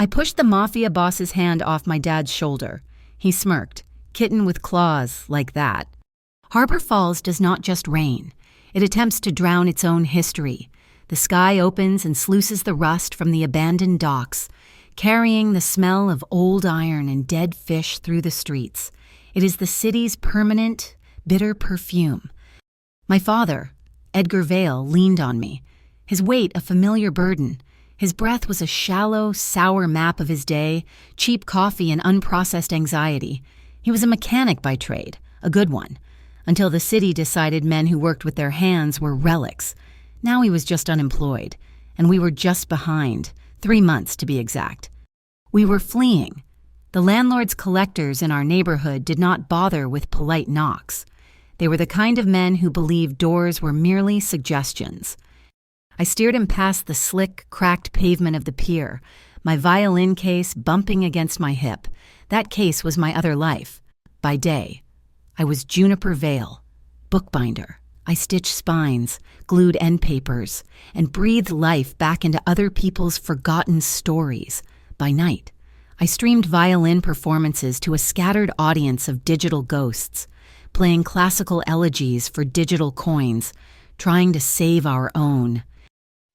I pushed the mafia boss's hand off my dad's shoulder. He smirked. Kitten with claws, like that. Harbor Falls does not just rain. It attempts to drown its own history. The sky opens and sluices the rust from the abandoned docks, carrying the smell of old iron and dead fish through the streets. It is the city's permanent, bitter perfume. My father, Edgar Vale, leaned on me, his weight a familiar burden. His breath was a shallow, sour map of his day, cheap coffee and unprocessed anxiety. He was a mechanic by trade, a good one, until the city decided men who worked with their hands were relics. Now he was just unemployed, and we were just behind, 3 months to be exact. We were fleeing. The landlord's collectors in our neighborhood did not bother with polite knocks. They were the kind of men who believed doors were merely suggestions. I steered him past the slick, cracked pavement of the pier, my violin case bumping against my hip. That case was my other life. By day, I was Juniper Vale, bookbinder. I stitched spines, glued end papers, and breathed life back into other people's forgotten stories. By night, I streamed violin performances to a scattered audience of digital ghosts, playing classical elegies for digital coins, trying to save our own.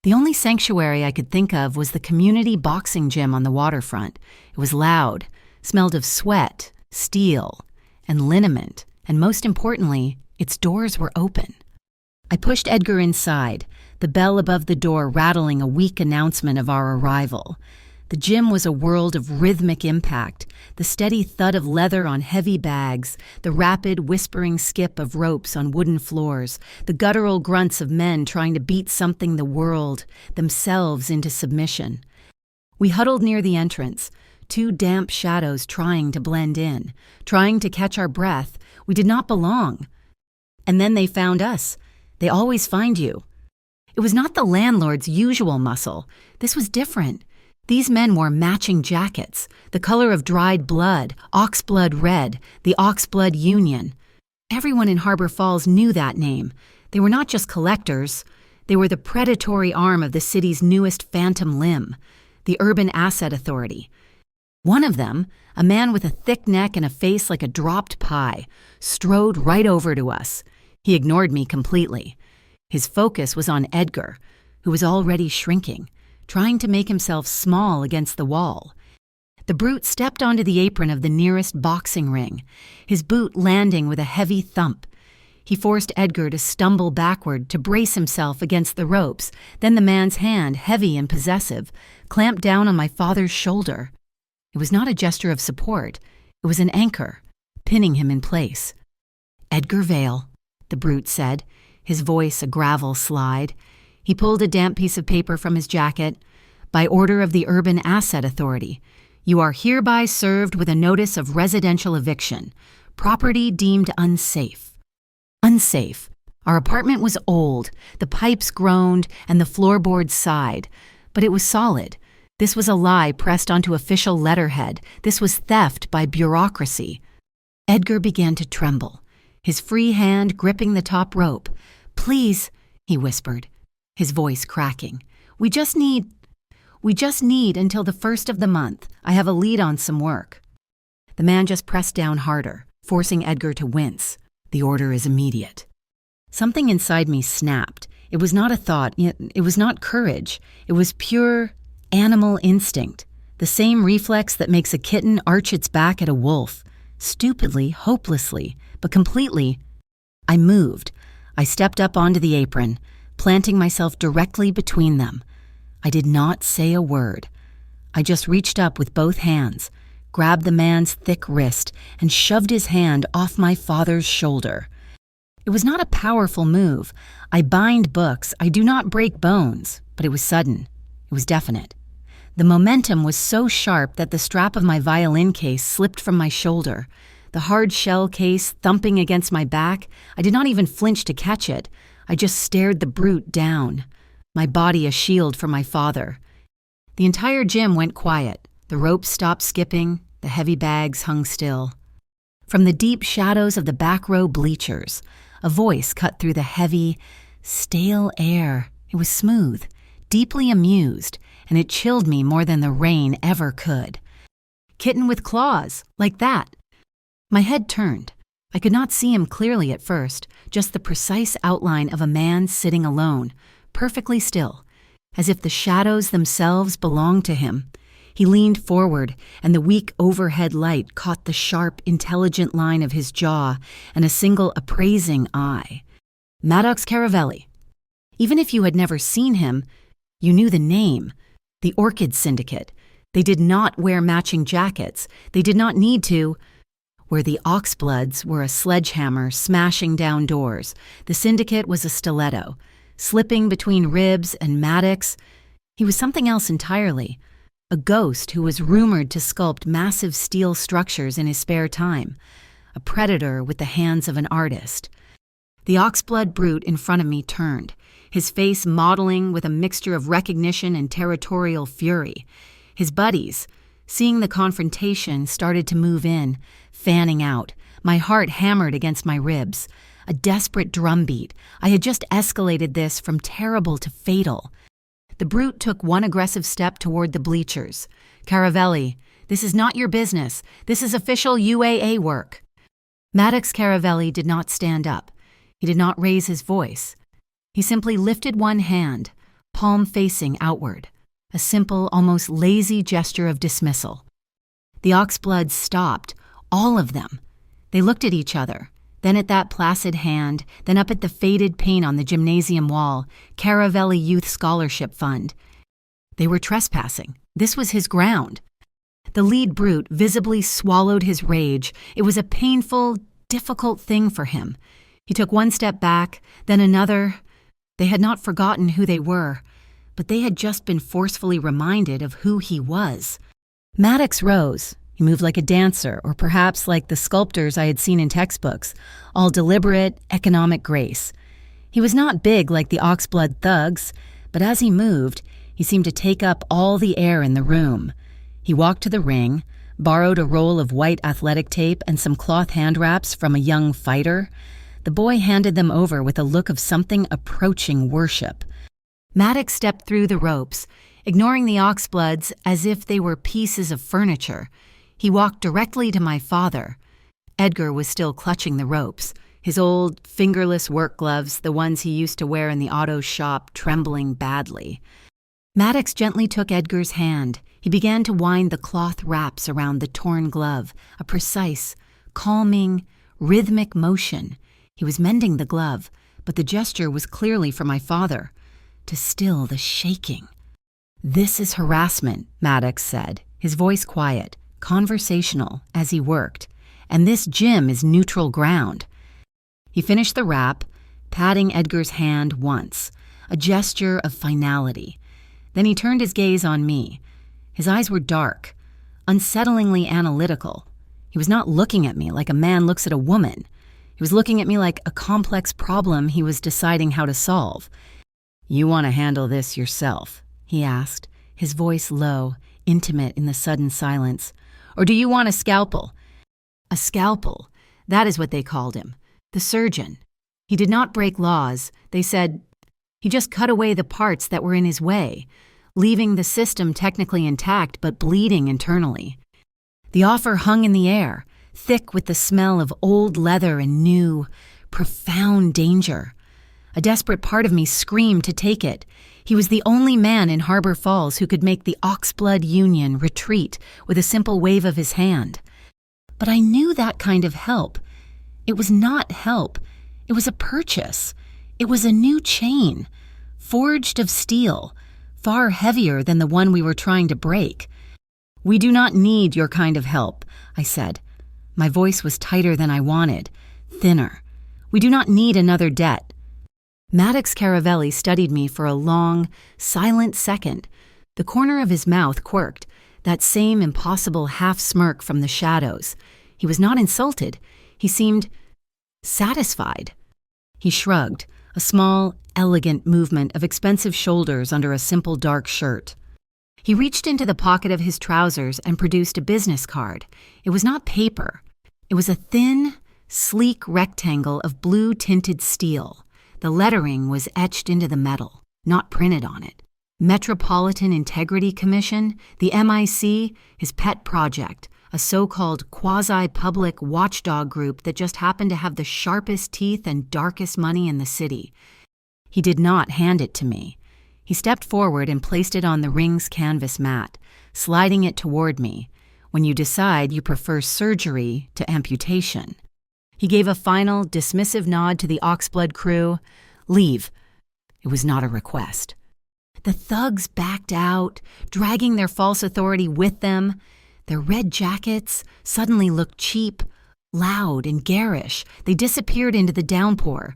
The only sanctuary I could think of was the community boxing gym on the waterfront. It was loud, smelled of sweat, steel, and liniment, and most importantly, its doors were open. I pushed Edgar inside, the bell above the door rattling a weak announcement of our arrival. The gym was a world of rhythmic impact, the steady thud of leather on heavy bags, the rapid, whispering skip of ropes on wooden floors, the guttural grunts of men trying to beat something the world, themselves, into submission. We huddled near the entrance, 2 damp shadows trying to blend in, trying to catch our breath. We did not belong. And then they found us. They always find you. It was not the landlord's usual muscle. This was different. These men wore matching jackets, the color of dried blood, oxblood red, the Oxblood Union. Everyone in Harbor Falls knew that name. They were not just collectors. They were the predatory arm of the city's newest phantom limb, the Urban Asset Authority. One of them, a man with a thick neck and a face like a dropped pie, strode right over to us. He ignored me completely. His focus was on Edgar, who was already shrinking, trying to make himself small against the wall. The brute stepped onto the apron of the nearest boxing ring, his boot landing with a heavy thump. He forced Edgar to stumble backward to brace himself against the ropes. Then the man's hand, heavy and possessive, clamped down on my father's shoulder. It was not a gesture of support. It was an anchor, pinning him in place. "Edgar Vale," the brute said, his voice a gravel slide. He pulled a damp piece of paper from his jacket. "By order of the Urban Asset Authority, you are hereby served with a notice of residential eviction. Property deemed unsafe." Unsafe. Our apartment was old. The pipes groaned and the floorboards sighed. But it was solid. This was a lie pressed onto official letterhead. This was theft by bureaucracy. Edgar began to tremble, his free hand gripping the top rope. "Please," he whispered, his voice cracking. We just need until the 1st of the month. I have a lead on some work." The man just pressed down harder, forcing Edgar to wince. "The order is immediate." Something inside me snapped. It was not a thought. It was not courage. It was pure animal instinct. The same reflex that makes a kitten arch its back at a wolf. Stupidly, hopelessly, but completely. I moved. I stepped up onto the apron, planting myself directly between them. I did not say a word. I just reached up with both hands, grabbed the man's thick wrist, and shoved his hand off my father's shoulder. It was not a powerful move. I bind books. I do not break bones. But it was sudden. It was definite. The momentum was so sharp that the strap of my violin case slipped from my shoulder. The hard shell case thumping against my back, I did not even flinch to catch it. I just stared the brute down, my body a shield for my father. The entire gym went quiet. The ropes stopped skipping. The heavy bags hung still. From the deep shadows of the back row bleachers, a voice cut through the heavy, stale air. It was smooth, deeply amused, and it chilled me more than the rain ever could. Kitten with claws, like that. My head turned. I could not see him clearly at first, just the precise outline of a man sitting alone, perfectly still, as if the shadows themselves belonged to him. He leaned forward, and the weak overhead light caught the sharp, intelligent line of his jaw and a single appraising eye. Maddox Caravelli. Even if you had never seen him, you knew the name. The Orchid Syndicate. They did not wear matching jackets. They did not need to. Where the Oxbloods were a sledgehammer smashing down doors, the Syndicate was a stiletto. Slipping between ribs and Maddox, he was something else entirely. A ghost who was rumored to sculpt massive steel structures in his spare time. A predator with the hands of an artist. The Oxblood brute in front of me turned, his face modeling with a mixture of recognition and territorial fury. His buddies, seeing the confrontation, started to move in, fanning out. My heart hammered against my ribs. A desperate drumbeat. I had just escalated this from terrible to fatal. The brute took one aggressive step toward the bleachers. Caravelli, this is not your business. This is official UAA work. Maddox Caravelli did not stand up. He did not raise his voice. He simply lifted one hand, palm facing outward. A simple, almost lazy gesture of dismissal. The Oxbloods stopped, all of them. They looked at each other, then at that placid hand, then up at the faded paint on the gymnasium wall, Caravelli Youth Scholarship Fund. They were trespassing. This was his ground. The lead brute visibly swallowed his rage. It was a painful, difficult thing for him. He took one step back, then another. They had not forgotten who they were, but they had just been forcefully reminded of who he was. Maddox rose. He moved like a dancer, or perhaps like the sculptors I had seen in textbooks, all deliberate, economic grace. He was not big like the Oxblood thugs, but as he moved, he seemed to take up all the air in the room. He walked to the ring, borrowed a roll of white athletic tape and some cloth hand wraps from a young fighter. The boy handed them over with a look of something approaching worship. Maddox stepped through the ropes, ignoring the Oxbloods as if they were pieces of furniture. He walked directly to my father. Edgar was still clutching the ropes, his old, fingerless work gloves, the ones he used to wear in the auto shop, trembling badly. Maddox gently took Edgar's hand. He began to wind the cloth wraps around the torn glove, a precise, calming, rhythmic motion. He was mending the glove, but the gesture was clearly for my father, to still the shaking. "This is harassment," Maddox said, his voice quiet, conversational, as he worked, "and this gym is neutral ground." He finished the wrap, patting Edgar's hand once, a gesture of finality. Then he turned his gaze on me. His eyes were dark, unsettlingly analytical. He was not looking at me like a man looks at a woman. He was looking at me like a complex problem he was deciding how to solve. "You want to handle this yourself?" he asked, his voice low, intimate in the sudden silence. "Or do you want a scalpel?" A scalpel, that is what they called him. The surgeon. He did not break laws. They said he just cut away the parts that were in his way, leaving the system technically intact but bleeding internally. The offer hung in the air, thick with the smell of old leather and new, profound danger. A desperate part of me screamed to take it. He was the only man in Harbor Falls who could make the Oxblood Union retreat with a simple wave of his hand. But I knew that kind of help. It was not help. It was a purchase. It was a new chain, forged of steel, far heavier than the one we were trying to break. "We do not need your kind of help," I said. My voice was tighter than I wanted, thinner. "We do not need another debt." Maddox Caravelli studied me for a long, silent second. The corner of his mouth quirked, that same impossible half-smirk from the shadows. He was not insulted. He seemed satisfied. He shrugged, a small, elegant movement of expensive shoulders under a simple dark shirt. He reached into the pocket of his trousers and produced a business card. It was not paper. It was a thin, sleek rectangle of blue-tinted steel. The lettering was etched into the metal, not printed on it. Metropolitan Integrity Commission, the MIC, his pet project, a so-called quasi-public watchdog group that just happened to have the sharpest teeth and darkest money in the city. He did not hand it to me. He stepped forward and placed it on the ring's canvas mat, sliding it toward me, when you decide you prefer surgery to amputation. He gave a final, dismissive nod to the Oxblood crew. Leave. It was not a request. The thugs backed out, dragging their false authority with them. Their red jackets suddenly looked cheap, loud, and garish. They disappeared into the downpour.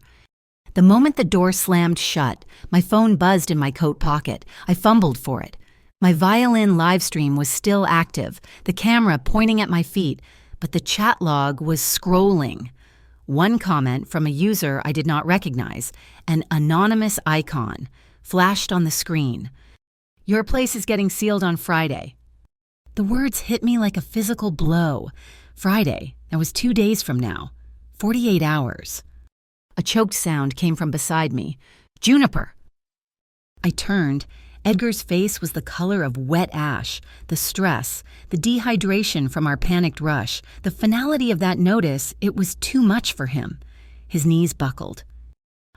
The moment the door slammed shut, my phone buzzed in my coat pocket. I fumbled for it. My violin live stream was still active, the camera pointing at my feet, but the chat log was scrolling. One comment from a user I did not recognize, an anonymous icon, flashed on the screen. Your place is getting sealed on Friday. The words hit me like a physical blow. Friday, that was 2 days from now. 48 hours. A choked sound came from beside me. Juniper! I turned. Edgar's face was the color of wet ash. The stress, the dehydration from our panicked rush, the finality of that notice, it was too much for him. His knees buckled.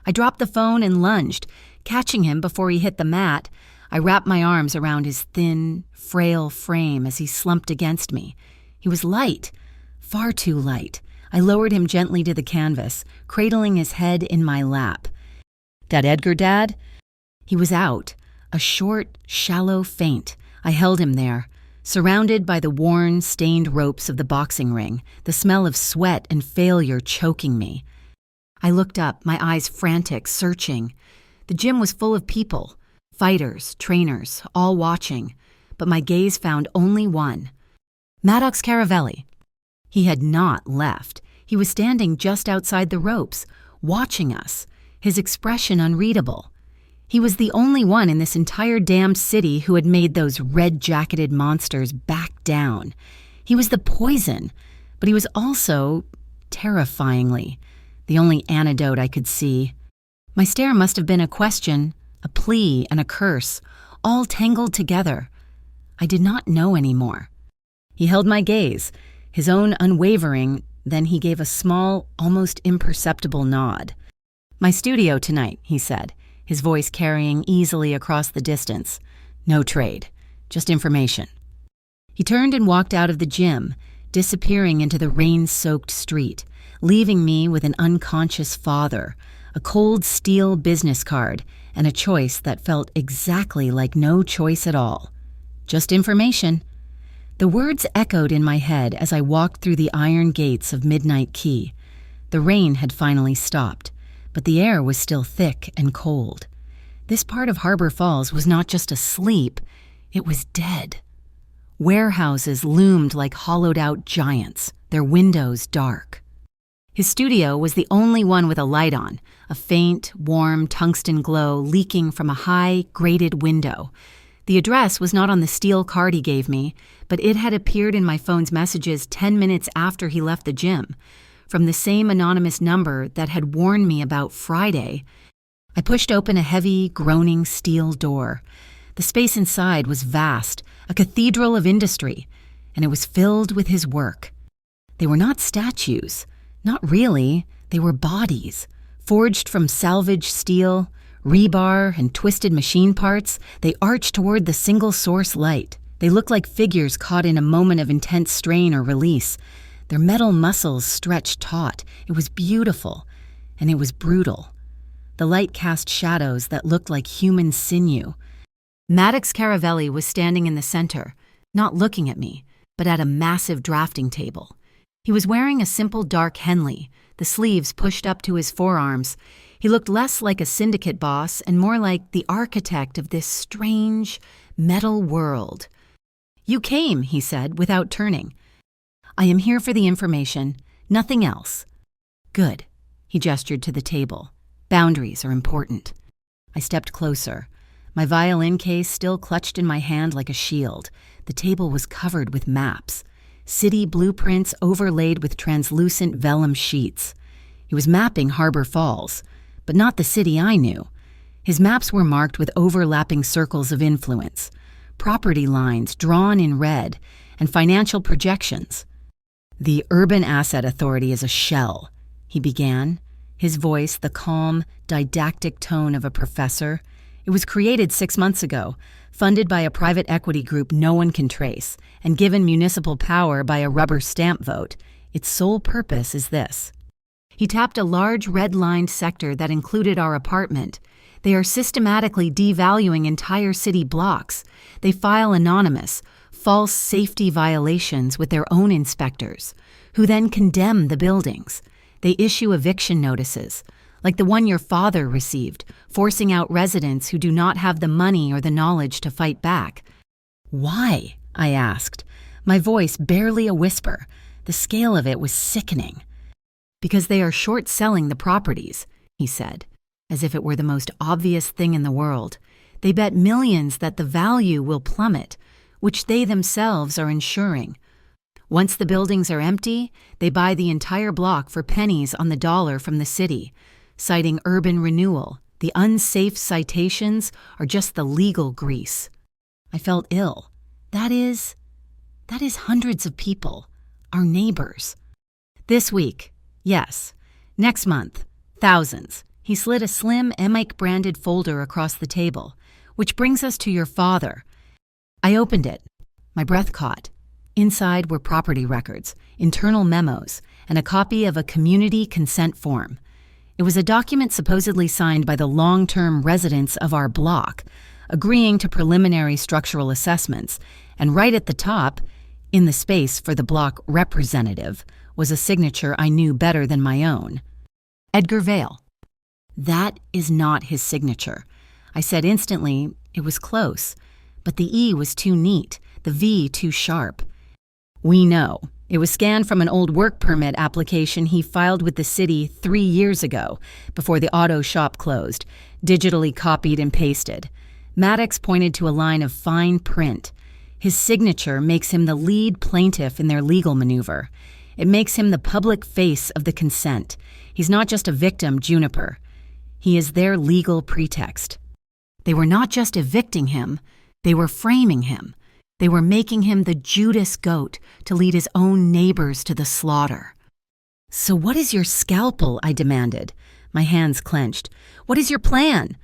I dropped the phone and lunged. Catching him before he hit the mat, I wrapped my arms around his thin, frail frame as he slumped against me. He was light, far too light. I lowered him gently to the canvas, cradling his head in my lap. That Edgar, Dad? He was out, a short, shallow faint. I held him there, surrounded by the worn, stained ropes of the boxing ring, the smell of sweat and failure choking me. I looked up, my eyes frantic, searching. The gym was full of people, fighters, trainers, all watching, but my gaze found only one. Maddox Caravelli. He had not left. He was standing just outside the ropes, watching us, his expression unreadable. He was the only one in this entire damned city who had made those red-jacketed monsters back down. He was the poison, but he was also, terrifyingly, the only antidote I could see. My stare must have been a question, a plea, and a curse, all tangled together. I did not know anymore. He held my gaze, his own unwavering, then he gave a small, almost imperceptible nod. My studio tonight, he said, his voice carrying easily across the distance. No trade, just information. He turned and walked out of the gym, disappearing into the rain-soaked street, leaving me with an unconscious father, a cold steel business card, and a choice that felt exactly like no choice at all. Just information. The words echoed in my head as I walked through the iron gates of Midnight Key. The rain had finally stopped, but the air was still thick and cold. This part of Harbor Falls was not just asleep, it was dead. Warehouses loomed like hollowed-out giants, their windows dark. His studio was the only one with a light on, a faint, warm tungsten glow leaking from a high, grated window. The address was not on the steel card he gave me, but it had appeared in my phone's messages 10 minutes after he left the gym. From the same anonymous number that had warned me about Friday. I pushed open a heavy, groaning steel door. The space inside was vast, a cathedral of industry, and it was filled with his work. They were not statues. Not really. They were bodies, forged from salvaged steel, rebar, and twisted machine parts. They arched toward the single-source light. They looked like figures caught in a moment of intense strain or release. Their metal muscles stretched taut. It was beautiful, and it was brutal. The light cast shadows that looked like human sinew. Maddox Caravelli was standing in the center, not looking at me, but at a massive drafting table. He was wearing a simple dark Henley, the sleeves pushed up to his forearms. He looked less like a syndicate boss and more like the architect of this strange, metal world. "You came," he said, without turning. "I am here for the information, nothing else." "Good." He gestured to the table. "Boundaries are important." I stepped closer. My violin case still clutched in my hand like a shield. The table was covered with maps. City blueprints overlaid with translucent vellum sheets. He was mapping Harbor Falls, but not the city I knew. His maps were marked with overlapping circles of influence, property lines drawn in red, and financial projections. "The Urban Asset Authority is a shell," he began, his voice the calm, didactic tone of a professor. "It was created 6 months ago, funded by a private equity group no one can trace, and given municipal power by a rubber stamp vote. Its sole purpose is this." He tapped a large red-lined sector that included our apartment. "They are systematically devaluing entire city blocks. They file anonymous, false safety violations with their own inspectors, who then condemn the buildings. They issue eviction notices, like the one your father received, forcing out residents who do not have the money or the knowledge to fight back." "Why?" I asked, my voice barely a whisper. The scale of it was sickening. "Because they are short-selling the properties," he said, as if it were the most obvious thing in the world. "They bet millions that the value will plummet, which they themselves are insuring. Once the buildings are empty, they buy the entire block for pennies on the dollar from the city, citing urban renewal. The unsafe citations are just the legal grease." I felt ill. That is hundreds of people, our neighbors. "This week, yes. Next month, thousands." He slid a slim Emic-branded folder across the table. "Which brings us to your father." I opened it. My breath caught. Inside were property records, internal memos, and a copy of a community consent form. It was a document supposedly signed by the long-term residents of our block, agreeing to preliminary structural assessments, and right at the top, in the space for the block representative, was a signature I knew better than my own. "Edgar Vale." "That is not his signature." I said instantly. It was close, but the E was too neat, the V too sharp. "We know. It was scanned from an old work permit application he filed with the city 3 years ago, before the auto shop closed, digitally copied and pasted." Maddox pointed to a line of fine print. "His signature makes him the lead plaintiff in their legal maneuver. It makes him the public face of the consent. He's not just a victim, Juniper. He is their legal pretext." They were not just evicting him, they were framing him. They were making him the Judas goat to lead his own neighbors to the slaughter. "So what is your scalpel?" I demanded, my hands clenched. "What is your plan?"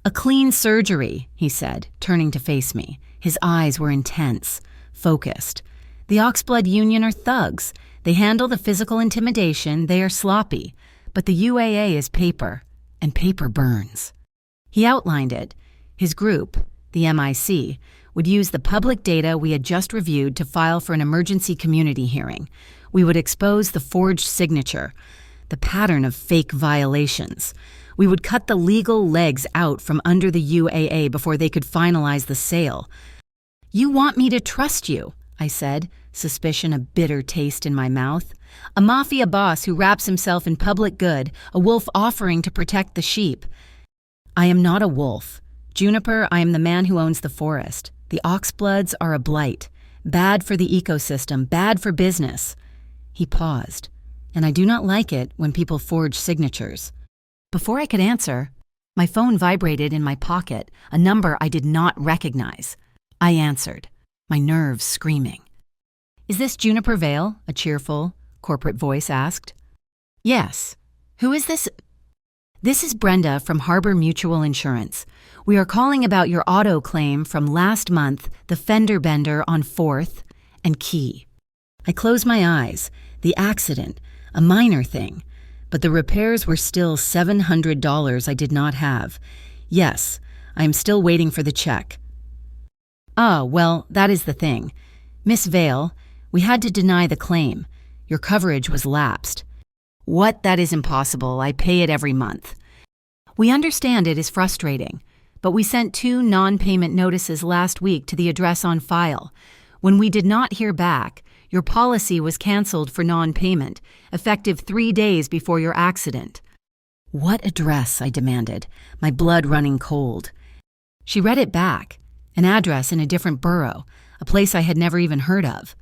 "A clean surgery," he said, turning to face me. His eyes were intense, focused. "The Oxblood Union are thugs. They handle the physical intimidation, they are sloppy. But the UAA is paper, and paper burns." He outlined it. His group, the MIC, would use the public data we had just reviewed to file for an emergency community hearing. We would expose the forged signature, the pattern of fake violations. We would cut the legal legs out from under the UAA before they could finalize the sale. "You want me to trust you," I said, suspicion a bitter taste in my mouth. "A mafia boss who wraps himself in public good, a wolf offering to protect the sheep." "I am not a wolf. Juniper, I am the man who owns the forest. The Oxbloods are a blight. Bad for the ecosystem, bad for business." He paused, and I do not like it when people forge signatures. Before I could answer, my phone vibrated in my pocket, a number I did not recognize. I answered, my nerves screaming. "Is this Juniper Vale?" a cheerful, corporate voice asked. "Yes. Who is this?" "This is Brenda from Harbor Mutual Insurance. We are calling about your auto claim from last month, the fender bender on 4th and Key." I closed my eyes. The accident, a minor thing, but the repairs were still $700 I did not have. Yes, I am still waiting for the check. "Ah, well, that is the thing. Miss Vale, we had to deny the claim. Your coverage was lapsed." "What? That is impossible. I pay it every month." "We understand it is frustrating, but we sent 2 non-payment notices last week to the address on file. When we did not hear back, your policy was canceled for non-payment, effective 3 days before your accident." "What address?" I demanded, my blood running cold. She read it back, an address in a different borough, a place I had never even heard of.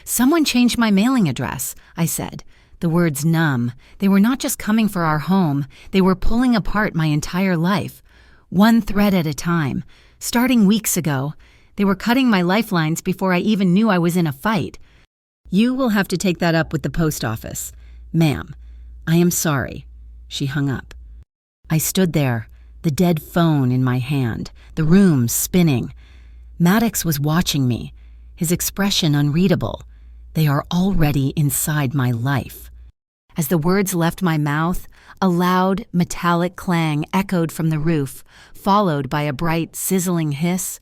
"Someone changed my mailing address," I said. The words numb. They were not just coming for our home, they were pulling apart my entire life. one thread at a time. Starting weeks ago, they were cutting my lifelines before I even knew I was in a fight. You will have to take that up with the post office. Ma'am, I am sorry. She hung up. I stood there, the dead phone in my hand, the room spinning. Maddox was watching me, his expression unreadable. They are already inside my life. As the words left my mouth, a loud, metallic clang echoed from the roof, followed by a bright, sizzling hiss.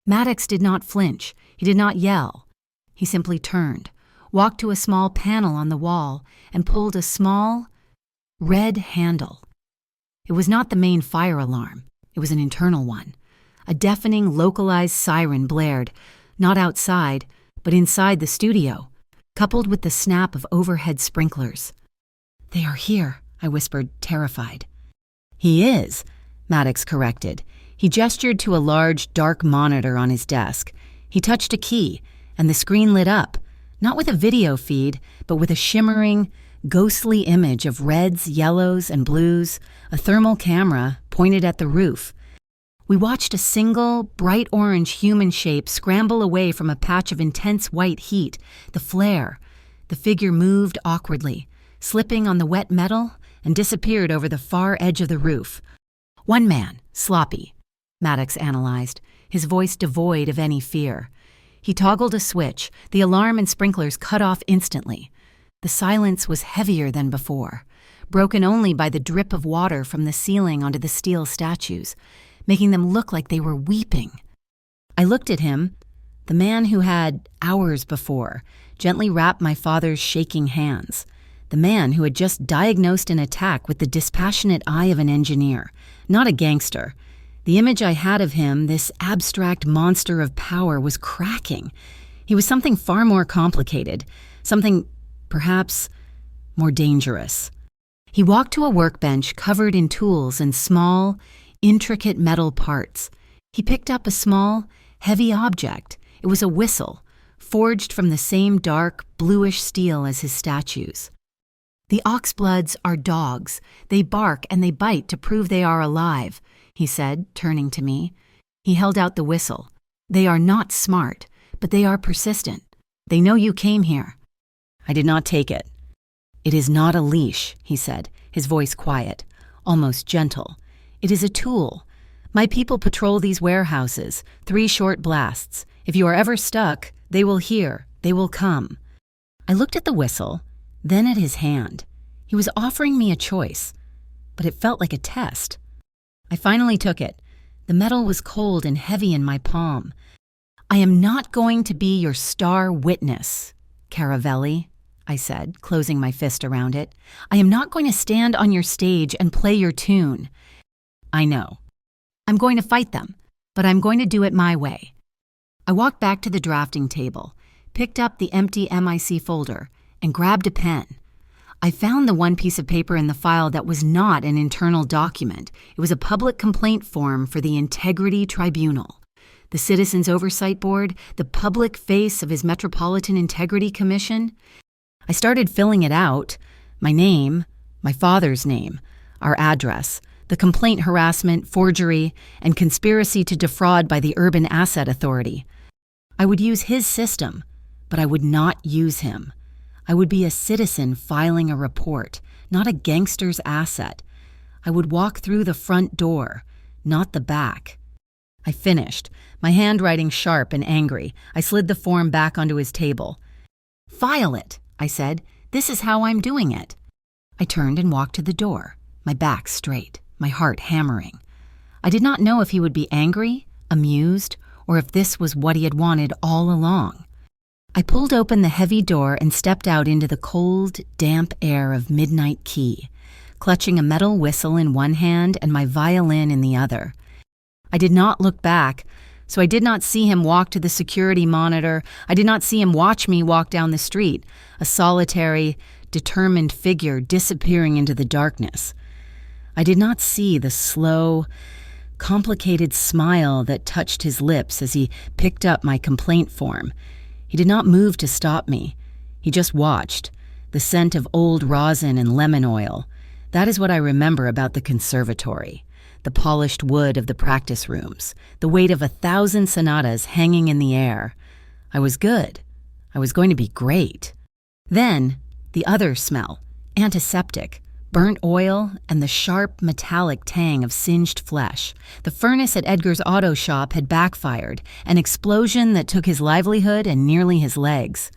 Maddox did not flinch. He did not yell. He simply turned, walked to a small panel on the wall, and pulled a small, red handle. It was not the main fire alarm. It was an internal one. A deafening, localized siren blared, not outside, but inside the studio, coupled with the snap of overhead sprinklers. "They are here," I whispered, terrified. "He is," Maddox corrected. He gestured to a large, dark monitor on his desk. He touched a key, and the screen lit up, not with a video feed, but with a shimmering, ghostly image of reds, yellows, and blues, a thermal camera pointed at the roof. We watched a single, bright orange human shape scramble away from a patch of intense white heat, the flare. The figure moved awkwardly, slipping on the wet metal, and disappeared over the far edge of the roof. "One man, sloppy," Maddox analyzed, his voice devoid of any fear. He toggled a switch. The alarm and sprinklers cut off instantly. The silence was heavier than before, broken only by the drip of water from the ceiling onto the steel statues, making them look like they were weeping. I looked at him, the man who had, hours before, gently wrapped my father's shaking hands, the man who had just diagnosed an attack with the dispassionate eye of an engineer, not a gangster. The image I had of him, this abstract monster of power, was cracking. He was something far more complicated, something, perhaps, more dangerous. He walked to a workbench covered in tools and small, intricate metal parts. He picked up a small, heavy object. It was a whistle, forged from the same dark, bluish steel as his statues. "The Oxbloods are dogs. They bark and they bite to prove they are alive," he said, turning to me. He held out the whistle. "They are not smart, but they are persistent. They know you came here." I did not take it. "It is not a leash," he said, his voice quiet, almost gentle. "It is a tool. My people patrol these warehouses, 3 short blasts. If you are ever stuck, they will hear, they will come." I looked at the whistle, then at his hand. He was offering me a choice, but it felt like a test. I finally took it. The metal was cold and heavy in my palm. "I am not going to be your star witness, Caravelli," I said, closing my fist around it. "I am not going to stand on your stage and play your tune. I know. I'm going to fight them, but I'm going to do it my way." I walked back to the drafting table, picked up the empty MIC folder, and grabbed a pen. I found the one piece of paper in the file that was not an internal document. It was a public complaint form for the Integrity Tribunal, the Citizens Oversight Board, the public face of his Metropolitan Integrity Commission. I started filling it out. My name, my father's name, our address, the complaint, harassment, forgery, and conspiracy to defraud by the Urban Asset Authority. I would use his system, but I would not use him. I would be a citizen filing a report, not a gangster's asset. I would walk through the front door, not the back. I finished, my handwriting sharp and angry. I slid the form back onto his table. "File it," I said. "This is how I'm doing it." I turned and walked to the door, my back straight, my heart hammering. I did not know if he would be angry, amused, or if this was what he had wanted all along. I pulled open the heavy door and stepped out into the cold, damp air of Midnight Key, clutching a metal whistle in one hand and my violin in the other. I did not look back, so I did not see him walk to the security monitor. I did not see him watch me walk down the street, a solitary, determined figure disappearing into the darkness. I did not see the slow, complicated smile that touched his lips as he picked up my complaint form. He did not move to stop me. He just watched, the scent of old rosin and lemon oil. That is what I remember about the conservatory. the polished wood of the practice rooms, the weight of 1,000 sonatas hanging in the air. I was good. I was going to be great. Then, the other smell, antiseptic, burnt oil, and the sharp, metallic tang of singed flesh. The furnace at Edgar's auto shop had backfired, an explosion that took his livelihood and nearly his legs.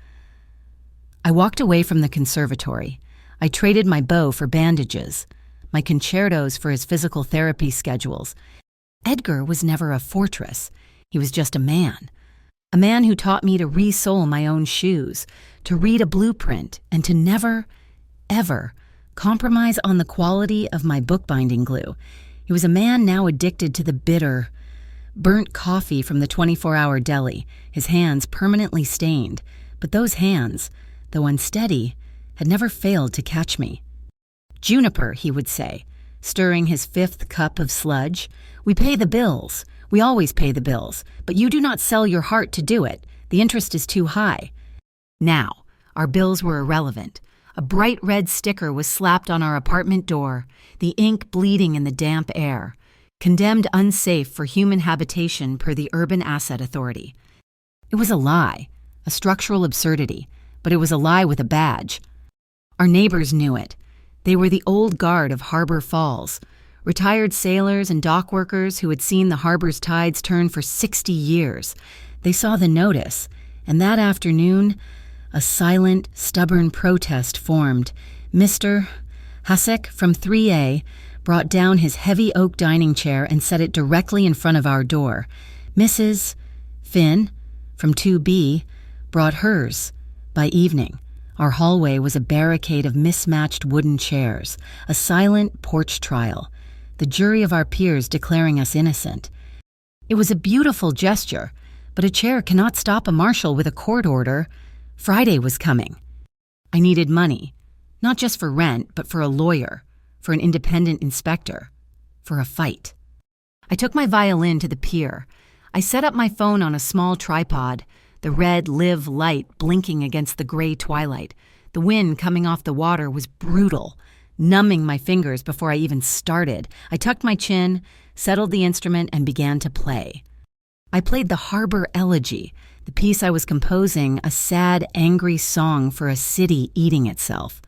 I walked away from the conservatory. I traded my bow for bandages, my concertos for his physical therapy schedules. Edgar was never a fortress. He was just a man who taught me to re-sole my own shoes, to read a blueprint, and to never, ever compromise on the quality of my bookbinding glue. He was a man now addicted to the bitter, burnt coffee from the 24-hour deli, his hands permanently stained. But those hands, though unsteady, had never failed to catch me. "Juniper," he would say, stirring his 5th cup of sludge. "We pay the bills. We always pay the bills. But you do not sell your heart to do it. The interest is too high." Now, our bills were irrelevant. A bright red sticker was slapped on our apartment door, the ink bleeding in the damp air. Condemned unsafe for human habitation per the Urban Asset Authority. It was a lie, a structural absurdity, but it was a lie with a badge. Our neighbors knew it. They were the old guard of Harbor Falls, retired sailors and dock workers who had seen the harbor's tides turn for 60 years. They saw the notice, and that afternoon, a silent, stubborn protest formed. Mr. Hasek from 3A brought down his heavy oak dining chair and set it directly in front of our door. Mrs. Finn from 2B brought hers. By evening, our hallway was a barricade of mismatched wooden chairs, a silent porch trial, the jury of our peers declaring us innocent. It was a beautiful gesture, but a chair cannot stop a marshal with a court order. Friday was coming. I needed money, not just for rent, but for a lawyer, for an independent inspector, for a fight. I took my violin to the pier. I set up my phone on a small tripod, the red live light blinking against the gray twilight. The wind coming off the water was brutal, numbing my fingers before I even started. I tucked my chin, settled the instrument, and began to play. I played the Harbor Elegy, the piece I was composing, a sad, angry song for a city eating itself.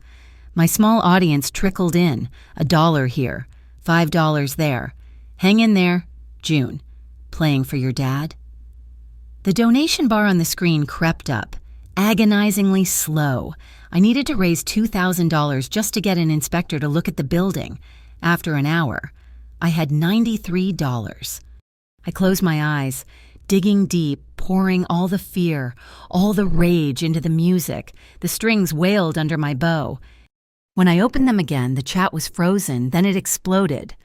My small audience trickled in, $1 here, $5 there. Hang in there, June. Playing for your dad? The donation bar on the screen crept up, agonizingly slow. I needed to raise $2,000 just to get an inspector to look at the building. After an hour, I had $93. I closed my eyes, digging deep, pouring all the fear, all the rage into the music. The strings wailed under my bow. When I opened them again, the chat was frozen, then it exploded.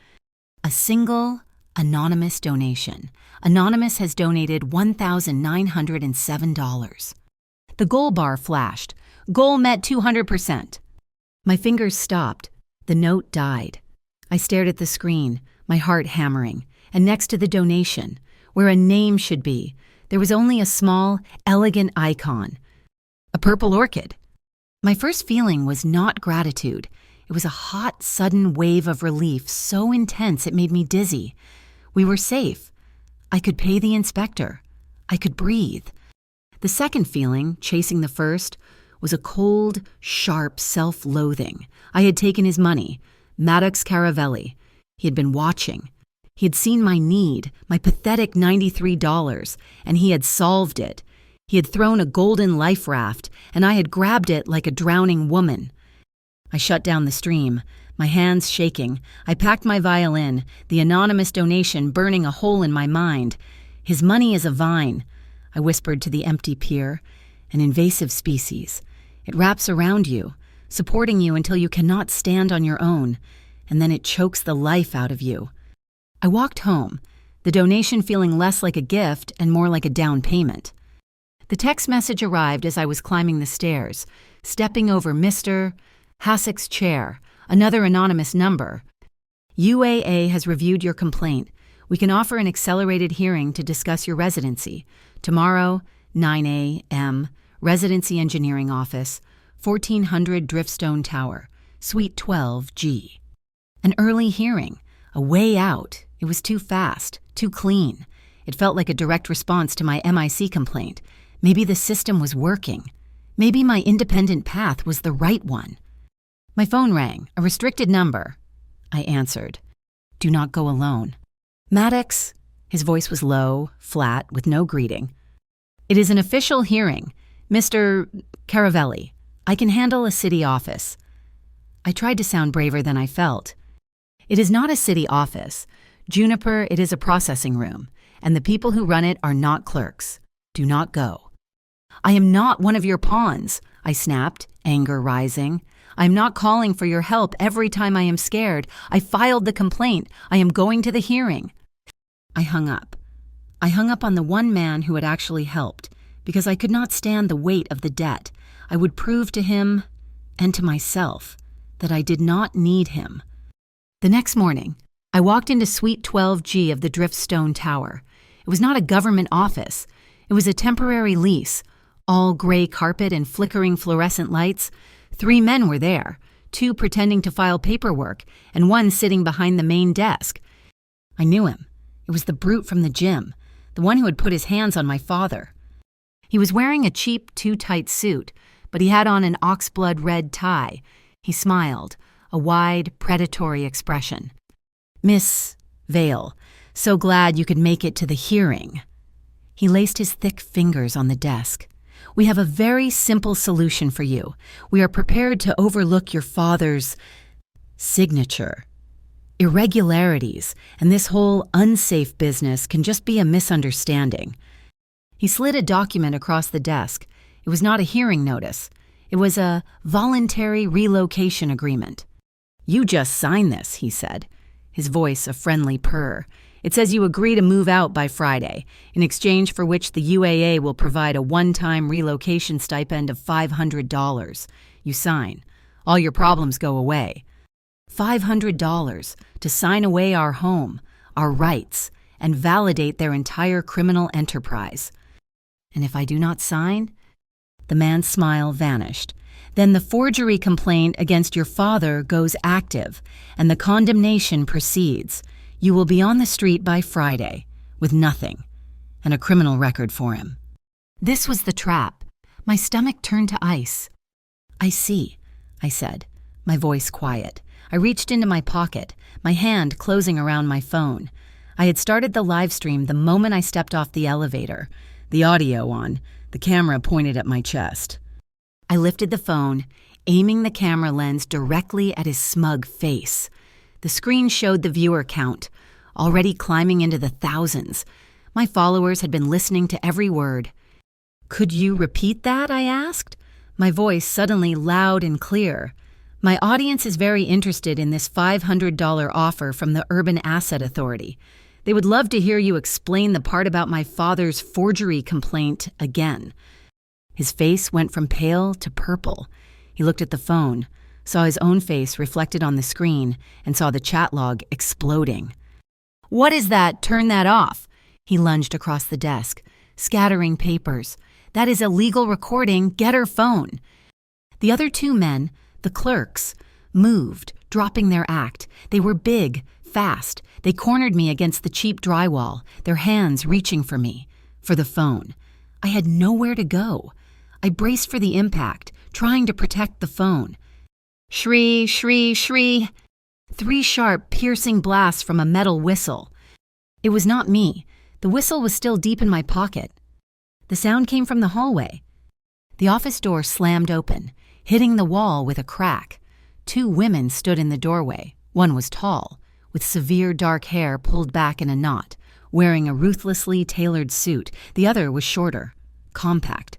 A single, anonymous donation. Anonymous has donated $1,907. The goal bar flashed. Goal met 200%. My fingers stopped. The note died. I stared at the screen, my heart hammering, and next to the donation, where a name should be, there was only a small, elegant icon. A purple orchid. My first feeling was not gratitude. It was a hot, sudden wave of relief so intense it made me dizzy. We were safe. I could pay the inspector. I could breathe. The second feeling, chasing the first, was a cold, sharp self-loathing. I had taken his money, Maddox Caravelli. He had been watching. He had seen my need, my pathetic $93, and he had solved it. He had thrown a golden life raft, and I had grabbed it like a drowning woman. I shut down the stream, my hands shaking. I packed my violin, the anonymous donation burning a hole in my mind. His money is a vine, I whispered to the empty pier, an invasive species. It wraps around you, supporting you until you cannot stand on your own, and then it chokes the life out of you. I walked home, the donation feeling less like a gift and more like a down payment. The text message arrived as I was climbing the stairs, stepping over Mr. Hasek's chair, another anonymous number. UAA has reviewed your complaint. We can offer an accelerated hearing to discuss your residency. Tomorrow, 9 a.m., Residency Engineering Office, 1400 Driftstone Tower, Suite 12G. An early hearing, A way out. It was too fast, too clean. It felt like a direct response to my MIC complaint. Maybe the system was working. Maybe my independent path was the right one. My phone rang, a restricted number. I answered. Do not go alone. Maddox. His voice was low, flat, with no greeting. It is an official hearing. Mr. Caravelli. I can handle a city office. I tried to sound braver than I felt. It is not a city office. Juniper, it is a processing room, and the people who run it are not clerks. Do not go. I am not one of your pawns, I snapped, anger rising. I am not calling for your help every time I am scared. I filed the complaint. I am going to the hearing. I hung up. I hung up on the one man who had actually helped, because I could not stand the weight of the debt. I would prove to him, and to myself, that I did not need him. The next morning, I walked into Suite 12G of the Driftstone Tower. It was not a government office. It was a temporary lease, all gray carpet and flickering fluorescent lights. 3 men were there, 2 pretending to file paperwork, and 1 sitting behind the main desk. I knew him. It was the brute from the gym, the one who had put his hands on my father. He was wearing a cheap, too-tight suit, but he had on an oxblood red tie. He smiled, a wide, predatory expression. Miss Vale, so glad you could make it to the hearing. He laced his thick fingers on the desk. We have a very simple solution for you. We are prepared to overlook your father's signature. Irregularities, and this whole unsafe business can just be a misunderstanding. He slid a document across the desk. It was not a hearing notice. It was a voluntary relocation agreement. You just sign this, he said, his voice a friendly purr. It says you agree to move out by Friday, in exchange for which the UAA will provide a one-time relocation stipend of $500. You sign. All your problems go away. $500 to sign away our home, our rights, and validate their entire criminal enterprise. And if I do not sign? The man's smile vanished. Then the forgery complaint against your father goes active, and the condemnation proceeds. You will be on the street by Friday, with nothing, and a criminal record for him. This was the trap. My stomach turned to ice. I see, I said, my voice quiet. I reached into my pocket, my hand closing around my phone. I had started the live stream the moment I stepped off the elevator, the audio on, the camera pointed at my chest. I lifted the phone, aiming the camera lens directly at his smug face. The screen showed the viewer count, already climbing into the thousands. My followers had been listening to every word. Could you repeat that? I asked, my voice suddenly loud and clear. My audience is very interested in this $500 offer from the Urban Asset Authority. They would love to hear you explain the part about my father's forgery complaint again. His face went from pale to purple. He looked at the phone, saw his own face reflected on the screen, and saw the chat log exploding. What is that? Turn that off. He lunged across the desk, scattering papers. That is illegal recording. Get her phone. The other 2 men, the clerks, moved, dropping their act. They were big, fast. They cornered me against the cheap drywall, their hands reaching for me, for the phone. I had nowhere to go. I braced for the impact, trying to protect the phone. Shri, shri, shri. 3 sharp, piercing blasts from a metal whistle. It was not me. The whistle was still deep in my pocket. The sound came from the hallway. The office door slammed open, hitting the wall with a crack. 2 women stood in the doorway. One was tall, with severe dark hair pulled back in a knot, wearing a ruthlessly tailored suit. The other was shorter, compact,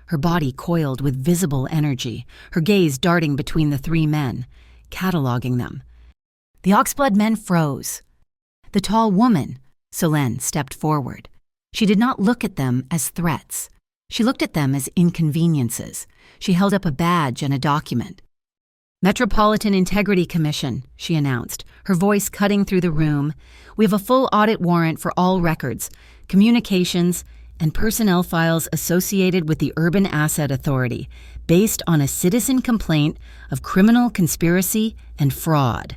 her body coiled with visible energy, her gaze darting between the 3 men, cataloging them. The Oxblood men froze. The tall woman, Solène, stepped forward. She did not look at them as threats. She looked at them as inconveniences. She held up a badge and a document. Metropolitan Integrity Commission, she announced, her voice cutting through the room. We have a full audit warrant for all records, communications, and personnel files associated with the Urban Asset Authority, based on a citizen complaint of criminal conspiracy and fraud.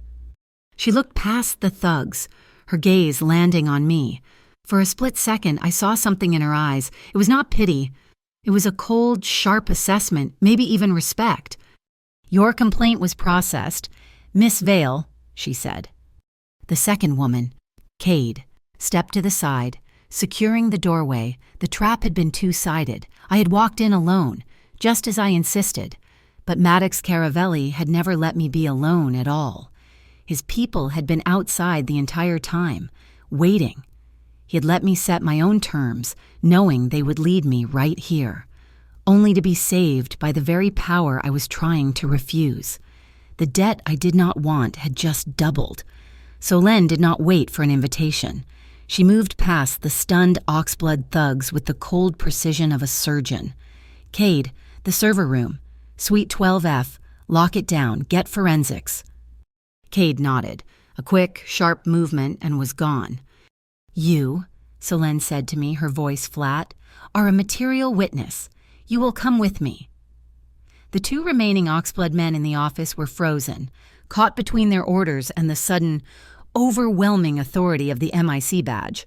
She looked past the thugs, her gaze landing on me. For a split second, I saw something in her eyes. It was not pity. It was a cold, sharp assessment, maybe even respect. "Your complaint was processed. Miss Vale," she said. The second woman, Cade, stepped to the side, securing the doorway. The trap had been two-sided. I had walked in alone, just as I insisted. But Maddox Caravelli had never let me be alone at all. His people had been outside the entire time, waiting. He had let me set my own terms, knowing they would lead me right here, only to be saved by the very power I was trying to refuse. The debt I did not want had just doubled. Solène did not wait for an invitation. She moved past the stunned oxblood thugs with the cold precision of a surgeon. "Cade, the server room. Suite 12F. Lock it down. Get forensics." Cade nodded, a quick, sharp movement, and was gone. "You," Solène said to me, her voice flat, "are a material witness. You will come with me." The two remaining Oxblood men in the office were frozen, caught between their orders and the sudden, overwhelming authority of the MIC badge.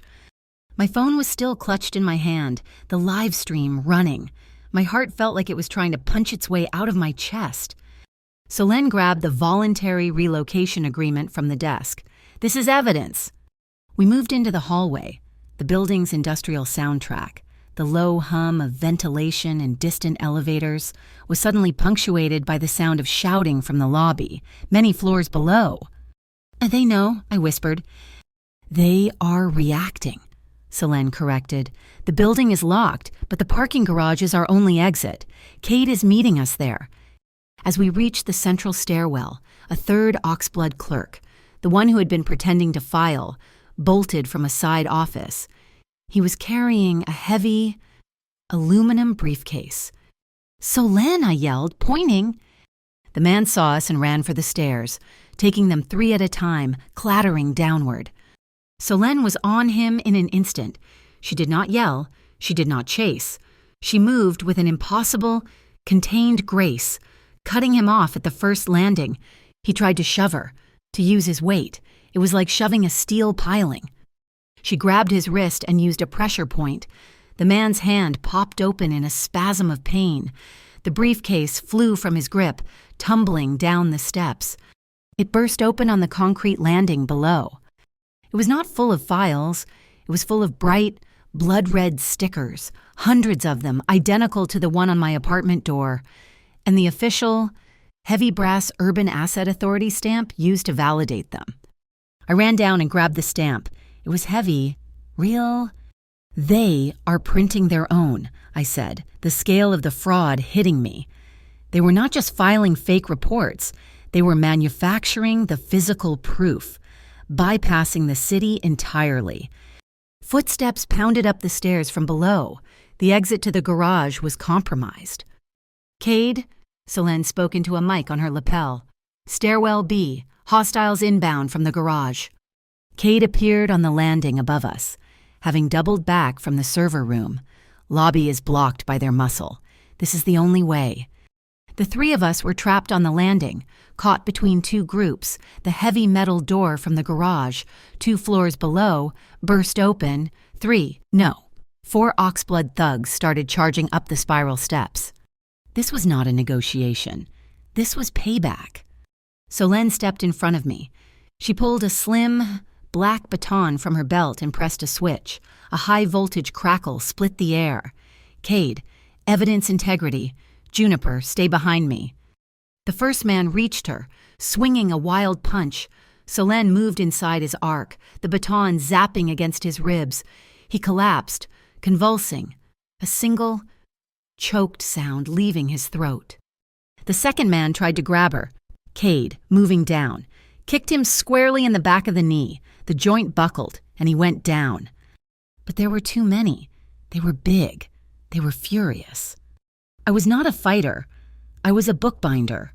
My phone was still clutched in my hand, the live stream running. My heart felt like it was trying to punch its way out of my chest. Solène grabbed the voluntary relocation agreement from the desk. "This is evidence." We moved into the hallway, the building's industrial soundtrack. The low hum of ventilation and distant elevators was suddenly punctuated by the sound of shouting from the lobby, many floors below. "They know," I whispered. "They are reacting," Solène corrected. "The building is locked, but the parking garage is our only exit. Cade is meeting us there." As we reached the central stairwell, a third Oxblood clerk, the one who had been pretending to file, bolted from a side office. He was carrying a heavy, aluminum briefcase. "Solène," I yelled, pointing. The man saw us and ran for the stairs, taking them 3 at a time, clattering downward. Solène was on him in an instant. She did not yell. She did not chase. She moved with an impossible, contained grace, cutting him off at the first landing. He tried to shove her, to use his weight. It was like shoving a steel piling. She grabbed his wrist and used a pressure point. The man's hand popped open in a spasm of pain. The briefcase flew from his grip, tumbling down the steps. It burst open on the concrete landing below. It was not full of files. It was full of bright, blood-red stickers, hundreds of them, identical to the one on my apartment door, and the official, heavy brass Urban Asset Authority stamp used to validate them. I ran down and grabbed the stamp. It was heavy, real. "They are printing their own," I said, the scale of the fraud hitting me. They were not just filing fake reports. They were manufacturing the physical proof, bypassing the city entirely. Footsteps pounded up the stairs from below. The exit to the garage was compromised. "Cade," Solène spoke into a mic on her lapel. "Stairwell B, hostiles inbound from the garage." Cade appeared on the landing above us, having doubled back from the server room. "Lobby is blocked by their muscle. This is the only way." The 3 of us were trapped on the landing, caught between 2 groups. The heavy metal door from the garage, 2 floors below, burst open. 4 Oxblood thugs started charging up the spiral steps. This was not a negotiation. This was payback. Solène stepped in front of me. She pulled a slim, black baton from her belt and pressed a switch. A high-voltage crackle split the air. "Cade, evidence integrity. Juniper, stay behind me." The first man reached her, swinging a wild punch. Solène moved inside his arc, the baton zapping against his ribs. He collapsed, convulsing, a single, choked sound leaving his throat. The second man tried to grab her. Cade, moving down, kicked him squarely in the back of the knee. The joint buckled, and he went down. But there were too many. They were big. They were furious. I was not a fighter. I was a bookbinder.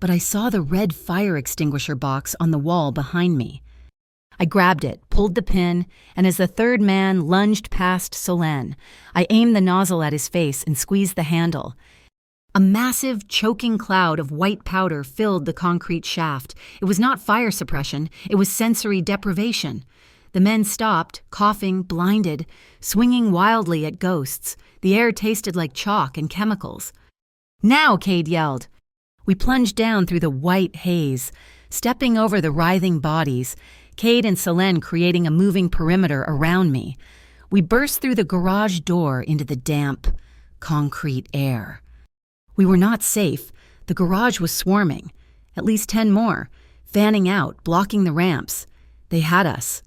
But I saw the red fire extinguisher box on the wall behind me. I grabbed it, pulled the pin, and as the third man lunged past Solène, I aimed the nozzle at his face and squeezed the handle. A massive, choking cloud of white powder filled the concrete shaft. It was not fire suppression, it was sensory deprivation. The men stopped, coughing, blinded, swinging wildly at ghosts. The air tasted like chalk and chemicals. "Now!" Cade yelled. We plunged down through the white haze, stepping over the writhing bodies, Cade and Selene creating a moving perimeter around me. We burst through the garage door into the damp, concrete air. We were not safe. The garage was swarming. At least 10 more, fanning out, blocking the ramps. They had us.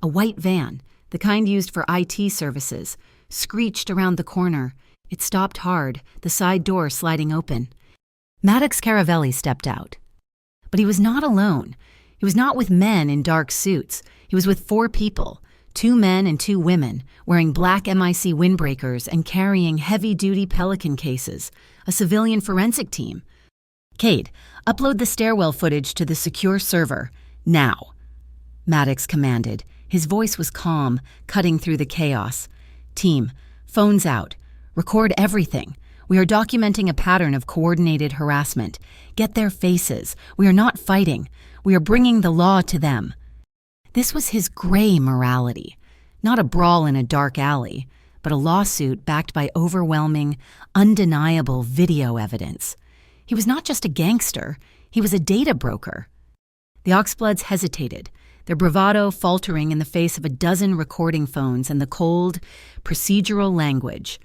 A white van, the kind used for IT services, screeched around the corner. It stopped hard, the side door sliding open. Maddox Caravelli stepped out. But he was not alone. He was not with men in dark suits. He was with 4 people, 2 men and 2 women, wearing black MIC windbreakers and carrying heavy-duty Pelican cases, a civilian forensic team. "Cade, upload the stairwell footage to the secure server, now," Maddox commanded. His voice was calm, cutting through the chaos. "Team, phones out. Record everything. We are documenting a pattern of coordinated harassment. Get their faces. We are not fighting. We are bringing the law to them." This was his gray morality. Not a brawl in a dark alley, but a lawsuit backed by overwhelming, undeniable video evidence. He was not just a gangster, he was a data broker. The Oxbloods hesitated, their bravado faltering in the face of a dozen recording phones and the cold, procedural language.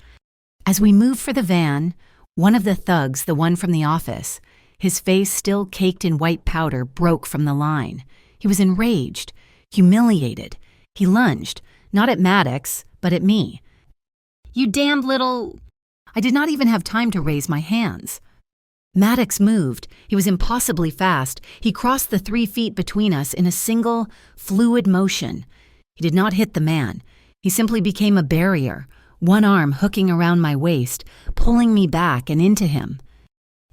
As we moved for the van, one of the thugs, the one from the office, his face still caked in white powder, broke from the line. He was enraged, humiliated. He lunged, not at Maddox, but at me. "You damned little—" I did not even have time to raise my hands. Maddox moved. He was impossibly fast. He crossed the 3 feet between us in a single, fluid motion. He did not hit the man. He simply became a barrier, one arm hooking around my waist, pulling me back and into him.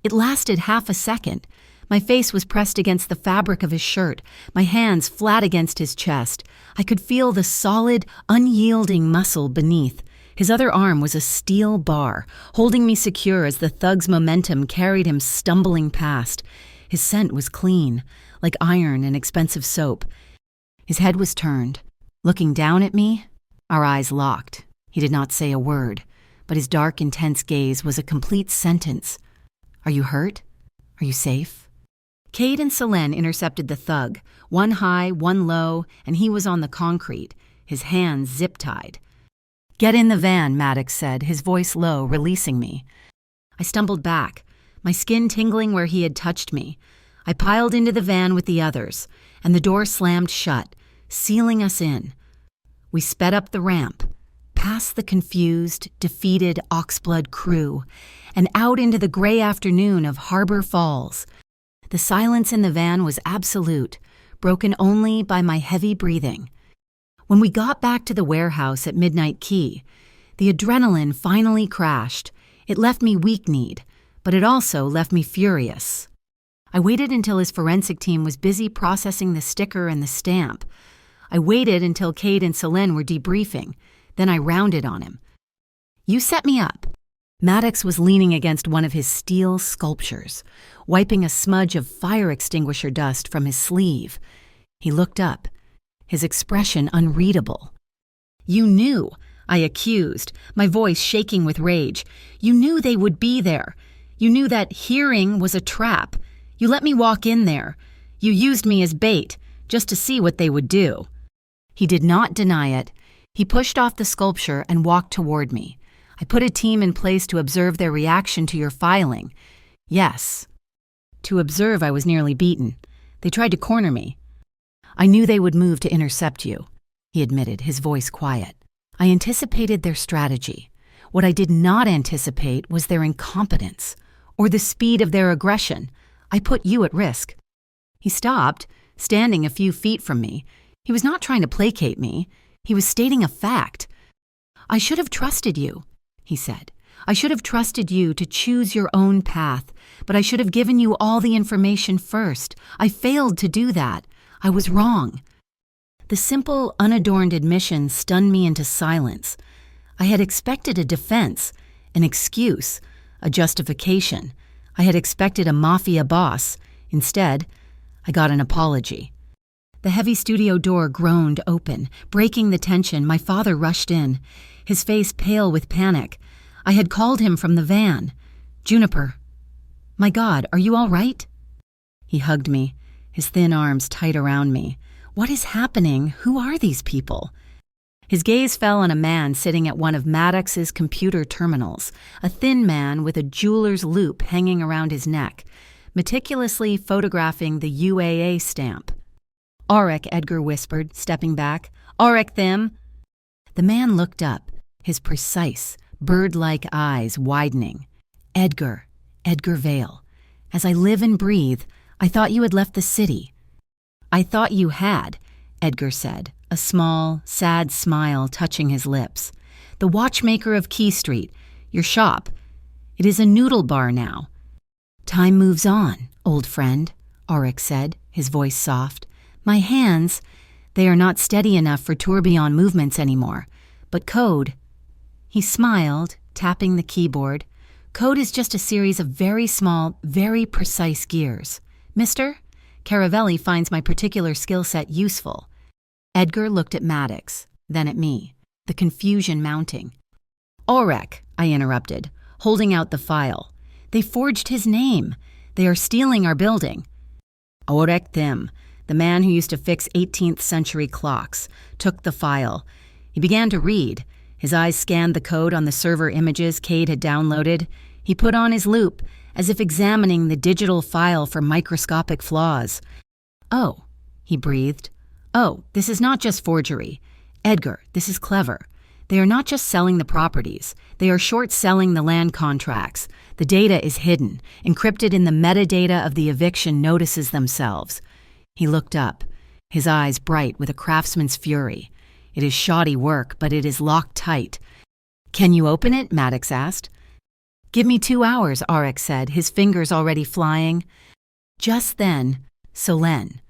It lasted half a second. My face was pressed against the fabric of his shirt, my hands flat against his chest. I could feel the solid, unyielding muscle beneath. His other arm was a steel bar, holding me secure as the thug's momentum carried him stumbling past. His scent was clean, like iron and expensive soap. His head was turned. Looking down at me, our eyes locked. He did not say a word, but his dark, intense gaze was a complete sentence. "Are you hurt? Are you safe?" Cade and Selene intercepted the thug, one high, one low, and he was on the concrete, his hands zip-tied. "Get in the van," Maddox said, his voice low, releasing me. I stumbled back, my skin tingling where he had touched me. I piled into the van with the others, and the door slammed shut, sealing us in. We sped up the ramp, past the confused, defeated Oxblood crew, and out into the gray afternoon of Harbor Falls. The silence in the van was absolute, broken only by my heavy breathing. When we got back to the warehouse at Midnight Key, the adrenaline finally crashed. It left me weak-kneed, but it also left me furious. I waited until his forensic team was busy processing the sticker and the stamp. I waited until Cade and Selene were debriefing. Then I rounded on him. "You set me up." Maddox was leaning against one of his steel sculptures, wiping a smudge of fire extinguisher dust from his sleeve. He looked up, his expression unreadable. "You knew," I accused, my voice shaking with rage. "You knew they would be there. You knew that hearing was a trap. You let me walk in there. You used me as bait, just to see what they would do." He did not deny it. He pushed off the sculpture and walked toward me. "I put a team in place to observe their reaction to your filing." "Yes." To observe, I was nearly beaten. They tried to corner me. "I knew they would move to intercept you," he admitted, his voice quiet. I anticipated their strategy. What I did not anticipate was their incompetence, or the speed of their aggression. "I put you at risk." He stopped, standing a few feet from me. He was not trying to placate me. He was stating a fact. "I should have trusted you," he said. "I should have trusted you to choose your own path, but I should have given you all the information first. I failed to do that. I was wrong." The simple, unadorned admission stunned me into silence. I had expected a defense, an excuse, a justification. I had expected a mafia boss. Instead, I got an apology. The heavy studio door groaned open. Breaking the tension, my father rushed in, his face pale with panic. I had called him from the van. "Juniper. My God, are you all right?" He hugged me, his thin arms tight around me. What is happening? Who are these people? His gaze fell on a man sitting at one of Maddox's computer terminals, a thin man with a jeweler's loop hanging around his neck, meticulously photographing the UAA stamp. "Auric," Edgar whispered, stepping back. "Auric Thim." The man looked up, his precise, bird-like eyes widening. Edgar Vale. As I live and breathe, I thought you had left the city." "I thought you had," Edgar said, a small, sad smile touching his lips. "The watchmaker of Key Street, your shop. It is a noodle bar now." "Time moves on, old friend," Auric said, his voice soft. "My hands, they are not steady enough for tourbillon movements anymore. But code—" He smiled, tapping the keyboard. "Code is just a series of very small, very precise gears. Mister, Caravelli finds my particular skill set useful." Edgar looked at Maddox, then at me, the confusion mounting. "Auric," I interrupted, holding out the file. "They forged his name. They are stealing our building." Auric Thim, the man who used to fix 18th century clocks, took the file. He began to read. His eyes scanned the code on the server images Cade had downloaded. He put on his loop, as if examining the digital file for microscopic flaws. "Oh," he breathed. "Oh, this is not just forgery. Edgar, this is clever. They are not just selling the properties. They are short-selling the land contracts. The data is hidden, encrypted in the metadata of the eviction notices themselves." He looked up, his eyes bright with a craftsman's fury. "It is shoddy work, but it is locked tight." "Can you open it?" Maddox asked. "Give me 2 hours," Auric said, his fingers already flying. Just then, Solène,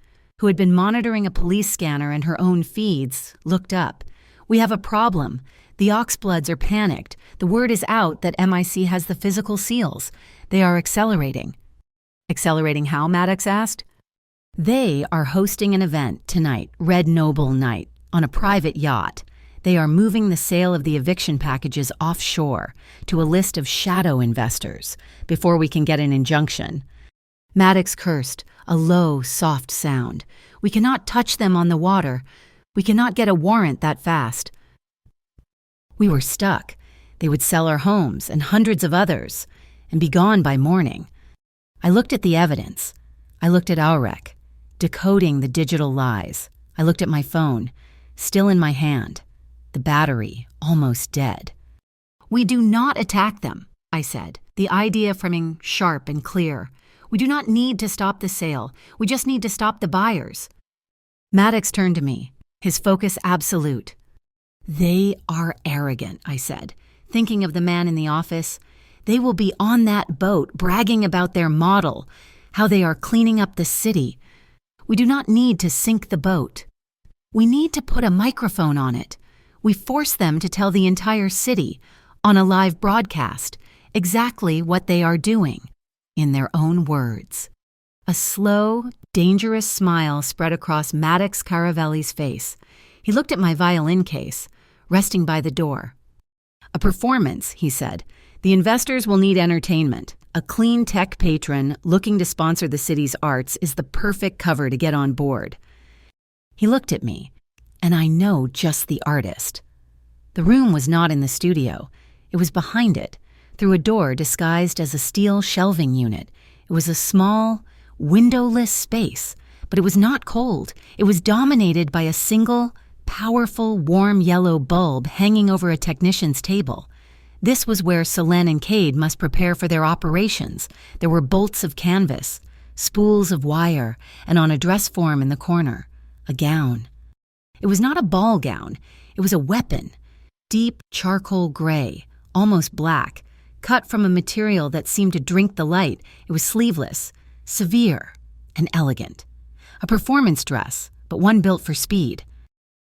who had been monitoring a police scanner and her own feeds, looked up. "We have a problem. The Oxbloods are panicked. The word is out that MIC has the physical seals. They are accelerating." "Accelerating how?" Maddox asked. "They are hosting an event tonight, Red Noble Night, on a private yacht. They are moving the sale of the eviction packages offshore to a list of shadow investors before we can get an injunction." Maddox cursed, a low, soft sound. "We cannot touch them on the water. We cannot get a warrant that fast." We were stuck. They would sell our homes and hundreds of others and be gone by morning. I looked at the evidence. I looked at Auric, decoding the digital lies. I looked at my phone, still in my hand, the battery almost dead. "We do not attack them," I said, the idea framing sharp and clear. "We do not need to stop the sale. We just need to stop the buyers." Maddox turned to me, his focus absolute. "They are arrogant," I said, thinking of the man in the office. "They will be on that boat bragging about their model, how they are cleaning up the city. We do not need to sink the boat. We need to put a microphone on it. We force them to tell the entire city, on a live broadcast, exactly what they are doing, in their own words." A slow, dangerous smile spread across Maddox Caravelli's face. He looked at my violin case, resting by the door. "A performance," he said. "The investors will need entertainment. A clean tech patron looking to sponsor the city's arts is the perfect cover to get on board." He looked at me, and I know just the artist. The room was not in the studio. It was behind it, through a door disguised as a steel shelving unit. It was a small, windowless space, but it was not cold. It was dominated by a single, powerful, warm yellow bulb hanging over a technician's table. This was where Solène and Cade must prepare for their operations. There were bolts of canvas, spools of wire, and on a dress form in the corner, a gown. It was not a ball gown. It was a weapon, deep charcoal gray, almost black, cut from a material that seemed to drink the light. It was sleeveless, severe, and elegant. A performance dress, but one built for speed.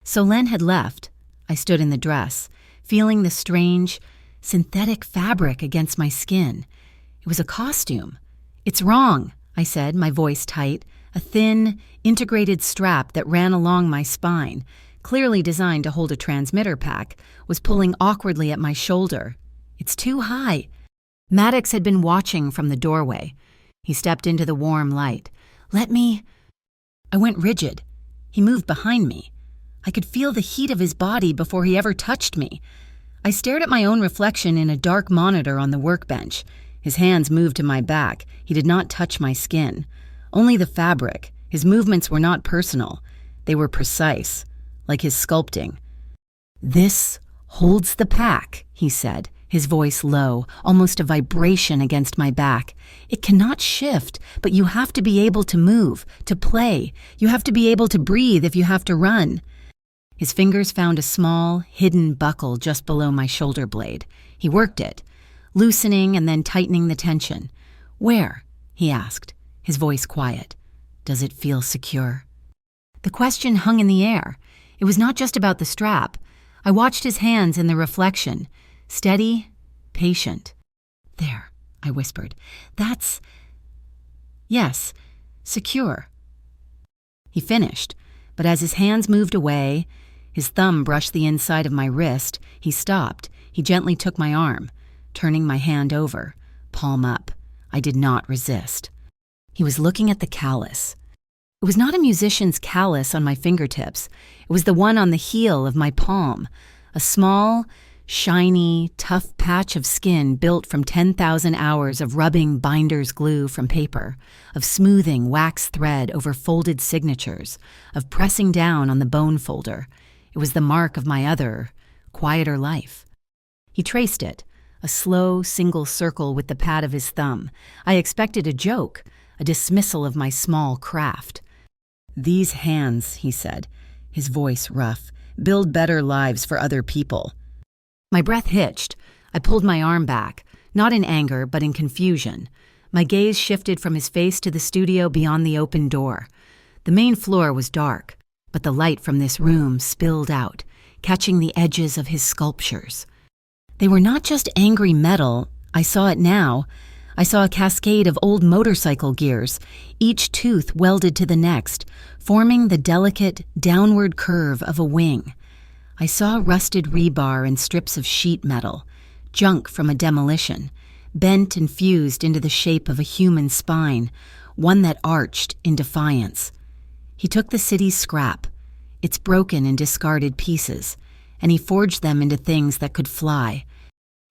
Solène had left. I stood in the dress, feeling the strange, synthetic fabric against my skin. It was a costume. "It's wrong," I said, my voice tight. A thin, integrated strap that ran along my spine, clearly designed to hold a transmitter pack, was pulling awkwardly at my shoulder. "It's too high." Maddox had been watching from the doorway. He stepped into the warm light. "Let me—" I went rigid. He moved behind me. I could feel the heat of his body before he ever touched me. I stared at my own reflection in a dark monitor on the workbench. His hands moved to my back. He did not touch my skin. Only the fabric. His movements were not personal. They were precise, like his sculpting. "This holds the pack," he said, his voice low, almost a vibration against my back. "It cannot shift, but you have to be able to move, to play. You have to be able to breathe if you have to run." His fingers found a small, hidden buckle just below my shoulder blade. He worked it, loosening and then tightening the tension. "Where?" he asked, his voice quiet. "Does it feel secure?" The question hung in the air. It was not just about the strap. I watched his hands in the reflection. Steady, patient. "There," I whispered. "That's—" "Yes, secure." He finished, but as his hands moved away, his thumb brushed the inside of my wrist, he stopped. He gently took my arm, turning my hand over, palm up. I did not resist. He was looking at the callus. It was not a musician's callus on my fingertips. It was the one on the heel of my palm, a small, shiny, tough patch of skin built from 10,000 hours of rubbing binder's glue from paper, of smoothing wax thread over folded signatures, of pressing down on the bone folder. It was the mark of my other, quieter life. He traced it, a slow, single circle with the pad of his thumb. I expected a joke, a dismissal of my small craft. "These hands," he said, his voice rough, "build better lives for other people." My breath hitched. I pulled my arm back, not in anger, but in confusion. My gaze shifted from his face to the studio beyond the open door. The main floor was dark, but the light from this room spilled out, catching the edges of his sculptures. They were not just angry metal. I saw it now. I saw a cascade of old motorcycle gears, each tooth welded to the next, forming the delicate, downward curve of a wing. I saw rusted rebar and strips of sheet metal, junk from a demolition, bent and fused into the shape of a human spine, one that arched in defiance. He took the city's scrap, its broken and discarded pieces, and he forged them into things that could fly.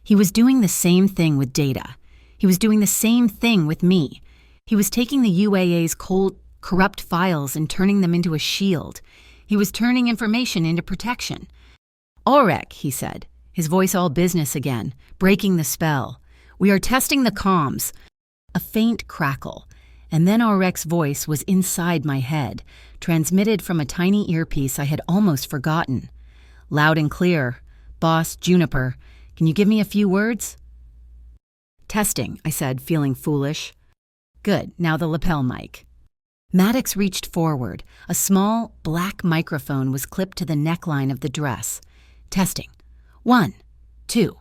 He was doing the same thing with data. He was doing the same thing with me. He was taking the UAA's cold, corrupt files and turning them into a shield. He was turning information into protection. "Ulrich," he said, his voice all business again, breaking the spell. "We are testing the comms." A faint crackle, and then Ulrich's voice was inside my head, transmitted from a tiny earpiece I had almost forgotten. Loud and clear. "Boss, Juniper, can you give me a few words?" "Testing," I said, feeling foolish. "Good, now the lapel mic." Maddox reached forward. A small, black microphone was clipped to the neckline of the dress. "Testing. 1, 2.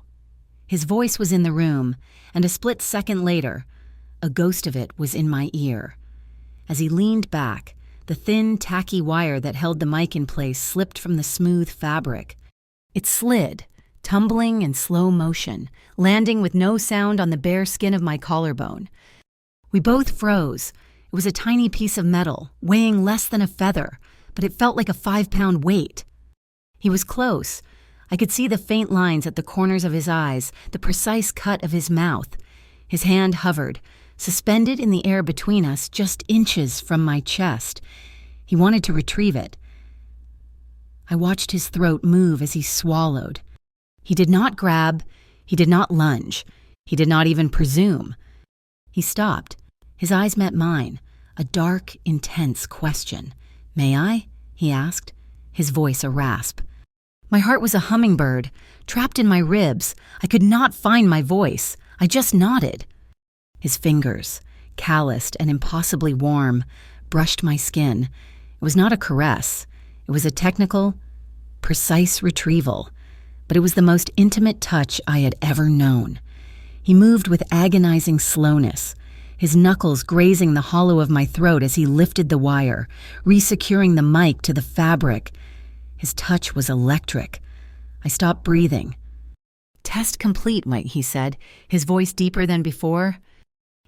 His voice was in the room, and a split second later, a ghost of it was in my ear. As he leaned back, the thin, tacky wire that held the mic in place slipped from the smooth fabric. It slid, tumbling in slow motion, landing with no sound on the bare skin of my collarbone. We both froze. It was a tiny piece of metal, weighing less than a feather, but it felt like a 5-pound weight. He was close. I could see the faint lines at the corners of his eyes, the precise cut of his mouth. His hand hovered, suspended in the air between us, just inches from my chest. He wanted to retrieve it. I watched his throat move as he swallowed. He did not grab. He did not lunge. He did not even presume. He stopped. His eyes met mine, a dark, intense question. "May I?" he asked, his voice a rasp. My heart was a hummingbird, trapped in my ribs. I could not find my voice. I just nodded. His fingers, calloused and impossibly warm, brushed my skin. It was not a caress. It was a technical, precise retrieval. but it was the most intimate touch I had ever known. He moved with agonizing slowness, his knuckles grazing the hollow of my throat as he lifted the wire, resecuring the mic to the fabric. His touch was electric. I stopped breathing. "Test complete," he said, his voice deeper than before.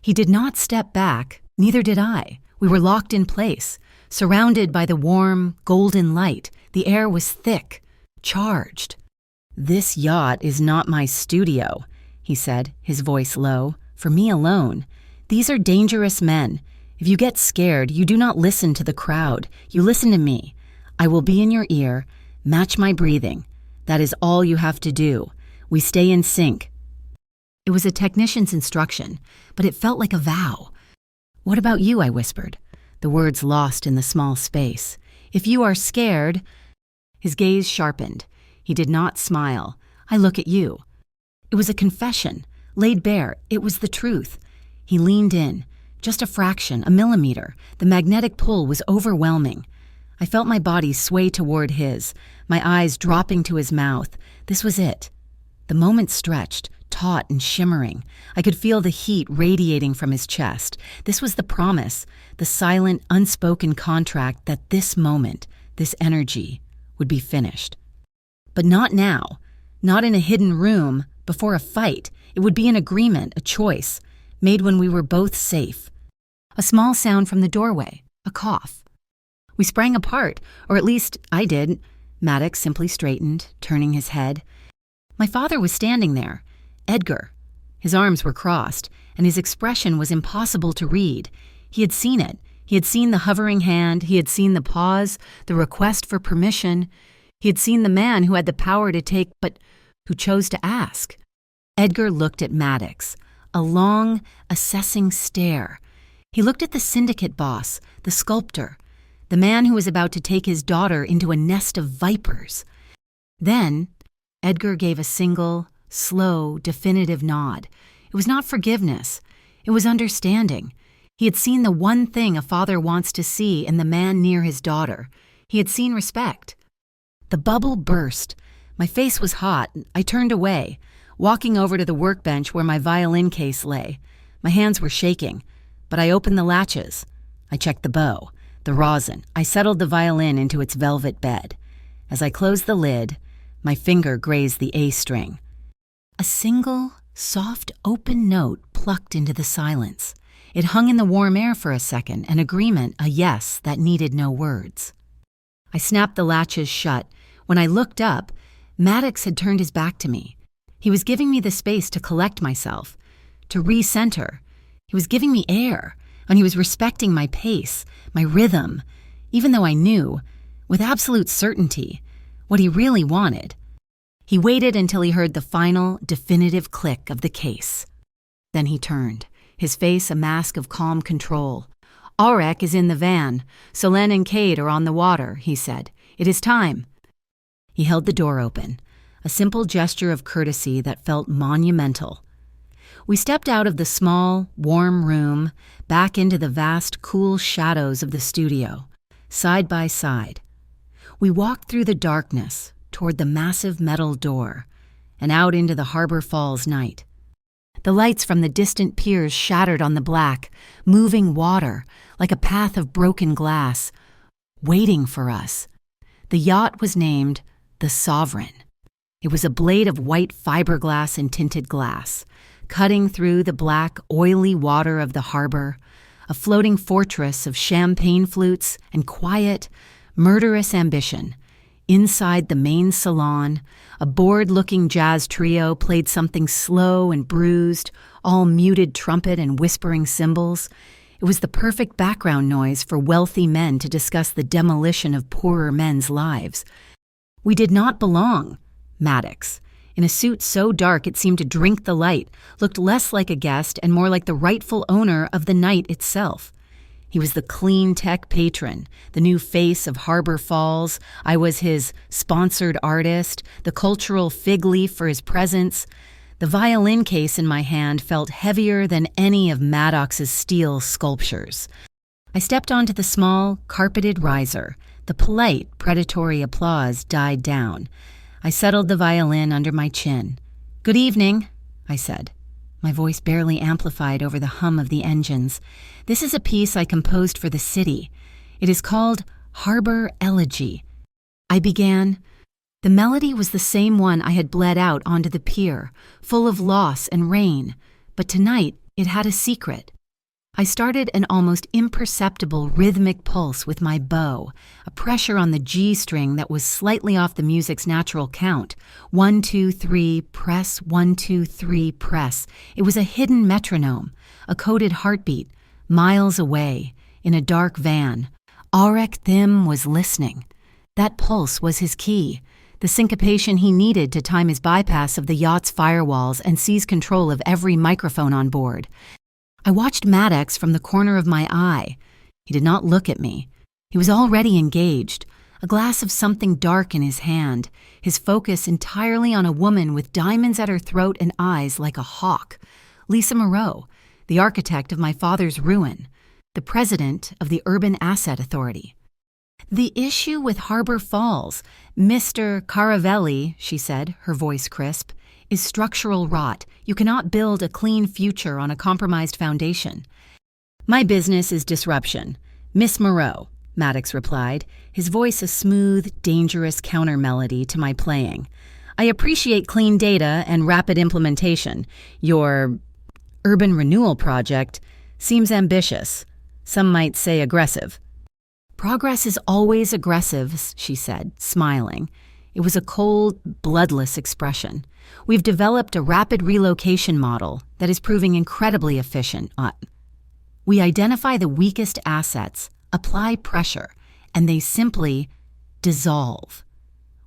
He did not step back, neither did I. We were locked in place, surrounded by the warm, golden light. The air was thick, charged. "This yacht is not my studio," he said, his voice low. "For me alone. These are dangerous men. If you get scared, you do not listen to the crowd. You listen to me. I will be in your ear. Match my breathing. That is all you have to do. We stay in sync." It was a technician's instruction, but it felt like a vow. "What about you?" I whispered, the words lost in the small space. "If you are scared—" His gaze sharpened. He did not smile. "I look at you." It was a confession, laid bare. It was the truth. He leaned in, just a fraction, a millimeter. The magnetic pull was overwhelming. I felt my body sway toward his, my eyes dropping to his mouth. This was it. The moment stretched, taut and shimmering. I could feel the heat radiating from his chest. This was the promise, the silent, unspoken contract that this moment, this energy, would be finished. But not now, not in a hidden room, before a fight. It would be an agreement, a choice, made when we were both safe. A small sound from the doorway, a cough. We sprang apart, or at least I did. Maddox simply straightened, turning his head. My father was standing there, Edgar. His arms were crossed, and his expression was impossible to read. He had seen it. He had seen the hovering hand. He had seen the pause, the request for permission. He had seen the man who had the power to take, but who chose to ask. Edgar looked at Maddox, a long, assessing stare. He looked at the syndicate boss, the sculptor, the man who was about to take his daughter into a nest of vipers. Then Edgar gave a single, slow, definitive nod. It was not forgiveness. It was understanding. He had seen the one thing a father wants to see in the man near his daughter. He had seen respect. The bubble burst. My face was hot. I turned away, walking over to the workbench where my violin case lay. My hands were shaking, but I opened the latches. I checked the bow, the rosin. I settled the violin into its velvet bed. As I closed the lid, my finger grazed the A string. A single, soft, open note plucked into the silence. It hung in the warm air for a second, an agreement, a yes that needed no words. I snapped the latches shut. When I looked up, Maddox had turned his back to me. He was giving me the space to collect myself, to recenter. He was giving me air, and he was respecting my pace, my rhythm, even though I knew, with absolute certainty, what he really wanted. He waited until he heard the final, definitive click of the case. Then he turned, his face a mask of calm control. "Aurek is in the van. Solen and Cade are on the water," he said. "It is time." He held the door open, a simple gesture of courtesy that felt monumental. We stepped out of the small, warm room, back into the vast, cool shadows of the studio, side by side. We walked through the darkness toward the massive metal door and out into the Harbor Falls night. The lights from the distant piers shattered on the black, moving water like a path of broken glass, waiting for us. The yacht was named the Sovereign. It was a blade of white fiberglass and tinted glass, cutting through the black, oily water of the harbor, a floating fortress of champagne flutes and quiet, murderous ambition. Inside the main salon, a bored-looking jazz trio played something slow and bruised, all muted trumpet and whispering cymbals. It was the perfect background noise for wealthy men to discuss the demolition of poorer men's lives. We did not belong. Maddox, in a suit so dark it seemed to drink the light, looked less like a guest and more like the rightful owner of the night itself. He was the clean tech patron, the new face of Harbor Falls. I was his sponsored artist, the cultural fig leaf for his presence. The violin case in my hand felt heavier than any of Maddox's steel sculptures. I stepped onto the small, carpeted riser. The polite, predatory applause died down. I settled the violin under my chin. "Good evening," I said, my voice barely amplified over the hum of the engines. "This is a piece I composed for the city. It is called Harbor Elegy." I began. The melody was the same one I had bled out onto the pier, full of loss and rain, but tonight it had a secret. I started an almost imperceptible rhythmic pulse with my bow, a pressure on the G string that was slightly off the music's natural count. 1, 2, 3, press, 1, 2, 3, press. It was a hidden metronome, a coded heartbeat, miles away, in a dark van. Aurek Thim was listening. That pulse was his key, the syncopation he needed to time his bypass of the yacht's firewalls and seize control of every microphone on board. I watched Maddox from the corner of my eye. He did not look at me. He was already engaged, a glass of something dark in his hand, his focus entirely on a woman with diamonds at her throat and eyes like a hawk. Lisa Moreau, the architect of my father's ruin, the president of the Urban Asset Authority. "The issue with Harbor Falls, Mr. Caravelli," she said, her voice crisp, "is structural rot. You cannot build a clean future on a compromised foundation." "My business is disruption. Miss Moreau," Maddox replied, his voice a smooth, dangerous counter-melody to my playing. "I appreciate clean data and rapid implementation. Your urban renewal project seems ambitious. Some might say aggressive." "Progress is always aggressive," she said, smiling. It was a cold, bloodless expression. "We've developed a rapid relocation model that is proving incredibly efficient. We identify the weakest assets, apply pressure, and they simply dissolve.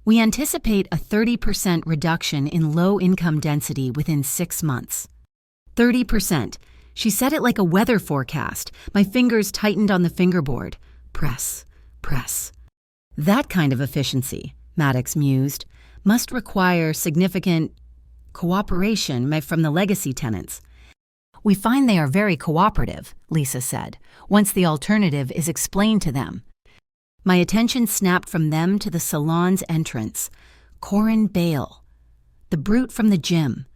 We anticipate a 30% reduction in low-income density within 6 months." 30%. She said it like a weather forecast. My fingers tightened on the fingerboard. Press, press. "That kind of efficiency," Maddox mused, "must require significant cooperation from the legacy tenants." "We find they are very cooperative," Lisa said, "once the alternative is explained to them." My attention snapped from them to the salon's entrance. Corin Bale, the brute from the gym,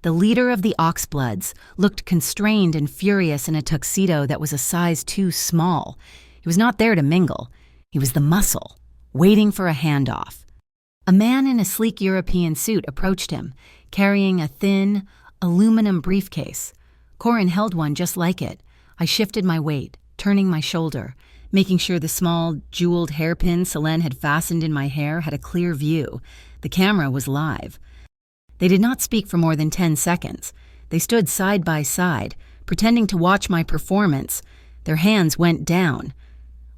the leader of the Oxbloods, looked constrained and furious in a tuxedo that was a size too small. He was not there to mingle. He was the muscle, waiting for a handoff. A man in a sleek European suit approached him, carrying a thin, aluminum briefcase. Corin held one just like it. I shifted my weight, turning my shoulder, making sure the small, jeweled hairpin Selene had fastened in my hair had a clear view. The camera was live. They did not speak for more than 10 seconds. They stood side by side, pretending to watch my performance. Their hands went down.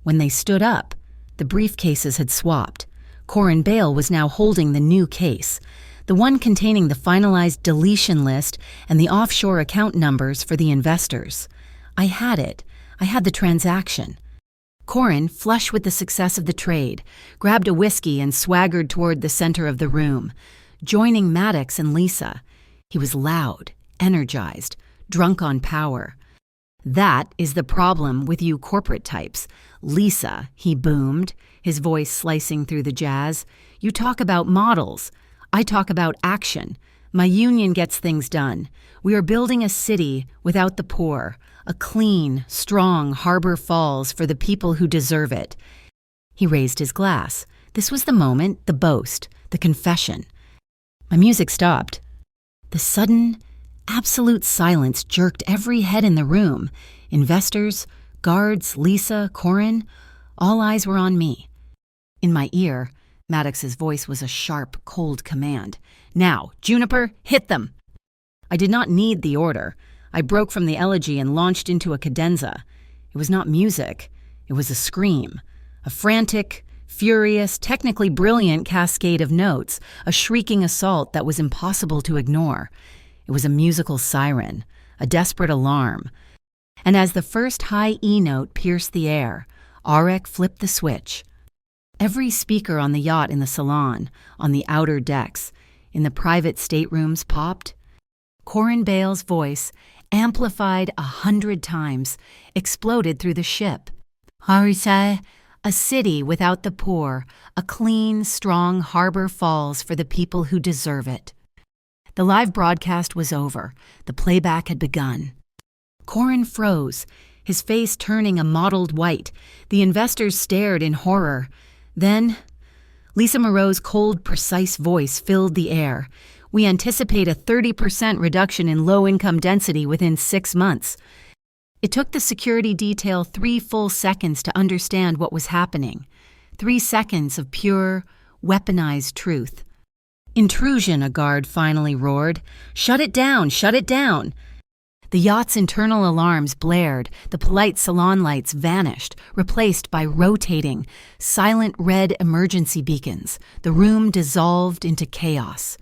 When they stood up, the briefcases had swapped. Corin Bale was now holding the new case, the one containing the finalized deletion list and the offshore account numbers for the investors. I had it. I had the transaction. Corin, flush with the success of the trade, grabbed a whiskey and swaggered toward the center of the room, joining Maddox and Lisa. He was loud, energized, drunk on power. "That is the problem with you corporate types. Lisa," he boomed, his voice slicing through the jazz. "You talk about models. I talk about action. My union gets things done. We are building a city without the poor, a clean, strong Harbor Falls for the people who deserve it." He raised his glass. This was the moment, the boast, the confession. My music stopped. The sudden, absolute silence jerked every head in the room. Investors, guards, Lisa, Corin, all eyes were on me. In my ear, Maddox's voice was a sharp, cold command. "Now, Juniper, hit them!" I did not need the order. I broke from the elegy and launched into a cadenza. It was not music. It was a scream. A frantic, furious, technically brilliant cascade of notes, a shrieking assault that was impossible to ignore. It was a musical siren, a desperate alarm. And as the first high E note pierced the air, Aurek flipped the switch. Every speaker on the yacht in the salon, on the outer decks, in the private staterooms popped. Corin Bale's voice, amplified 100 times, exploded through the ship. "Harisa, A city without the poor, a clean, strong Harbor Falls for the people who deserve it. The live broadcast was over. The playback had begun. Corin froze, his face turning a mottled white. The investors stared in horror. Then, Lisa Moreau's cold, precise voice filled the air. We anticipate a 30% reduction in low-income density within 6 months. It took the security detail 3 full seconds to understand what was happening. 3 seconds of pure, weaponized truth. Intrusion, a guard finally roared. Shut it down! Shut it down! The yacht's internal alarms blared. The polite salon lights vanished, replaced by rotating, silent red emergency beacons. The room dissolved into chaos.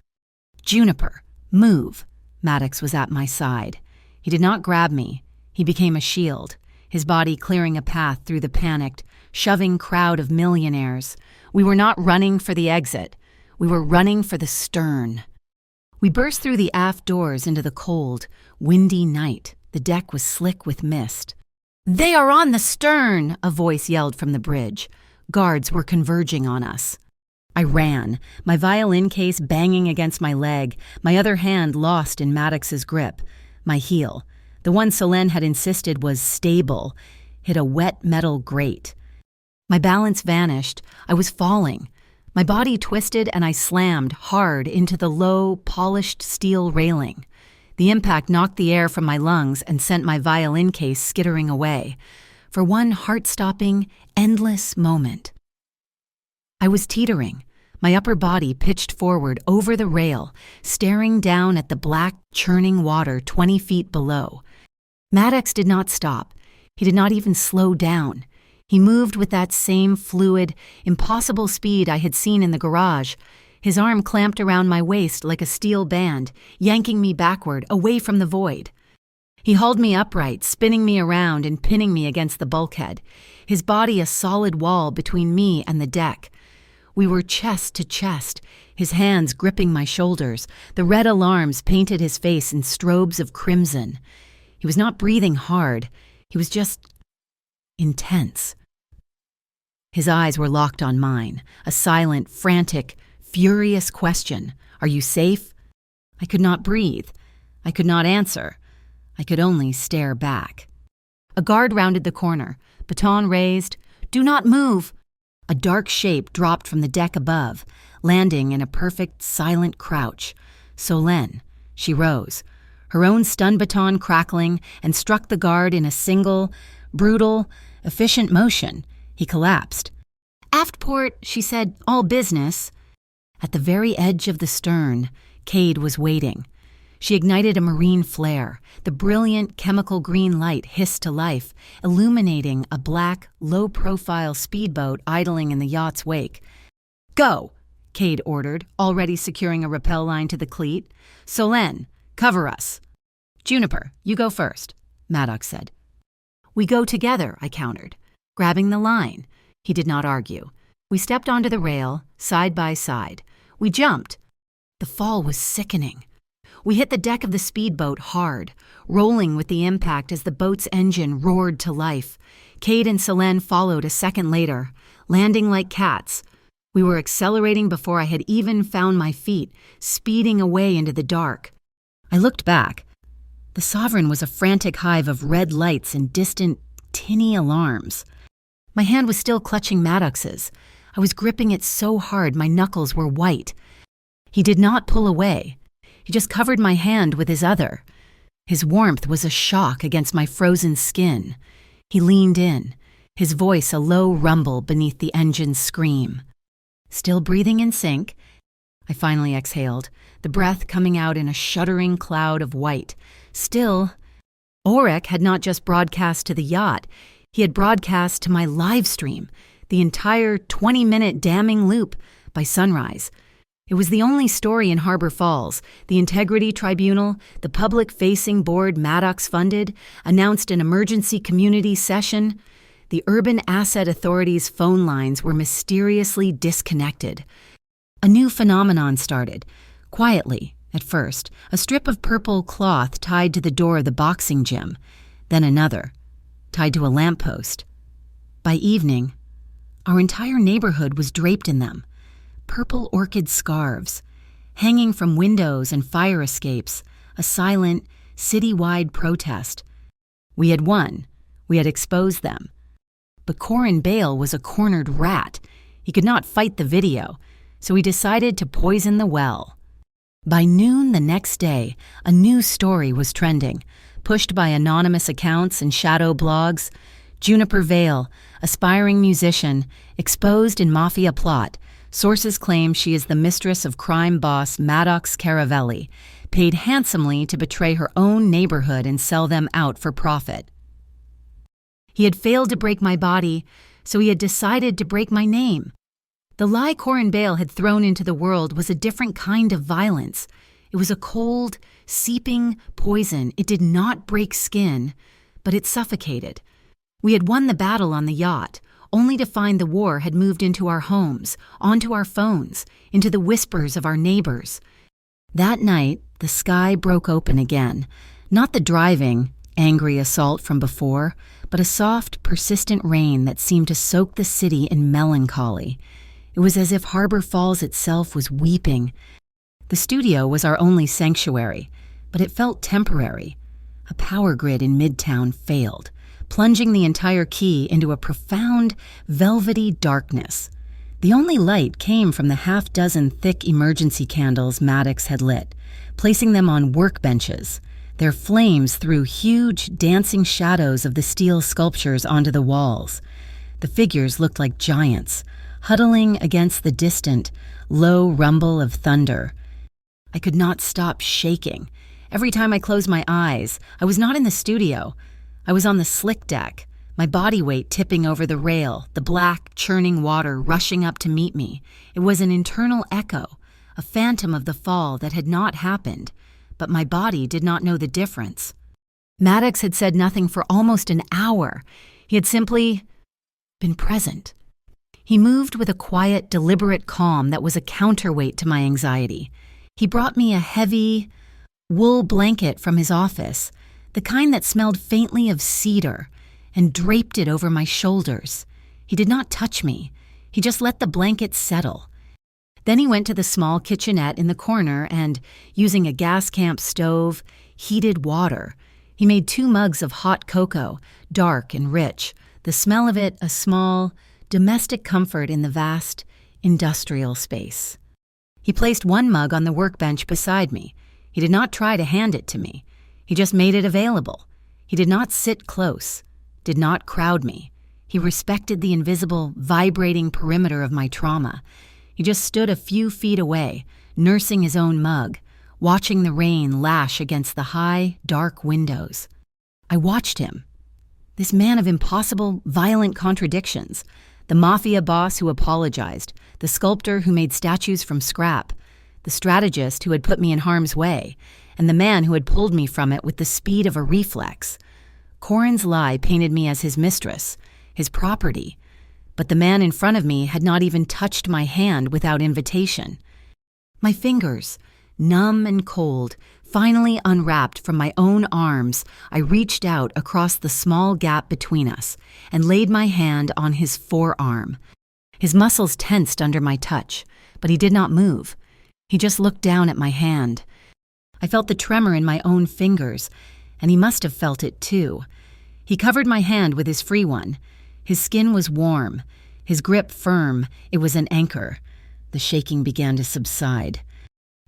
Juniper, move. Maddox was at my side. He did not grab me. He became a shield, his body clearing a path through the panicked, shoving crowd of millionaires. We were not running for the exit. We were running for the stern. We burst through the aft doors into the cold, windy night. The deck was slick with mist. "They are on the stern!" a voice yelled from the bridge. Guards were converging on us. I ran, my violin case banging against my leg, my other hand lost in Maddox's grip. My heel, the one Selene had insisted was stable, hit a wet metal grate. My balance vanished. I was falling. My body twisted and I slammed hard into the low, polished steel railing. The impact knocked the air from my lungs and sent my violin case skittering away. For one heart-stopping, endless moment. I was teetering, my upper body pitched forward over the rail, staring down at the black, churning water 20 feet below. Maddox did not stop. He did not even slow down. He moved with that same fluid, impossible speed I had seen in the garage. His arm clamped around my waist like a steel band, yanking me backward, away from the void. He hauled me upright, spinning me around and pinning me against the bulkhead, his body a solid wall between me and the deck. We were chest to chest, his hands gripping my shoulders. The red alarms painted his face in strobes of crimson. He was not breathing hard. He was just intense. His eyes were locked on mine, a silent, frantic, furious question. Are you safe? I could not breathe. I could not answer. I could only stare back. A guard rounded the corner, baton raised. Do not move! A dark shape dropped from the deck above, landing in a perfect, silent crouch. Selene. She rose, her own stun baton crackling, and struck the guard in a single, brutal, efficient motion. He collapsed. Aft port, she said, all business. At the very edge of the stern, Cade was waiting. She ignited a marine flare. The brilliant chemical green light hissed to life, illuminating a black, low-profile speedboat idling in the yacht's wake. Go, Cade ordered, already securing a rappel line to the cleat. Selene, cover us. Juniper, you go first, Maddox said. We go together, I countered, grabbing the line. He did not argue. We stepped onto the rail, side by side. We jumped. The fall was sickening. We hit the deck of the speedboat hard, rolling with the impact as the boat's engine roared to life. Cade and Selene followed a second later, landing like cats. We were accelerating before I had even found my feet, speeding away into the dark. I looked back. The Sovereign was a frantic hive of red lights and distant, tinny alarms. My hand was still clutching Maddox's. I was gripping it so hard my knuckles were white. He did not pull away. He just covered my hand with his other. His warmth was a shock against my frozen skin. He leaned in, his voice a low rumble beneath the engine's scream. Still breathing in sync, I finally exhaled, the breath coming out in a shuddering cloud of white. Still, Auric had not just broadcast to the yacht. He had broadcast to my live stream, the entire 20-minute damning loop, by sunrise. It was the only story in Harbor Falls. The Integrity Tribunal, the public-facing board Maddox funded, announced an emergency community session. The Urban Asset Authority's phone lines were mysteriously disconnected. A new phenomenon started. Quietly, at first, a strip of purple cloth tied to the door of the boxing gym. Then another, tied to a lamppost. By evening, Our entire neighborhood was draped in them. Purple orchid scarves, hanging from windows and fire escapes, a silent, city-wide protest. We had won. We had exposed them. But Corin Bale was a cornered rat. He could not fight the video, so he decided to poison the well. By noon the next day, a new story was trending, pushed by anonymous accounts and shadow blogs. Juniper Vale, aspiring musician, exposed in mafia plot. Sources claim she is the mistress of crime boss Maddox Caravelli, paid handsomely to betray her own neighborhood and sell them out for profit. He had failed to break my body, so he had decided to break my name. The lie Corin Bale had thrown into the world was a different kind of violence. It was a cold, seeping poison. It did not break skin, but it suffocated. We had won the battle on the yacht, only to find the war had moved into our homes, onto our phones, into the whispers of our neighbors. That night, the sky broke open again. Not the driving, angry assault from before, but a soft, persistent rain that seemed to soak the city in melancholy. It was as if Harbor Falls itself was weeping. The studio was our only sanctuary, but it felt temporary. A power grid in Midtown failed, plunging the entire key into a profound, velvety darkness. The only light came from the half-dozen thick emergency candles Maddox had lit, placing them on workbenches. Their flames threw huge, dancing shadows of the steel sculptures onto the walls. The figures looked like giants, huddling against the distant, low rumble of thunder. I could not stop shaking. Every time I closed my eyes, I was not in the studio. I was on the slick deck, my body weight tipping over the rail, the black, churning water rushing up to meet me. It was an internal echo, a phantom of the fall that had not happened, but my body did not know the difference. Maddox had said nothing for almost an hour. He had simply been present. He moved with a quiet, deliberate calm that was a counterweight to my anxiety. He brought me a heavy, wool blanket from his office, the kind that smelled faintly of cedar, and draped it over my shoulders. He did not touch me. He just let the blanket settle. Then he went to the small kitchenette in the corner and, using a gas camp stove, heated water. He made 2 mugs of hot cocoa, dark and rich, the smell of it a small, domestic comfort in the vast, industrial space. He placed 1 mug on the workbench beside me. He did not try to hand it to me. He just made it available. He did not sit close, did not crowd me. He respected the invisible, vibrating perimeter of my trauma. He just stood a few feet away, nursing his own mug, watching the rain lash against the high, dark windows. I watched him. This man of impossible, violent contradictions. The mafia boss who apologized, the sculptor who made statues from scrap, the strategist who had put me in harm's way, and the man who had pulled me from it with the speed of a reflex. Corin's lie painted me as his mistress, his property, but the man in front of me had not even touched my hand without invitation. My fingers, numb and cold, finally unwrapped from my own arms, I reached out across the small gap between us and laid my hand on his forearm. His muscles tensed under my touch, but he did not move. He just looked down at my hand. I felt the tremor in my own fingers, and he must have felt it too. He covered my hand with his free one. His skin was warm, his grip firm. It was an anchor. The shaking began to subside.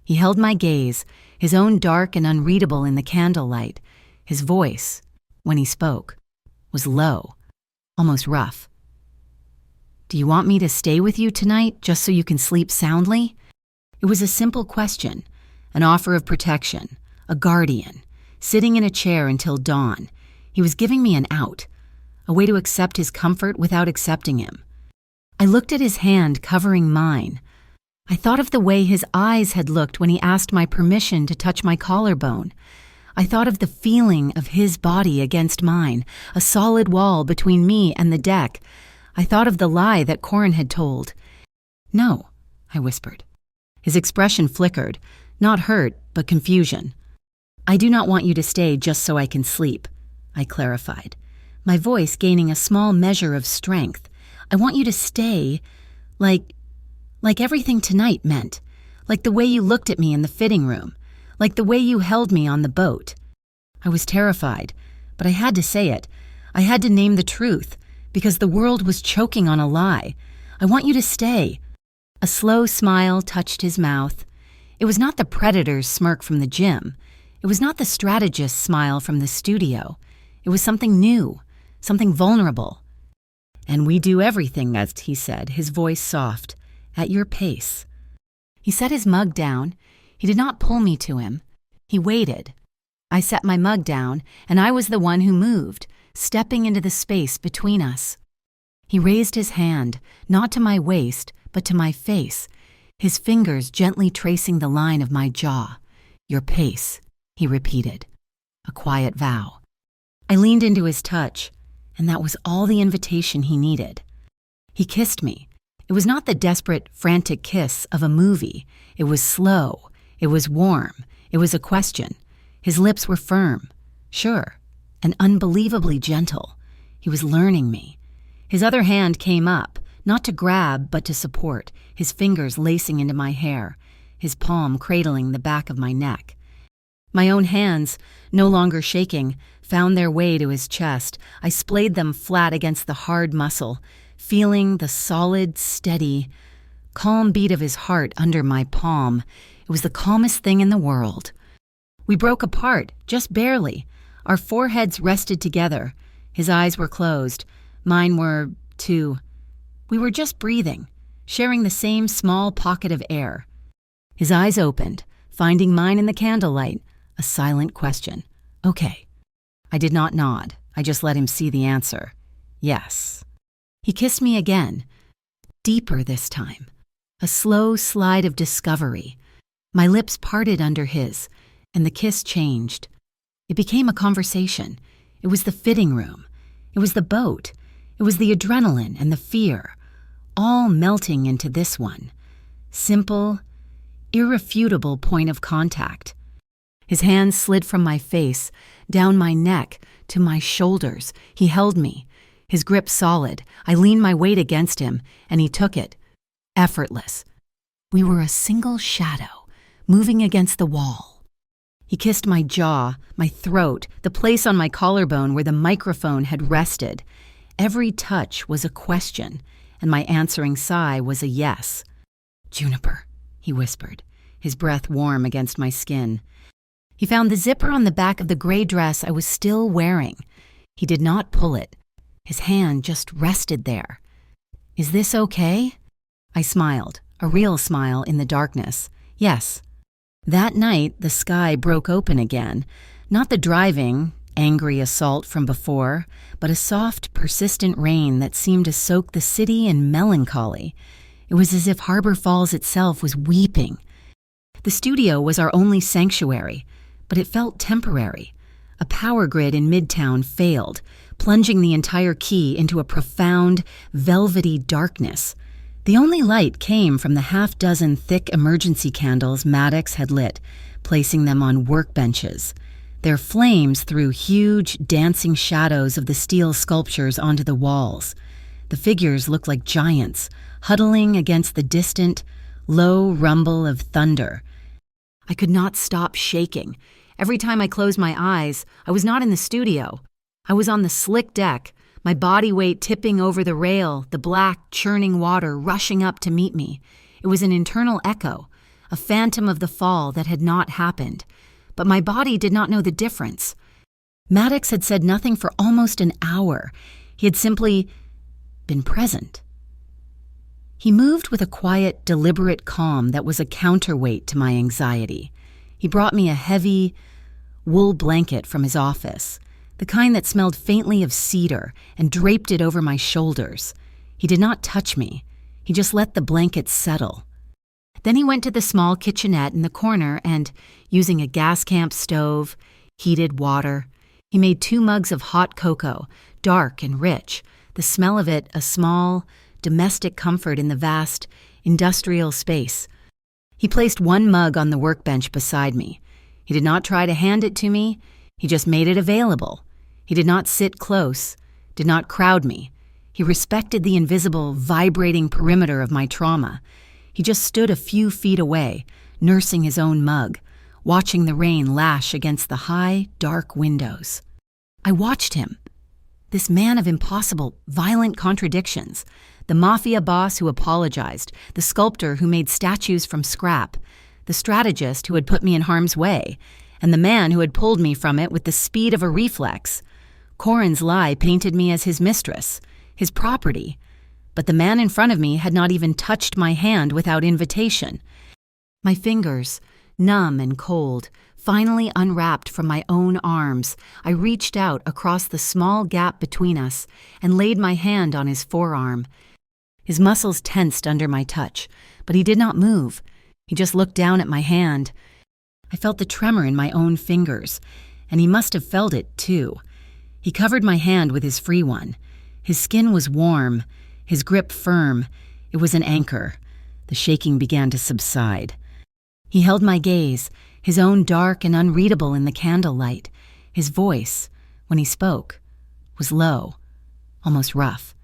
He held my gaze, his own dark and unreadable in the candlelight. His voice, when he spoke, was low, almost rough. "Do you want me to stay with you tonight just so you can sleep soundly?" It was a simple question, an offer of protection, a guardian, sitting in a chair until dawn. He was giving me an out, a way to accept his comfort without accepting him. I looked at his hand covering mine. I thought of the way his eyes had looked when he asked my permission to touch my collarbone. I thought of the feeling of his body against mine, a solid wall between me and the deck. I thought of the lie that Corin had told. "No," I whispered. His expression flickered, not hurt, but confusion. "I do not want you to stay just so I can sleep," I clarified, my voice gaining a small measure of strength. I want you to stay, like everything tonight meant. Like the way you looked at me in the fitting room. Like the way you held me on the boat. I was terrified, but I had to say it. I had to name the truth, because the world was choking on a lie. I want you to stay. A slow smile touched his mouth. It was not the predator's smirk from the gym. It was not the strategist's smile from the studio. It was something new, something vulnerable. And we do everything, as he said, his voice soft, at your pace. He set his mug down. He did not pull me to him. He waited. I set my mug down, and I was the one who moved, stepping into the space between us. He raised his hand, not to my waist, but to my face, his fingers gently tracing the line of my jaw. Your pace, he repeated, a quiet vow. I leaned into his touch, and that was all the invitation he needed. He kissed me. It was not the desperate, frantic kiss of a movie. It was slow. It was warm. It was a question. His lips were firm, sure, and unbelievably gentle. He was learning me. His other hand came up, not to grab, but to support, his fingers lacing into my hair, his palm cradling the back of my neck. My own hands, no longer shaking, found their way to his chest. I splayed them flat against the hard muscle, feeling the solid, steady, calm beat of his heart under my palm. It was the calmest thing in the world. We broke apart, just barely. Our foreheads rested together. His eyes were closed. Mine were, too. We were just breathing, sharing the same small pocket of air. His eyes opened, finding mine in the candlelight, a silent question. Okay. I did not nod. I just let him see the answer. Yes. He kissed me again, deeper this time. A slow slide of discovery. My lips parted under his, and the kiss changed. It became a conversation. It was the fitting room. It was the boat. It was the adrenaline and the fear, all melting into this one. Simple, irrefutable point of contact. His hands slid from my face, down my neck, to my shoulders. He held me, his grip solid. I leaned my weight against him, and he took it. Effortless. We were a single shadow, moving against the wall. He kissed my jaw, my throat, the place on my collarbone where the microphone had rested. Every touch was a question, and my answering sigh was a yes. Juniper, he whispered, his breath warm against my skin. He found the zipper on the back of the gray dress I was still wearing. He did not pull it. His hand just rested there. Is this okay? I smiled, a real smile in the darkness. Yes. That night, the sky broke open again. Not the driving, angry assault from before, but a soft, persistent rain that seemed to soak the city in melancholy. It was as if Harbor Falls itself was weeping. The studio was our only sanctuary, but it felt temporary. A power grid in Midtown failed, plunging the entire key into a profound, velvety darkness. The only light came from the half-dozen thick emergency candles Maddox had lit, placing them on workbenches. Their flames threw huge, dancing shadows of the steel sculptures onto the walls. The figures looked like giants, huddling against the distant, low rumble of thunder. I could not stop shaking. Every time I closed my eyes, I was not in the studio. I was on the slick deck, my body weight tipping over the rail, the black, churning water rushing up to meet me. It was an internal echo, a phantom of the fall that had not happened. But my body did not know the difference. Maddox had said nothing for almost an hour. He had simply been present. He moved with a quiet, deliberate calm that was a counterweight to my anxiety. He brought me a heavy, wool blanket from his office, the kind that smelled faintly of cedar, and draped it over my shoulders. He did not touch me. He just let the blanket settle. Then he went to the small kitchenette in the corner and, using a gas camp stove, heated water. He made 2 mugs of hot cocoa, dark and rich, the smell of it a small, domestic comfort in the vast, industrial space. He placed 1 mug on the workbench beside me. He did not try to hand it to me. He just made it available. He did not sit close, did not crowd me. He respected the invisible, vibrating perimeter of my trauma. He just stood a few feet away, nursing his own mug, watching the rain lash against the high, dark windows. I watched him. This man of impossible, violent contradictions. The mafia boss who apologized, the sculptor who made statues from scrap, the strategist who had put me in harm's way, and the man who had pulled me from it with the speed of a reflex. Corin's lie painted me as his mistress, his property, but the man in front of me had not even touched my hand without invitation. My fingers, numb and cold, finally unwrapped from my own arms, I reached out across the small gap between us and laid my hand on his forearm. His muscles tensed under my touch, but he did not move. He just looked down at my hand. I felt the tremor in my own fingers, and he must have felt it too. He covered my hand with his free one. His skin was warm, his grip firm. It was an anchor. The shaking began to subside. He held my gaze, his own dark and unreadable in the candlelight. His voice, when he spoke, was low, almost rough.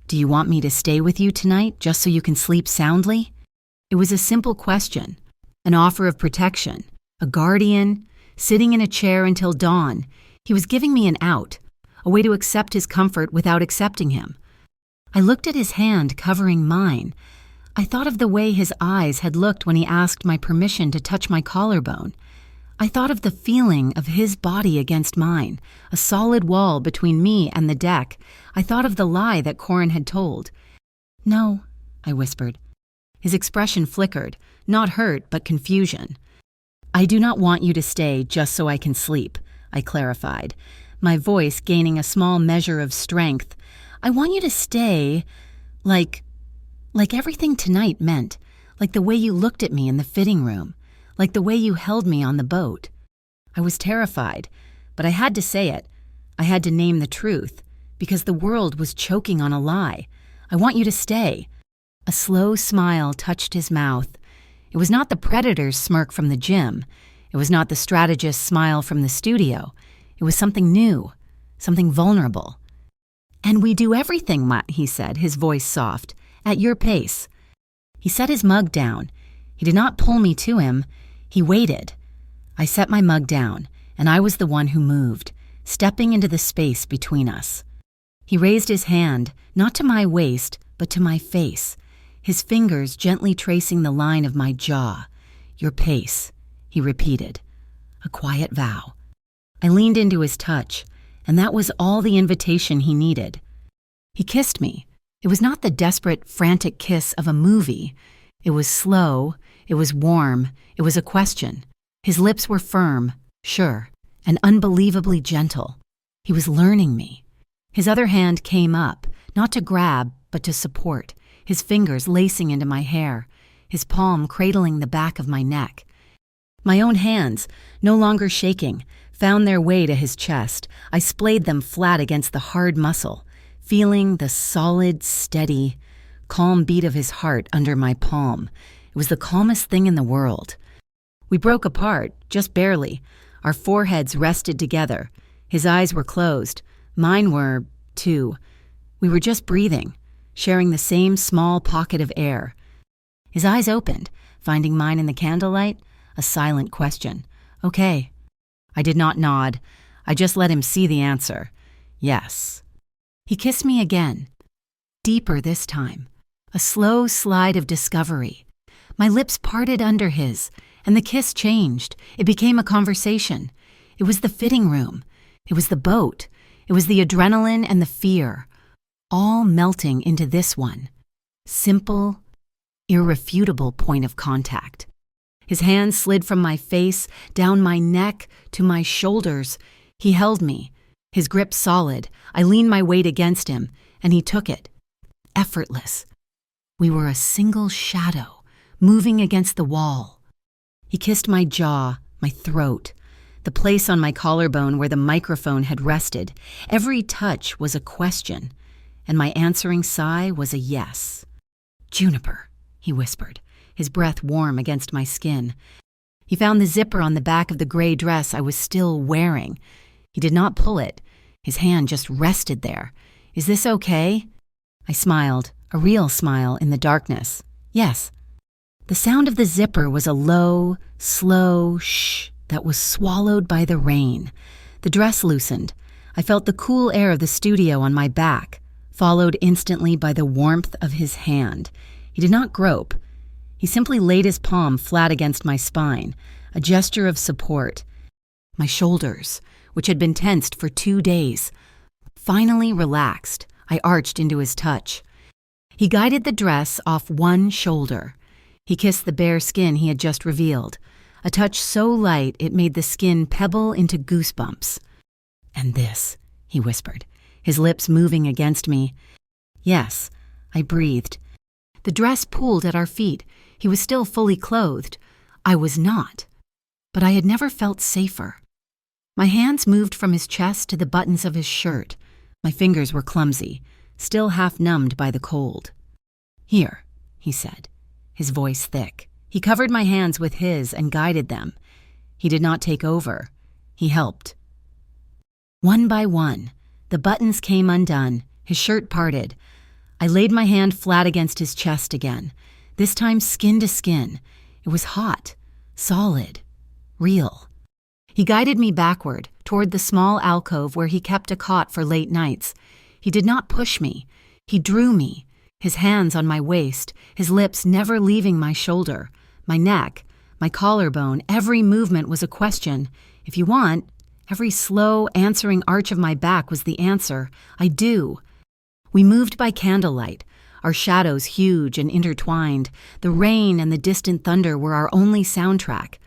"Do you want me to stay with you tonight just so you can sleep soundly?" It was a simple question, an offer of protection, a guardian, sitting in a chair until dawn. He was giving me an out, a way to accept his comfort without accepting him. I looked at his hand covering mine. I thought of the way his eyes had looked when he asked my permission to touch my collarbone. I thought of the feeling of his body against mine, a solid wall between me and the deck. I thought of the lie that Corin had told. "No," I whispered. His expression flickered, not hurt, but confusion. "I do not want you to stay just so I can sleep," I clarified, my voice gaining a small measure of strength. "I want you to stay like everything tonight meant, like the way you looked at me in the fitting room, like the way you held me on the boat." I was terrified, but I had to say it. I had to name the truth, because the world was choking on a lie. "I want you to stay." A slow smile touched his mouth. It was not the predator's smirk from the gym. It was not the strategist's smile from the studio. It was something new, something vulnerable. "And we do everything, Matt," he said, his voice soft, "at your pace." He set his mug down. He did not pull me to him. He waited. I set my mug down, and I was the one who moved, stepping into the space between us. He raised his hand, not to my waist, but to my face, his fingers gently tracing the line of my jaw. "Your pace," he repeated, a quiet vow. I leaned into his touch, and that was all the invitation he needed. He kissed me. It was not the desperate, frantic kiss of a movie. It was slow, it was warm, it was a question. His lips were firm, sure, and unbelievably gentle. He was learning me. His other hand came up, not to grab, but to support, his fingers lacing into my hair, his palm cradling the back of my neck. My own hands, no longer shaking, found their way to his chest. I splayed them flat against the hard muscle, feeling the solid, steady, calm beat of his heart under my palm. It was the calmest thing in the world. We broke apart, just barely. Our foreheads rested together. His eyes were closed. Mine were, too. We were just breathing, sharing the same small pocket of air. His eyes opened, finding mine in the candlelight, a silent question. "Okay." I did not nod. I just let him see the answer. Yes. He kissed me again, deeper this time, a slow slide of discovery. My lips parted under his, and the kiss changed. It became a conversation. It was the fitting room. It was the boat. It was the adrenaline and the fear, all melting into this one. Simple, irrefutable point of contact. His hand slid from my face, down my neck, to my shoulders. He held me, his grip solid. I leaned my weight against him, and he took it. Effortless. We were a single shadow, moving against the wall. He kissed my jaw, my throat, the place on my collarbone where the microphone had rested. Every touch was a question, and my answering sigh was a yes. "Juniper," he whispered, his breath warm against my skin. He found the zipper on the back of the gray dress I was still wearing. He did not pull it. His hand just rested there. Is this okay?" I smiled, a real smile in the darkness. "Yes." The sound of the zipper was a low, slow shh that was swallowed by the rain. The dress loosened. I felt the cool air of the studio on my back, followed instantly by the warmth of his hand. He did not grope. He simply laid his palm flat against my spine, a gesture of support. My shoulders, which had been tensed for 2 days, finally relaxed. I arched into his touch. He guided the dress off one shoulder. He kissed the bare skin he had just revealed, a touch so light it made the skin pebble into goosebumps. "And this," he whispered, his lips moving against me. "Yes," I breathed. The dress pooled at our feet. He was still fully clothed. I was not. But I had never felt safer. My hands moved from his chest to the buttons of his shirt. My fingers were clumsy, still half numbed by the cold. "Here," he said, his voice thick. He covered my hands with his and guided them. He did not take over. He helped. One by one, the buttons came undone, his shirt parted. I laid my hand flat against his chest again, this time skin to skin. It was hot, solid, real. He guided me backward, toward the small alcove where he kept a cot for late nights. He did not push me. He drew me, his hands on my waist, his lips never leaving my shoulder, my neck, my collarbone. Every movement was a question. If you want, every slow, answering arch of my back was the answer. I do. We moved by candlelight, our shadows huge and intertwined. The rain and the distant thunder were our only soundtrack.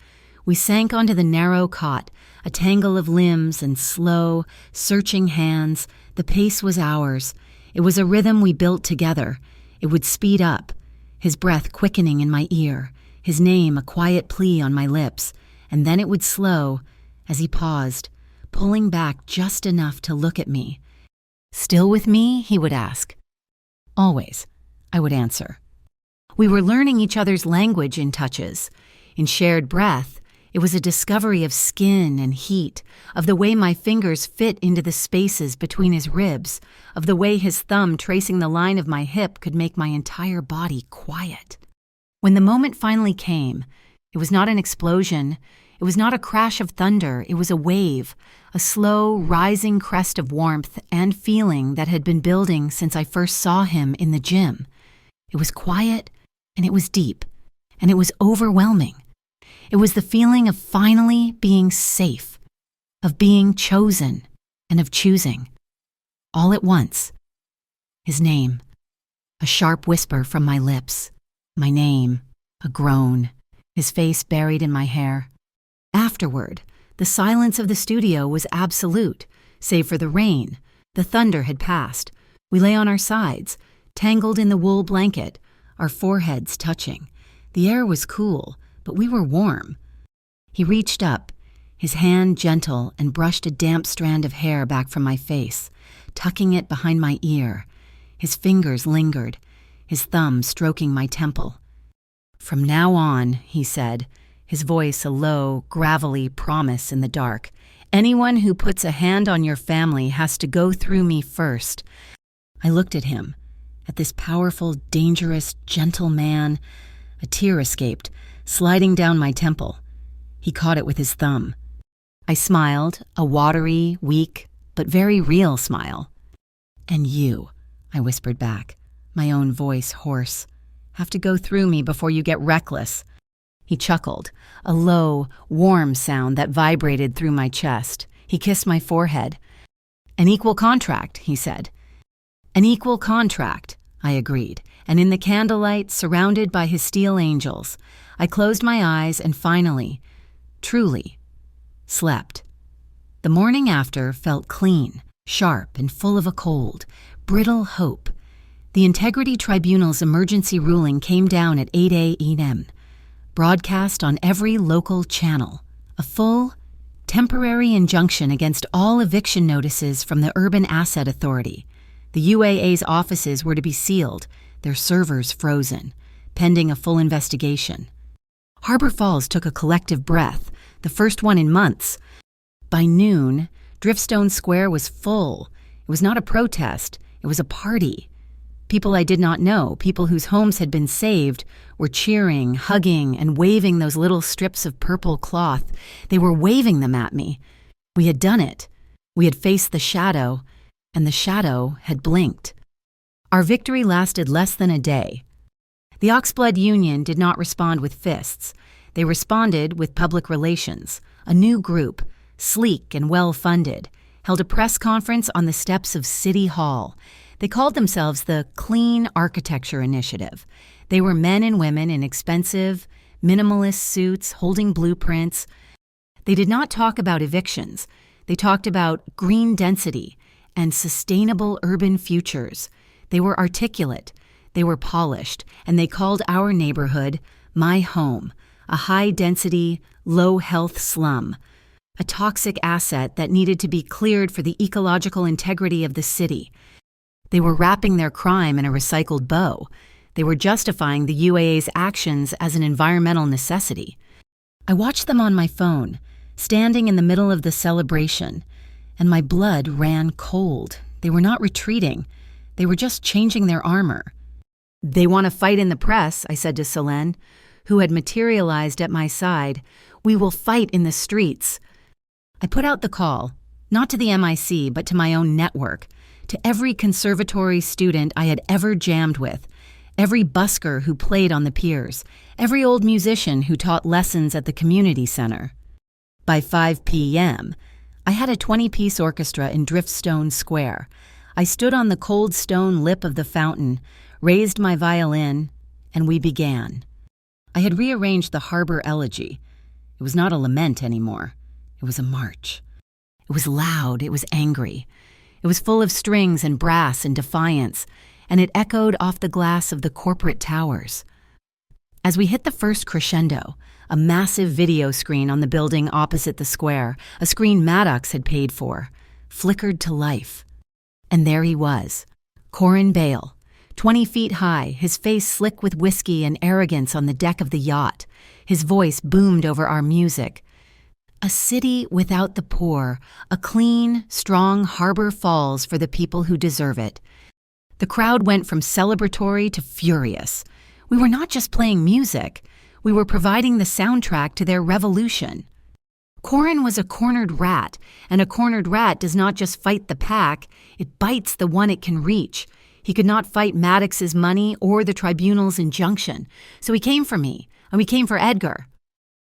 We sank onto the narrow cot, a tangle of limbs and slow, searching hands. The pace was ours. It was a rhythm we built together. It would speed up, his breath quickening in my ear, his name a quiet plea on my lips, and then it would slow as he paused, pulling back just enough to look at me. "Still with me?" he would ask. "Always," I would answer. We were learning each other's language in touches. In shared breath, it was a discovery of skin and heat, of the way my fingers fit into the spaces between his ribs, of the way his thumb tracing the line of my hip could make my entire body quiet. When the moment finally came, it was not an explosion. It was not a crash of thunder. It was a wave, a slow, rising crest of warmth and feeling that had been building since I first saw him in the gym. It was quiet, and it was deep, and it was overwhelming. It was the feeling of finally being safe, of being chosen, and of choosing. All at once. His name. A sharp whisper from my lips. My name. A groan. His face buried in my hair. Afterward, the silence of the studio was absolute, save for the rain. The thunder had passed. We lay on our sides, tangled in the wool blanket, our foreheads touching. The air was cool, but we were warm. He reached up, his hand gentle, and brushed a damp strand of hair back from my face, tucking it behind my ear. His fingers lingered, his thumb stroking my temple. "From now on," he said, his voice a low, gravelly promise in the dark, "anyone who puts a hand on your family has to go through me first." I looked at him, at this powerful, dangerous, gentle man. A tear escaped, sliding down my temple. He caught it with his thumb. I smiled, a watery, weak, but very real smile. "And you," I whispered back, my own voice hoarse, "have to go through me before you get reckless." He chuckled, a low, warm sound that vibrated through my chest. He kissed my forehead. "An equal contract," he said. "An equal contract," I agreed, and in the candlelight, surrounded by his steel angels, I closed my eyes and finally, truly, slept. The morning after felt clean, sharp, and full of a cold, brittle hope. The Integrity Tribunal's emergency ruling came down at 8 a.m., broadcast on every local channel. A full, temporary injunction against all eviction notices from the Urban Asset Authority. The UAA's offices were to be sealed, their servers frozen, pending a full investigation. Harbor Falls took a collective breath, the first one in months. By noon, Driftstone Square was full. It was not a protest. It was a party. People I did not know, people whose homes had been saved, were cheering, hugging, and waving those little strips of purple cloth. They were waving them at me. We had done it. We had faced the shadow, and the shadow had blinked. Our victory lasted less than a day. The Oxblood Union did not respond with fists. They responded with public relations. A new group, sleek and well-funded, held a press conference on the steps of City Hall. They called themselves the Clean Architecture Initiative. They were men and women in expensive, minimalist suits holding blueprints. They did not talk about evictions. They talked about green density and sustainable urban futures. They were articulate. They were polished, and they called our neighborhood my home, a high-density, low-health slum, a toxic asset that needed to be cleared for the ecological integrity of the city. They were wrapping their crime in a recycled bow. They were justifying the UAA's actions as an environmental necessity. I watched them on my phone, standing in the middle of the celebration, and my blood ran cold. They were not retreating. They were just changing their armor. "They want to fight in the press," I said to Selene, who had materialized at my side. "We will fight in the streets." I put out the call, not to the MIC, but to my own network, to every conservatory student I had ever jammed with, every busker who played on the piers, every old musician who taught lessons at the community center. By 5 p.m., I had a 20-piece orchestra in Driftstone Square. I stood on the cold stone lip of the fountain, raised my violin, and we began. I had rearranged the harbor elegy. It was not a lament anymore. It was a march. It was loud. It was angry. It was full of strings and brass and defiance, and it echoed off the glass of the corporate towers. As we hit the first crescendo, a massive video screen on the building opposite the square, a screen Maddox had paid for, flickered to life. And there he was, Corin Bale, 20 feet high, his face slick with whiskey and arrogance on the deck of the yacht. His voice boomed over our music. "A city without the poor, a clean, strong harbor falls for the people who deserve it." The crowd went from celebratory to furious. We were not just playing music. We were providing the soundtrack to their revolution. Corin was a cornered rat, and a cornered rat does not just fight the pack, it bites the one it can reach. He could not fight Maddox's money or the tribunal's injunction, so he came for me, and we came for Edgar.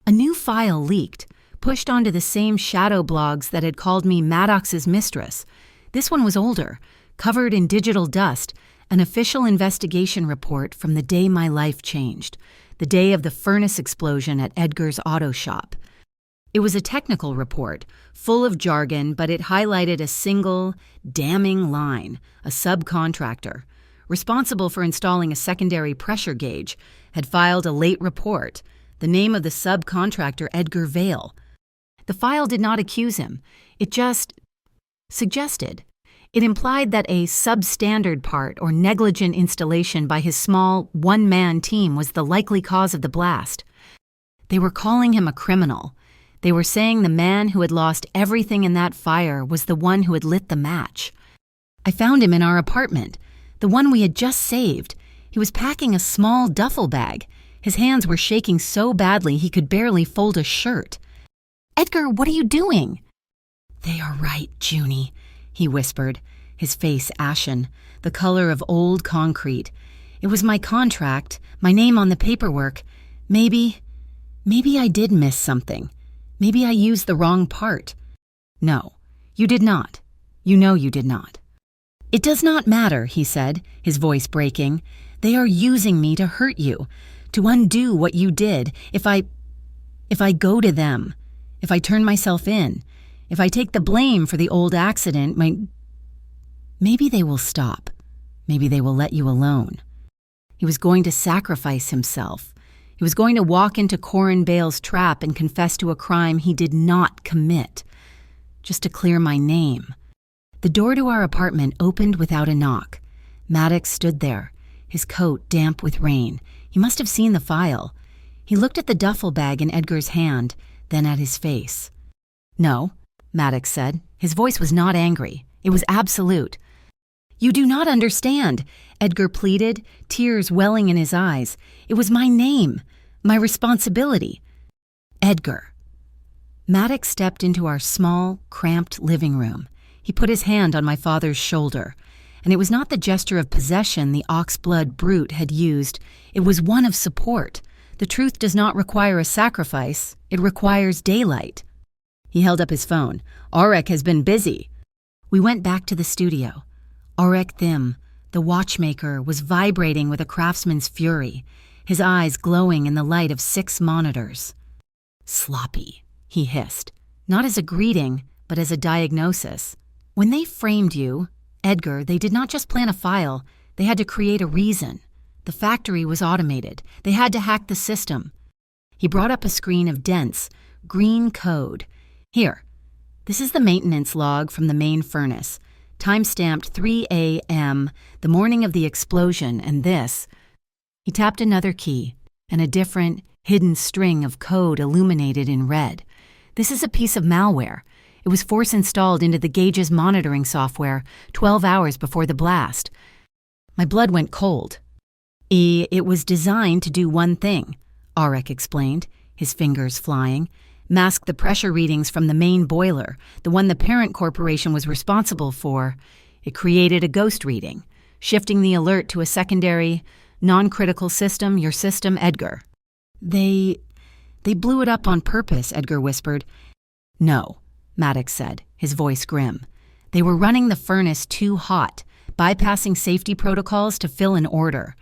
A new file leaked, pushed onto the same shadow blogs that had called me Maddox's mistress. This one was older, covered in digital dust, an official investigation report from the day my life changed, the day of the furnace explosion at Edgar's auto shop. It was a technical report, full of jargon, but it highlighted a single, damning line. A subcontractor, responsible for installing a secondary pressure gauge, had filed a late report, the name of the subcontractor Edgar Vale. The file did not accuse him. It just suggested. It implied that a substandard part or negligent installation by his small, one-man team was the likely cause of the blast. They were calling him a criminal. They were saying the man who had lost everything in that fire was the one who had lit the match. I found him in our apartment, the one we had just saved. He was packing a small duffel bag. His hands were shaking so badly he could barely fold a shirt. "Edgar, what are you doing?" "They are right, Junie," he whispered, his face ashen, the color of old concrete. "It was my contract, my name on the paperwork. Maybe I did miss something. Maybe I used the wrong part." "No, you did not. You know you did not." "It does not matter," he said, his voice breaking. "They are using me to hurt you, to undo what you did. If I go to them, if I turn myself in, if I take the blame for the old accident, maybe they will stop. Maybe they will let you alone." He was going to sacrifice himself. He was going to walk into Corin Bale's trap and confess to a crime he did not commit, just to clear my name. The door to our apartment opened without a knock. Maddox stood there, his coat damp with rain. He must have seen the file. He looked at the duffel bag in Edgar's hand, then at his face. "No," Maddox said. His voice was not angry. It was absolute. You do not understand, Edgar pleaded, tears welling in his eyes. It was my name, my responsibility. Edgar. Maddox stepped into our small, cramped living room. He put his hand on my father's shoulder, and it was not the gesture of possession the ox-blood brute had used. It was one of support. The truth does not require a sacrifice. It requires daylight. He held up his phone. Aurek has been busy. We went back to the studio. Aurek Thim, the watchmaker, was vibrating with a craftsman's fury, his eyes glowing in the light of 6 monitors. Sloppy, he hissed, not as a greeting, but as a diagnosis. When they framed you, Edgar, they did not just plan a file, they had to create a reason. The factory was automated. They had to hack the system. He brought up a screen of dense, green code. Here, this is the maintenance log from the main furnace, time-stamped 3 a.m., the morning of the explosion, and this. He tapped another key, and a different, hidden string of code illuminated in red. This is a piece of malware. It was force-installed into the gauge's monitoring software 12 hours before the blast. My blood went cold. It was designed to do one thing, Aurek explained, his fingers flying. Mask the pressure readings from the main boiler, the one the parent corporation was responsible for. It created a ghost reading, shifting the alert to a secondary, non-critical system, your system, Edgar. They blew it up on purpose, Edgar whispered. No, Maddox said, his voice grim. They were running the furnace too hot, bypassing safety protocols to fill an order.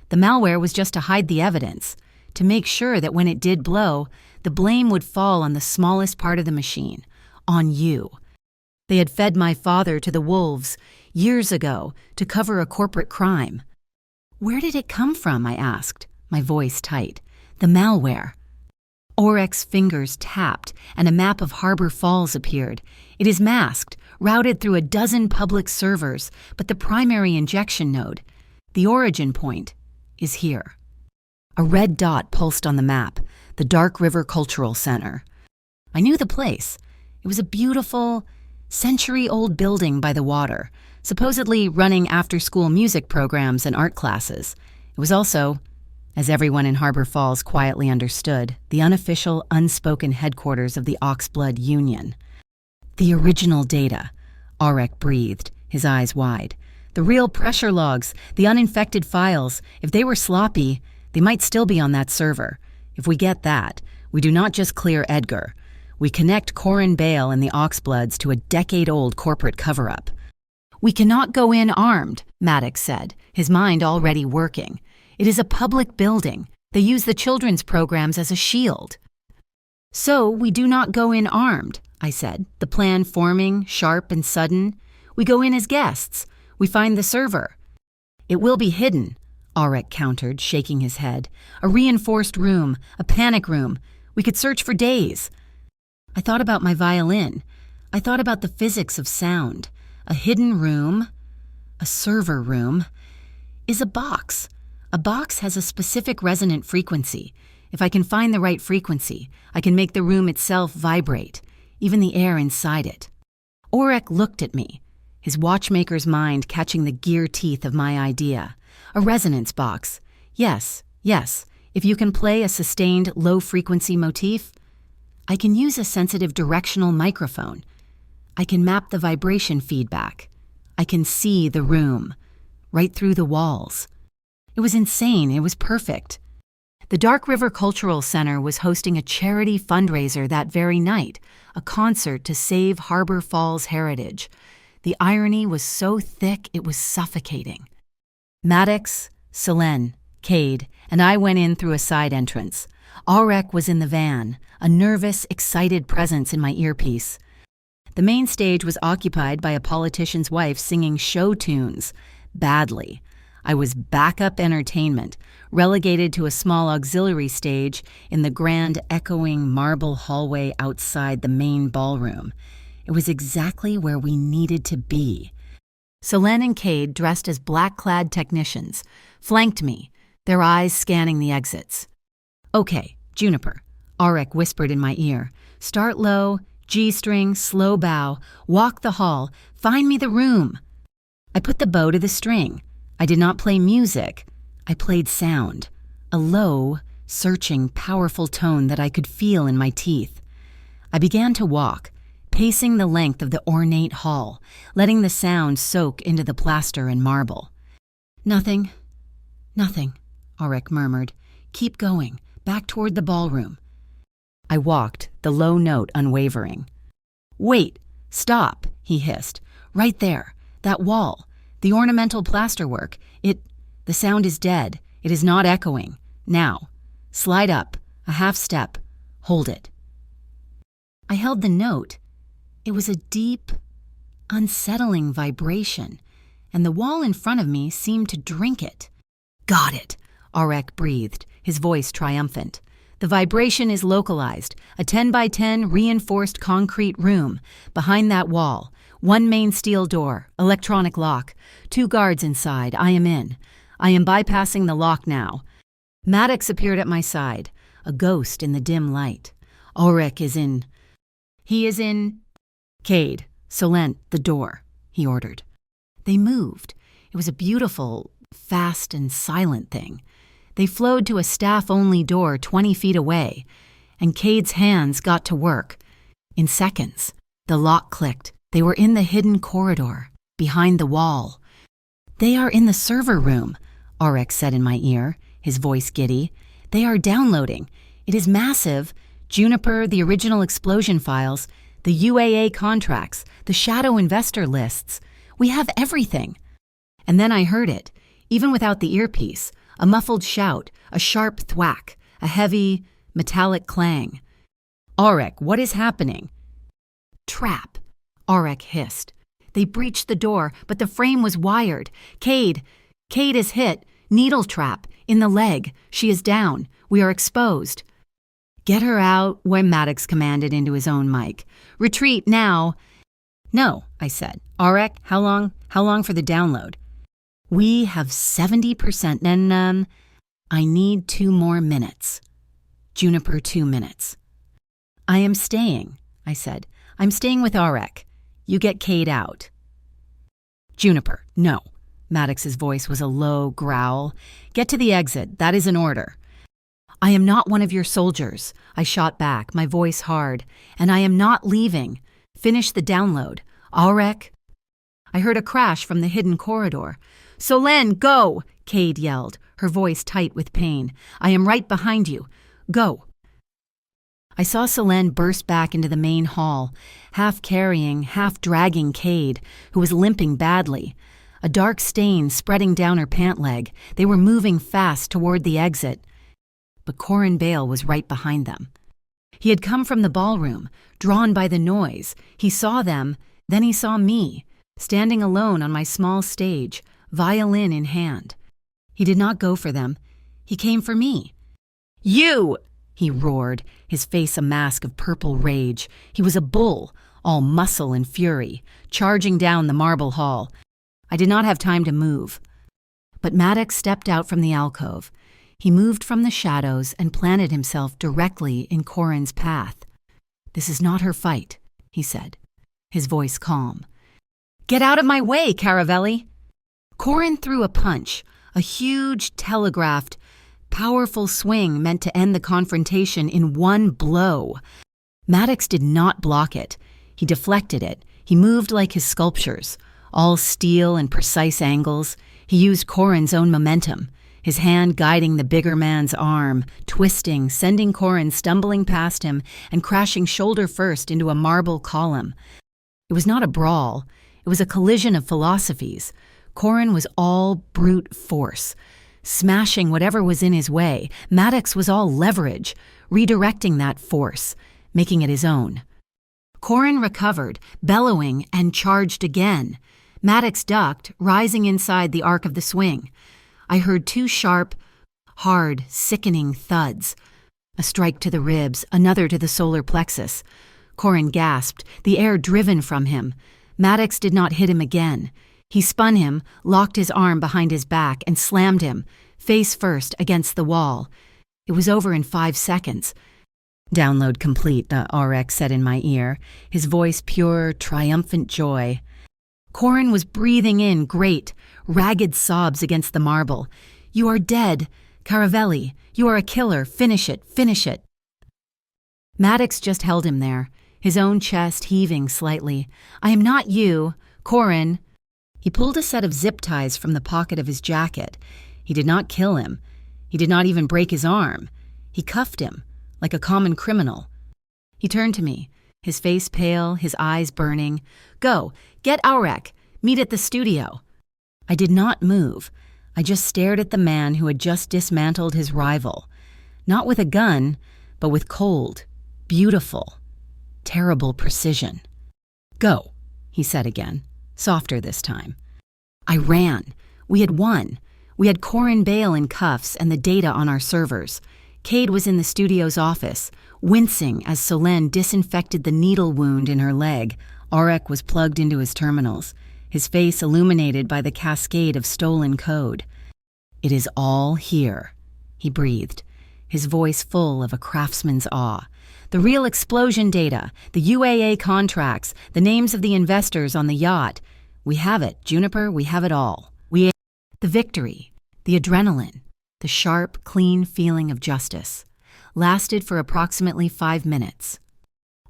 The malware was just to hide the evidence, to make sure that when it did blow, the blame would fall on the smallest part of the machine, on you. They had fed my father to the wolves years ago to cover a corporate crime. Where did it come from, I asked, my voice tight. The malware. Aurek's fingers tapped, and a map of Harbor Falls appeared. It is masked, routed through a dozen public servers, but the primary injection node, the origin point, is here. A red dot pulsed on the map, the Dark River Cultural Center. I knew the place. It was a beautiful, century-old building by the water, supposedly running after-school music programs and art classes. It was also, as everyone in Harbor Falls quietly understood, the unofficial, unspoken headquarters of the Oxblood Union. The original data, Aurek breathed, his eyes wide. The real pressure logs, the uninfected files, if they were sloppy, they might still be on that server. If we get that, we do not just clear Edgar. We connect Corin Bale and the Oxbloods to a decade-old corporate cover-up. We cannot go in armed, Maddox said, his mind already working. It is a public building. They use the children's programs as a shield. So we do not go in armed, I said, the plan forming, sharp and sudden. We go in as guests. We find the server. It will be hidden, Aurek countered, shaking his head. A reinforced room, a panic room. We could search for days. I thought about my violin. I thought about the physics of sound. A hidden room, a server room, is a box. A box has a specific resonant frequency. If I can find the right frequency, I can make the room itself vibrate, even the air inside it. Aurek looked at me, his watchmaker's mind catching the gear teeth of my idea. A resonance box. Yes, if you can play a sustained low-frequency motif, I can use a sensitive directional microphone. I can map the vibration feedback. I can see the room, right through the walls. It was insane. It was perfect. The Dark River Cultural Center was hosting a charity fundraiser that very night, a concert to save Harbor Falls heritage. The irony was so thick it was suffocating. Maddox, Selene, Cade, and I went in through a side entrance. Aurek was in the van, a nervous, excited presence in my earpiece. The main stage was occupied by a politician's wife singing show tunes, badly. I was backup entertainment, relegated to a small auxiliary stage in the grand, echoing marble hallway outside the main ballroom. It was exactly where we needed to be. Selene and Cade, dressed as black-clad technicians, flanked me, their eyes scanning the exits. Okay, Juniper, Aurek whispered in my ear. Start low, G-string, slow bow, walk the hall, find me the room. I put the bow to the string. I did not play music. I played sound, a low, searching, powerful tone that I could feel in my teeth. I began to walk, pacing the length of the ornate hall, letting the sound soak into the plaster and marble. Nothing, Auric murmured. Keep going, back toward the ballroom. I walked, the low note unwavering. Wait, stop, he hissed. Right there, that wall, the ornamental plasterwork. The sound is dead. It is not echoing. Now, slide up, a half step, hold it. I held the note. It was a deep, unsettling vibration, and the wall in front of me seemed to drink it. Got it, Auric breathed, his voice triumphant. The vibration is localized, a 10 by 10 reinforced concrete room. Behind that wall, one main steel door, electronic lock, 2 guards inside. I am in. I am bypassing the lock now. Maddox appeared at my side, a ghost in the dim light. Auric is in. He is in. Cade, Solent, the door, he ordered. They moved. It was a beautiful, fast and silent thing. They flowed to a staff-only door 20 feet away, and Cade's hands got to work. In seconds, the lock clicked. They were in the hidden corridor, behind the wall. They are in the server room, Auric said in my ear, his voice giddy. They are downloading. It is massive. Juniper, the original explosion files, the UAA contracts, the shadow investor lists. We have everything. And then I heard it, even without the earpiece, a muffled shout, a sharp thwack, a heavy, metallic clang. Auric, what is happening? Trap, Auric hissed. They breached the door, but the frame was wired. Cade is hit. Needle trap. In the leg. She is down. We are exposed. Get her out, Maddox commanded into his own mic. Retreat now. No, I said. Auric, how long for the download? We have 70% and, I need 2 more minutes. Juniper, 2 minutes. I am staying, I said. I'm staying with Auric. You get Cade out. Juniper, no. Maddox's voice was a low growl. Get to the exit. That is an order. I am not one of your soldiers, I shot back, my voice hard. And I am not leaving. Finish the download. Auric. I heard a crash from the hidden corridor. Solène, go! Cade yelled, her voice tight with pain. I am right behind you. Go. I saw Solène burst back into the main hall, half carrying, half dragging Cade, who was limping badly. A dark stain spreading down her pant leg. They were moving fast toward the exit. But Corin Bale was right behind them. He had come from the ballroom, drawn by the noise. He saw them, then he saw me, standing alone on my small stage, violin in hand. He did not go for them. He came for me. You! He roared, his face a mask of purple rage. He was a bull, all muscle and fury, charging down the marble hall. I did not have time to move. But Maddox stepped out from the alcove. He moved from the shadows and planted himself directly in Corin's path. This is not her fight, he said, his voice calm. Get out of my way, Caravelli! Corin threw a punch, a huge, telegraphed, powerful swing meant to end the confrontation in one blow. Maddox did not block it. He deflected it. He moved like his sculptures, all steel and precise angles. He used Corin's own momentum, his hand guiding the bigger man's arm, twisting, sending Corin stumbling past him and crashing shoulder first into a marble column. It was not a brawl. It was a collision of philosophies. Corin was all brute force, smashing whatever was in his way. Maddox was all leverage, redirecting that force, making it his own. Corin recovered, bellowing, and charged again. Maddox ducked, rising inside the arc of the swing. I heard 2 sharp, hard, sickening thuds. A strike to the ribs, another to the solar plexus. Corin gasped, the air driven from him. Maddox did not hit him again. He spun him, locked his arm behind his back, and slammed him, face first, against the wall. It was over in 5 seconds. Download complete, Auric said in my ear, his voice pure, triumphant joy. Corin was breathing in great, ragged sobs against the marble. "You are dead. Caravelli, you are a killer. Finish it, finish it." Maddox just held him there, his own chest heaving slightly. "I am not you, Corin." He pulled a set of zip ties from the pocket of his jacket. He did not kill him. He did not even break his arm. He cuffed him, like a common criminal. He turned to me, his face pale, his eyes burning. "Go, get Aurek. Meet at the studio." I did not move. I just stared at the man who had just dismantled his rival. Not with a gun, but with cold, beautiful, terrible precision. "Go," he said again, softer this time. I ran. We had won. We had Corin Bale in cuffs and the data on our servers. Cade was in the studio's office, wincing as Solène disinfected the needle wound in her leg. Aurek was plugged into his terminals, his face illuminated by the cascade of stolen code. "It is all here," he breathed, his voice full of a craftsman's awe. "The real explosion data, the UAA contracts, the names of the investors on the yacht. We have it, Juniper, we have it all. The victory, the adrenaline, the sharp, clean feeling of justice, lasted for approximately 5 minutes.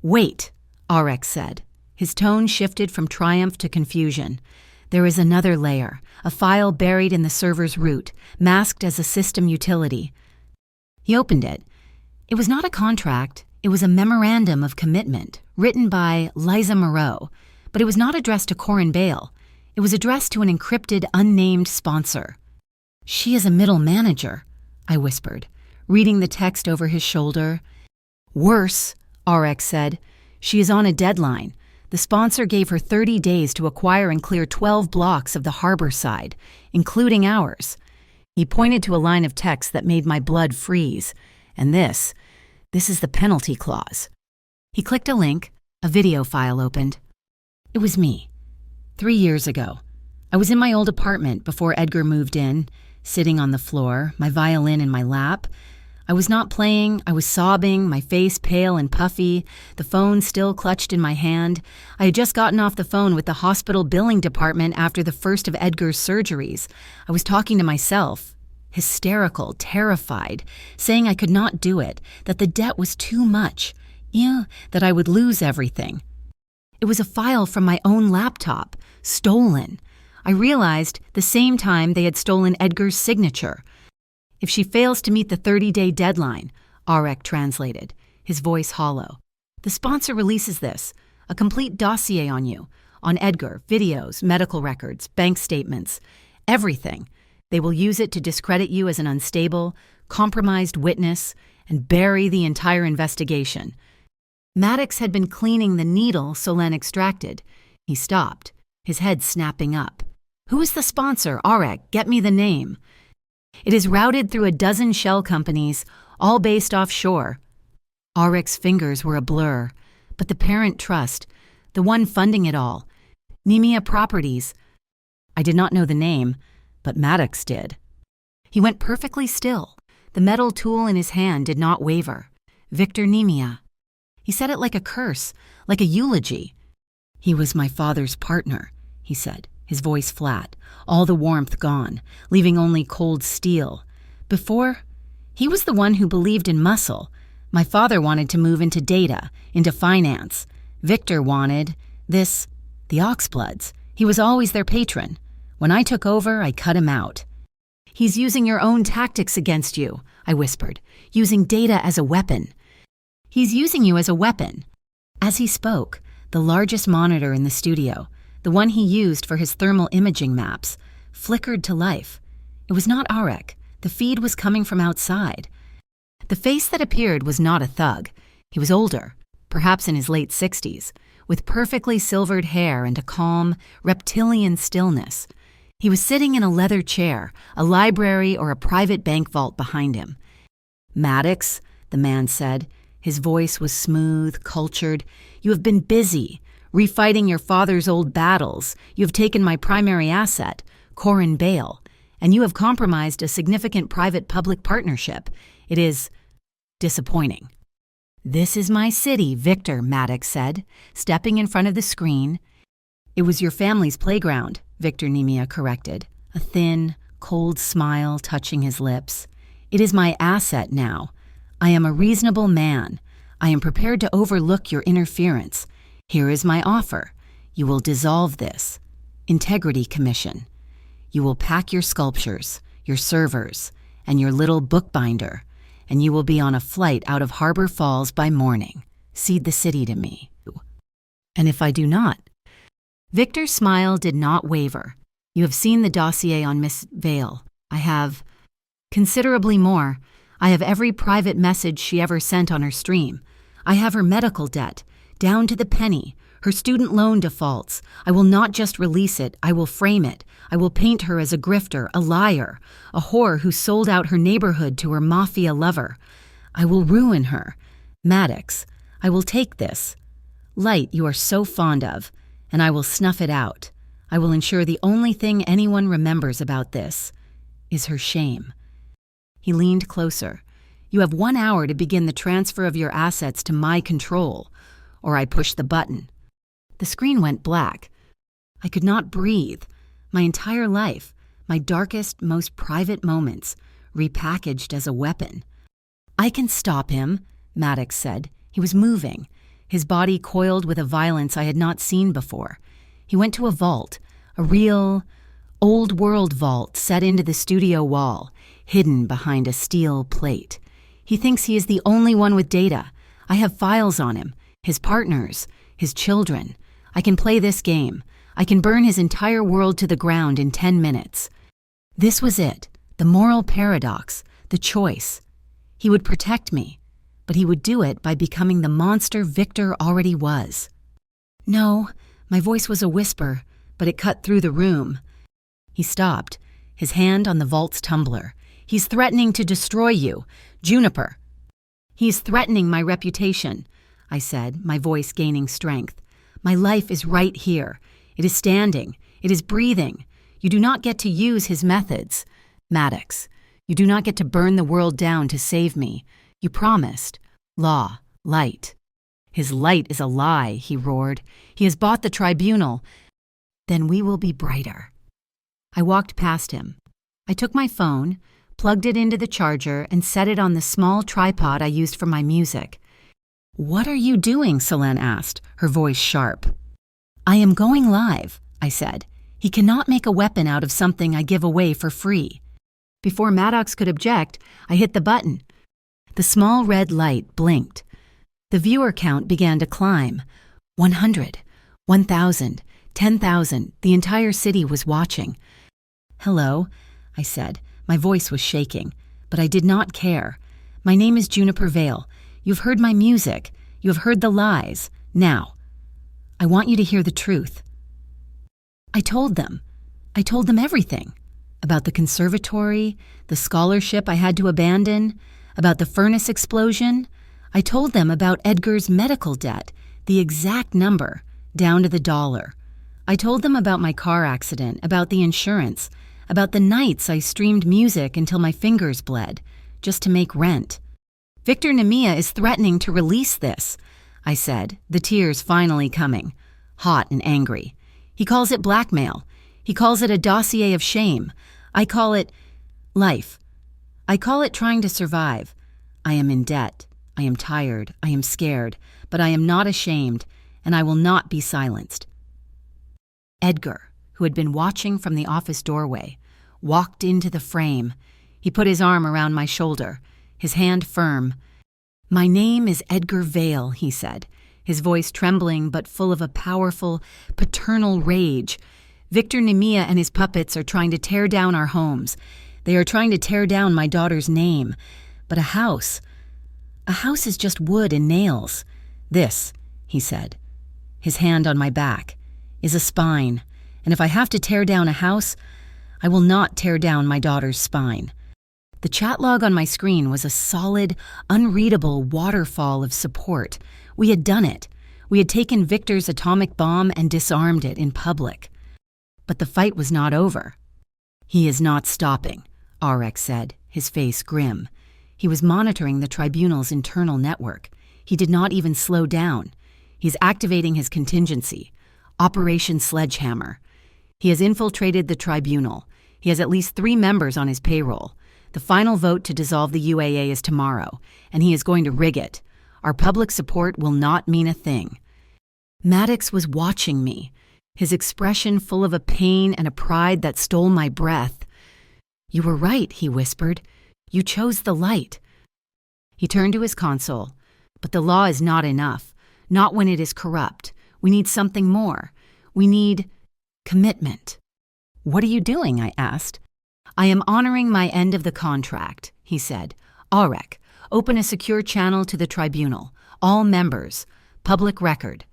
"Wait," Aurek said. His tone shifted from triumph to confusion. "There is another layer, a file buried in the server's root, masked as a system utility." He opened it. It was not a contract. It was a memorandum of commitment, written by Liza Moreau, but it was not addressed to Corin Bale. It was addressed to an encrypted, unnamed sponsor. "She is a middle manager," I whispered, reading the text over his shoulder. "Worse," Aurek said. "She is on a deadline. The sponsor gave her 30 days to acquire and clear 12 blocks of the harbor side, including ours." He pointed to a line of text that made my blood freeze. "And this is the penalty clause." He clicked a link. A video file opened. It was me. 3 years ago. I was in my old apartment before Edgar moved in, sitting on the floor, my violin in my lap. I was not playing, I was sobbing, my face pale and puffy, the phone still clutched in my hand. I had just gotten off the phone with the hospital billing department after the first of Edgar's surgeries. I was talking to myself, hysterical, terrified, saying I could not do it, that the debt was too much, that I would lose everything. It was a file from my own laptop, stolen. I realized the same time they had stolen Edgar's signature. "If she fails to meet the 30-day deadline," Aurek translated, his voice hollow, "the sponsor releases this, a complete dossier on you, on Edgar, videos, medical records, bank statements, everything. They will use it to discredit you as an unstable, compromised witness and bury the entire investigation." Maddox had been cleaning the needle Solène extracted. He stopped, his head snapping up. "Who is the sponsor, Aurek? Get me the name." "It is routed through a dozen shell companies, all based offshore." Aurek's fingers were a blur, but the parent trust, the one funding it all, Nemia Properties. I did not know the name, but Maddox did. He went perfectly still. The metal tool in his hand did not waver. Victor Nemia. He said it like a curse, like a eulogy. "He was my father's partner," he said, his voice flat, all the warmth gone, leaving only cold steel. "Before, he was the one who believed in muscle. My father wanted to move into data, into finance. Victor wanted the Oxbloods. He was always their patron. When I took over, I cut him out." "He's using your own tactics against you," I whispered, "using data as a weapon." "He's using you as a weapon." As he spoke, the largest monitor in the studio, the one he used for his thermal imaging maps, flickered to life. It was not Aurek. The feed was coming from outside. The face that appeared was not a thug. He was older, perhaps in his late 60s, with perfectly silvered hair and a calm, reptilian stillness. He was sitting in a leather chair, a library or a private bank vault behind him. "Maddox," the man said. His voice was smooth, cultured. "You have been busy, refighting your father's old battles. You have taken my primary asset, Corin Bale, and you have compromised a significant private-public partnership. It is disappointing." "This is my city, Victor," Maddox said, stepping in front of the screen. It was your family's playground, Victor Nemia corrected, a thin, cold smile touching his lips. It is my asset now. I am a reasonable man. I am prepared to overlook your interference. Here is my offer. You will dissolve this. Integrity Commission. You will pack your sculptures, your servers, and your little bookbinder, and you will be on a flight out of Harbor Falls by morning. Cede the city to me. And if I do not? Victor's smile did not waver. You have seen the dossier on Miss Vale. I have considerably more. I have every private message she ever sent on her stream. I have her medical debt, down to the penny, her student loan defaults. I will not just release it, I will frame it. I will paint her as a grifter, a liar, a whore who sold out her neighborhood to her mafia lover. I will ruin her. Maddox, I will take this light you are so fond of, and I will snuff it out. I will ensure the only thing anyone remembers about this is her shame. He leaned closer. You have 1 hour to begin the transfer of your assets to my control, or I push the button. The screen went black. I could not breathe. My entire life, my darkest, most private moments, repackaged as a weapon. I can stop him, Maddox said. He was moving, his body coiled with a violence I had not seen before. He went to a vault, a real, old-world vault set into the studio wall, hidden behind a steel plate. He thinks he is the only one with data. I have files on him, his partners, his children. I can play this game. I can burn his entire world to the ground in 10 minutes. This was it, the moral paradox, the choice. He would protect me, but he would do it by becoming the monster Victor already was. No, my voice was a whisper, but it cut through the room. He stopped, his hand on the vault's tumbler. He's threatening to destroy you, Juniper. He's threatening my reputation, I said, my voice gaining strength. My life is right here. It is standing. It is breathing. You do not get to use his methods. Maddox, you do not get to burn the world down to save me. You promised. Law, light. His light is a lie, he roared. He has bought the tribunal. Then we will be brighter. I walked past him. I took my phone, plugged it into the charger, and set it on the small tripod I used for my music. What are you doing? Selene asked, her voice sharp. I am going live, I said. He cannot make a weapon out of something I give away for free. Before Maddox could object, I hit the button. The small red light blinked. The viewer count began to climb. 100, 1,000, 10,000. The entire city was watching. Hello, I said. My voice was shaking, but I did not care. My name is Juniper Vale. You've heard my music. You have heard the lies. Now, I want you to hear the truth. I told them everything. About the conservatory, the scholarship I had to abandon, about the furnace explosion. I told them about Edgar's medical debt, the exact number, down to the dollar. I told them about my car accident, about the insurance, about the nights I streamed music until my fingers bled, just to make rent. Victor Nemia is threatening to release this, I said, the tears finally coming, hot and angry. He calls it blackmail. He calls it a dossier of shame. I call it life. I call it trying to survive. I am in debt. I am tired. I am scared. But I am not ashamed, and I will not be silenced. Edgar, who had been watching from the office doorway, walked into the frame. He put his arm around my shoulder, his hand firm. My name is Edgar Vale, he said, his voice trembling but full of a powerful, paternal rage. Victor Nemia and his puppets are trying to tear down our homes. They are trying to tear down my daughter's name. But a house is just wood and nails. This, he said, his hand on my back, is a spine. And if I have to tear down a house, I will not tear down my daughter's spine. The chat log on my screen was a solid, unreadable waterfall of support. We had done it. We had taken Victor's atomic bomb and disarmed it in public. But the fight was not over. He is not stopping, Arex said, his face grim. He was monitoring the tribunal's internal network. He did not even slow down. He's activating his contingency. Operation Sledgehammer. He has infiltrated the tribunal. He has at least 3 members on his payroll. The final vote to dissolve the UAA is tomorrow, and he is going to rig it. Our public support will not mean a thing. Maddox was watching me, his expression full of a pain and a pride that stole my breath. "You were right," he whispered. "You chose the light." He turned to his console. "But the law is not enough, not when it is corrupt. We need something more. We need commitment." "What are you doing?" I asked. "I am honoring my end of the contract," he said. "Aurek, open a secure channel to the tribunal. All members. Public record."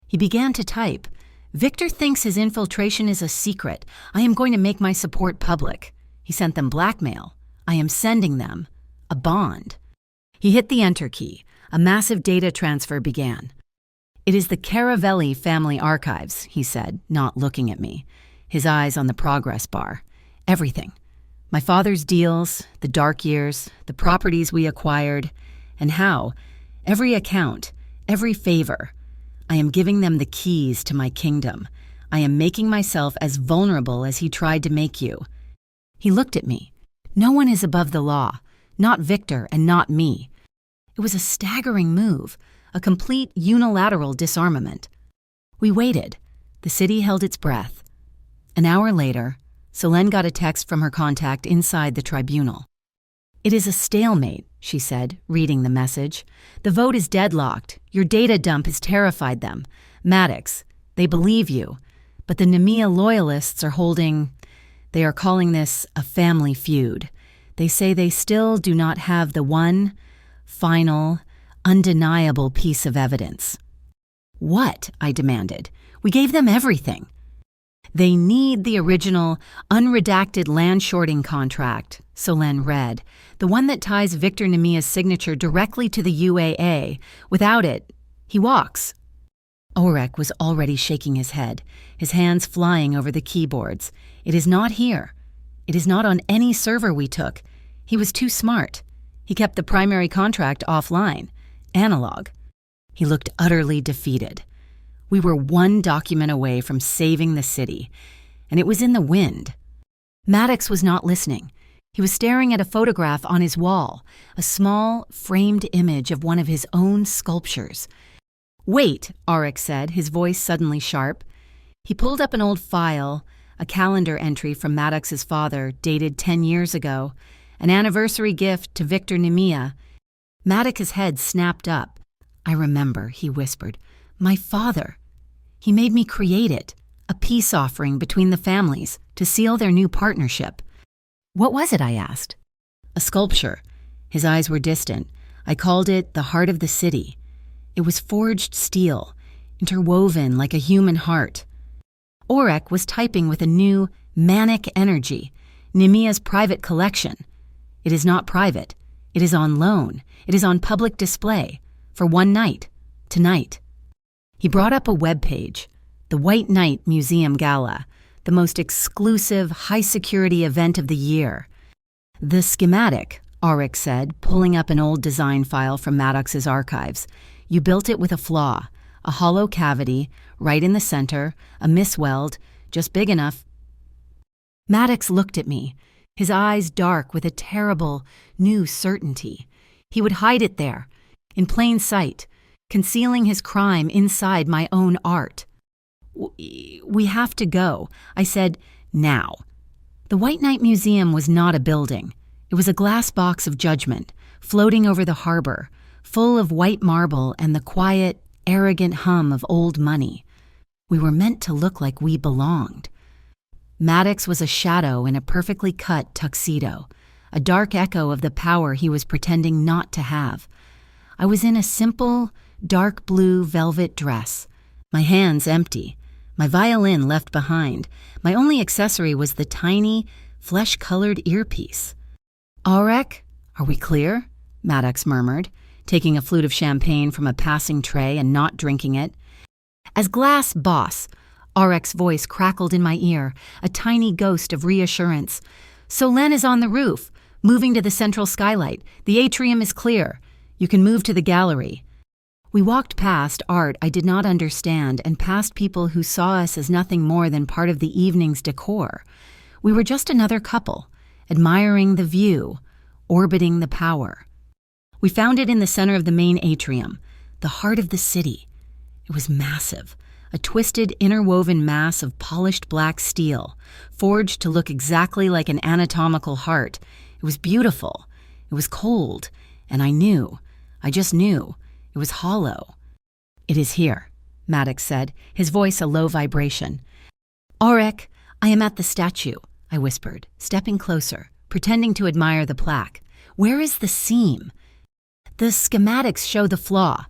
He began to type. "Victor thinks his infiltration is a secret. I am going to make my support public." He sent them blackmail. I am sending them a bond. He hit the enter key. A massive data transfer began. "It is the Caravelli family archives," he said, not looking at me, his eyes on the progress bar. "Everything. My father's deals, the dark years, the properties we acquired, and how, every account, every favor. I am giving them the keys to my kingdom. I am making myself as vulnerable as he tried to make you." He looked at me. No one is above the law, not Victor and not me. It was a staggering move, a complete unilateral disarmament. We waited. The city held its breath. An hour later, Selene got a text from her contact inside the tribunal. "It is a stalemate," she said, reading the message. "The vote is deadlocked. Your data dump has terrified them. Maddox, they believe you. But the Nemea loyalists are holding... They are calling this a family feud. They say they still do not have the one, final, undeniable piece of evidence." "What?" I demanded. "We gave them everything." "They need the original, unredacted land shorting contract," Selene read, "the one that ties Victor Nemea's signature directly to the UAA. Without it, he walks." Aurek was already shaking his head, his hands flying over the keyboards. "It is not here. It is not on any server we took. He was too smart. He kept the primary contract offline, analog." He looked utterly defeated. We were one document away from saving the city, and it was in the wind. Maddox was not listening. He was staring at a photograph on his wall, a small, framed image of one of his own sculptures. "Wait," Aurek said, his voice suddenly sharp. He pulled up an old file, a calendar entry from Maddox's father, dated 10 years ago, an anniversary gift to Victor Nemea. Maddox's head snapped up. "I remember," he whispered. "My father. He made me create it, a peace offering between the families to seal their new partnership." "What was it?" I asked. "A sculpture." His eyes were distant. "I called it the heart of the city. It was forged steel, interwoven like a human heart." Aurek was typing with a new, manic energy. "Nemea's private collection. It is not private. It is on loan. It is on public display. For one night. Tonight." He brought up a web page. The White Knight Museum Gala, the most exclusive, high-security event of the year. "The schematic," Aurek said, pulling up an old design file from Maddox's archives. "You built it with a flaw, a hollow cavity, right in the center, a misweld, just big enough." Maddox looked at me, his eyes dark with a terrible, new certainty. He would hide it there, in plain sight, concealing his crime inside my own art. "We have to go," I said, "now." The White Knight Museum was not a building. It was a glass box of judgment, floating over the harbor, full of white marble and the quiet, arrogant hum of old money. We were meant to look like we belonged. Maddox was a shadow in a perfectly cut tuxedo, a dark echo of the power he was pretending not to have. I was in a simple, dark blue velvet dress, my hands empty, my violin left behind. My only accessory was the tiny, flesh-colored earpiece. "Aurek, are we clear?" Maddox murmured, taking a flute of champagne from a passing tray and not drinking it. "As glass boss," Aurek's voice crackled in my ear, a tiny ghost of reassurance. "Selene is on the roof, moving to the central skylight. The atrium is clear. You can move to the gallery." We walked past art I did not understand and past people who saw us as nothing more than part of the evening's decor. We were just another couple, admiring the view, orbiting the power. We found it in the center of the main atrium, the heart of the city. It was massive, a twisted, interwoven mass of polished black steel, forged to look exactly like an anatomical heart. It was beautiful. It was cold, and I just knew, it was hollow. "It is here," Maddox said, his voice a low vibration. "Aurek, I am at the statue," I whispered, stepping closer, pretending to admire the plaque. "Where is the seam?" "The schematics show the flaw,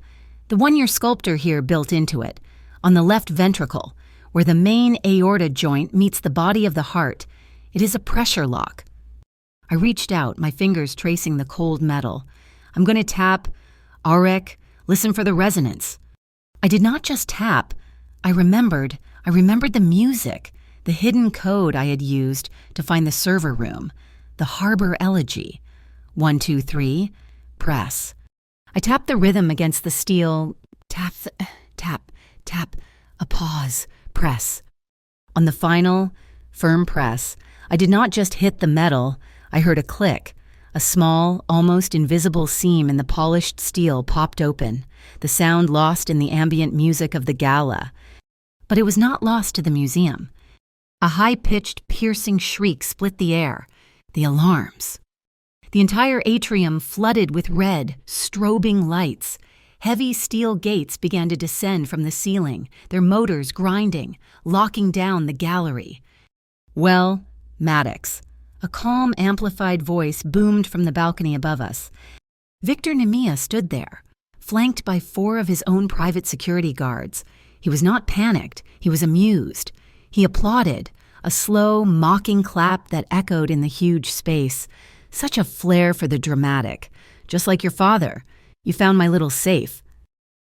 the one your sculptor here built into it, on the left ventricle, where the main aorta joint meets the body of the heart. It is a pressure lock." I reached out, my fingers tracing the cold metal. "I'm going to tap. Aurek, listen for the resonance." I did not just tap. I remembered the music, the hidden code I had used to find the server room, the harbor elegy. 1, 2, 3, press. I tapped the rhythm against the steel. Tap, tap, tap, a pause, press. On the final, firm press, I did not just hit the metal, I heard a click. A small, almost invisible seam in the polished steel popped open, the sound lost in the ambient music of the gala. But it was not lost to the museum. A high-pitched, piercing shriek split the air. The alarms. The entire atrium flooded with red, strobing lights. Heavy steel gates began to descend from the ceiling, their motors grinding, locking down the gallery. "Well, Maddox." A calm, amplified voice boomed from the balcony above us. Victor Nemia stood there, flanked by 4 of his own private security guards. He was not panicked, he was amused. He applauded, a slow, mocking clap that echoed in the huge space. Such a flair for the dramatic. "Just like your father. You found my little safe."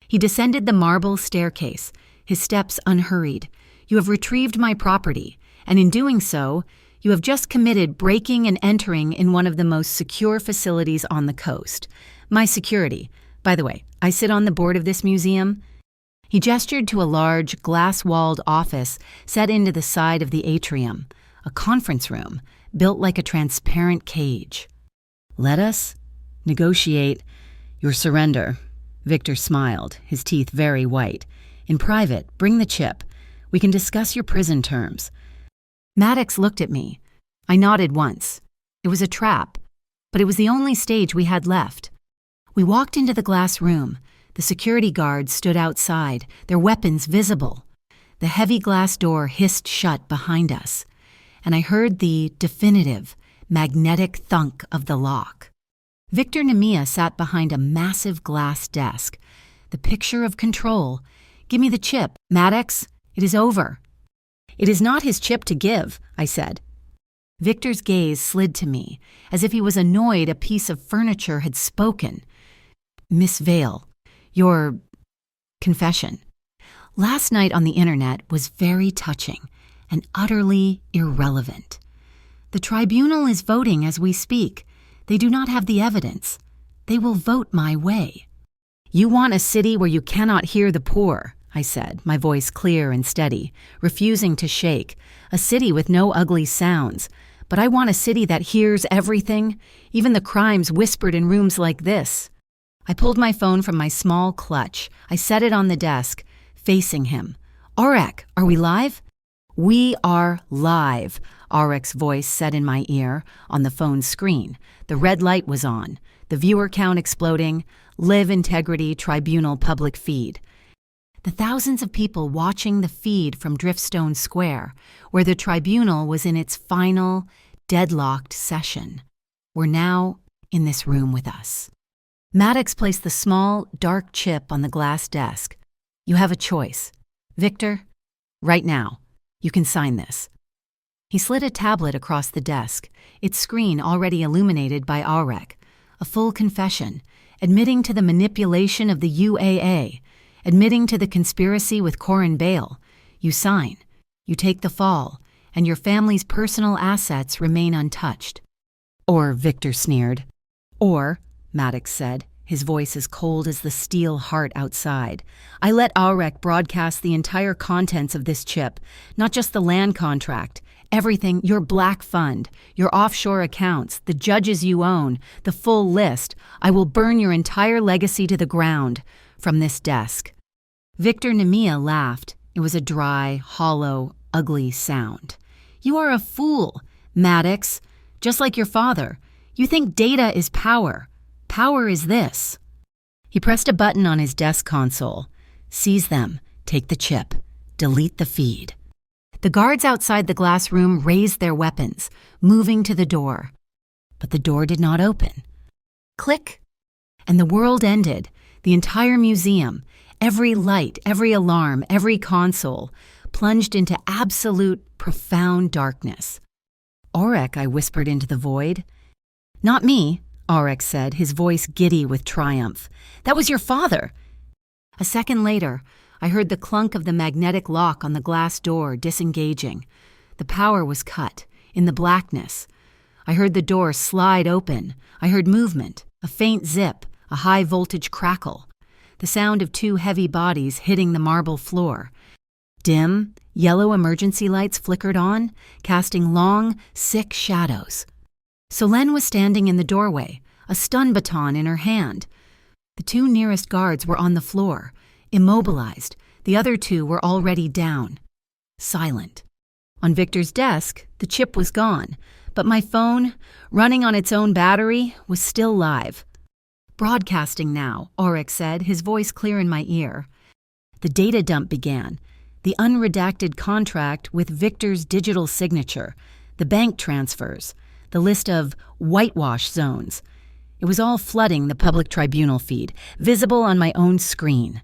He descended the marble staircase, his steps unhurried. "You have retrieved my property, and in doing so, you have just committed breaking and entering in one of the most secure facilities on the coast. My security. By the way, I sit on the board of this museum." He gestured to a large, glass-walled office set into the side of the atrium, a conference room built like a transparent cage. "Let us negotiate your surrender." Victor smiled, his teeth very white. "In private, bring the chip. We can discuss your prison terms." Maddox looked at me. I nodded once. It was a trap, but it was the only stage we had left. We walked into the glass room. The security guards stood outside, their weapons visible. The heavy glass door hissed shut behind us, and I heard the definitive, magnetic thunk of the lock. Victor Nemia sat behind a massive glass desk. The picture of control. "Give me the chip, Maddox. It is over." "It is not his chip to give," I said. Victor's gaze slid to me, as if he was annoyed a piece of furniture had spoken. "Miss Vale, your confession last night on the internet was very touching and utterly irrelevant. The tribunal is voting as we speak. They do not have the evidence. They will vote my way." "You want a city where you cannot hear the poor," I said, my voice clear and steady, refusing to shake. "A city with no ugly sounds. But I want a city that hears everything, even the crimes whispered in rooms like this." I pulled my phone from my small clutch. I set it on the desk, facing him. "Aurek, are we live?" "We are live," Aurek's voice said in my ear, on the phone screen. The red light was on, the viewer count exploding, Live Integrity Tribunal public feed. The thousands of people watching the feed from Driftstone Square, where the tribunal was in its final, deadlocked session, were now in this room with us. Maddox placed the small, dark chip on the glass desk. "You have a choice. Victor, right now, you can sign this." He slid a tablet across the desk, its screen already illuminated by Aurek. A full confession, admitting to the manipulation of the UAA, admitting to the conspiracy with Corin Bale. You sign, you take the fall, and your family's personal assets remain untouched. "Or," Victor sneered. "Or," Maddox said, his voice as cold as the steel heart outside. "I let Aurek broadcast the entire contents of this chip, not just the land contract. Everything, your black fund, your offshore accounts, the judges you own, the full list. I will burn your entire legacy to the ground from this desk." Victor Nemia laughed. It was a dry, hollow, ugly sound. "You are a fool, Maddox. Just like your father. You think data is power. Power is this." He pressed a button on his desk console. "Seize them. Take the chip. Delete the feed." The guards outside the glass room raised their weapons, moving to the door. But the door did not open. Click. And the world ended. The entire museum, every light, every alarm, every console, plunged into absolute, profound darkness. "Aurek," I whispered into the void. "Not me," Aurek said, his voice giddy with triumph. "That was your father." A second later, I heard the clunk of the magnetic lock on the glass door disengaging. The power was cut, in the blackness. I heard the door slide open. I heard movement, a faint zip, a high-voltage crackle. The sound of two heavy bodies hitting the marble floor. Dim, yellow emergency lights flickered on, casting long, sick shadows. Solène was standing in the doorway, a stun baton in her hand. The two nearest guards were on the floor, immobilized. The other two were already down, silent. On Victor's desk, the chip was gone, but my phone, running on its own battery, was still live. "Broadcasting now," Aurek said, his voice clear in my ear. The data dump began. The unredacted contract with Victor's digital signature, the bank transfers, the list of whitewash zones. It was all flooding the public tribunal feed, visible on my own screen.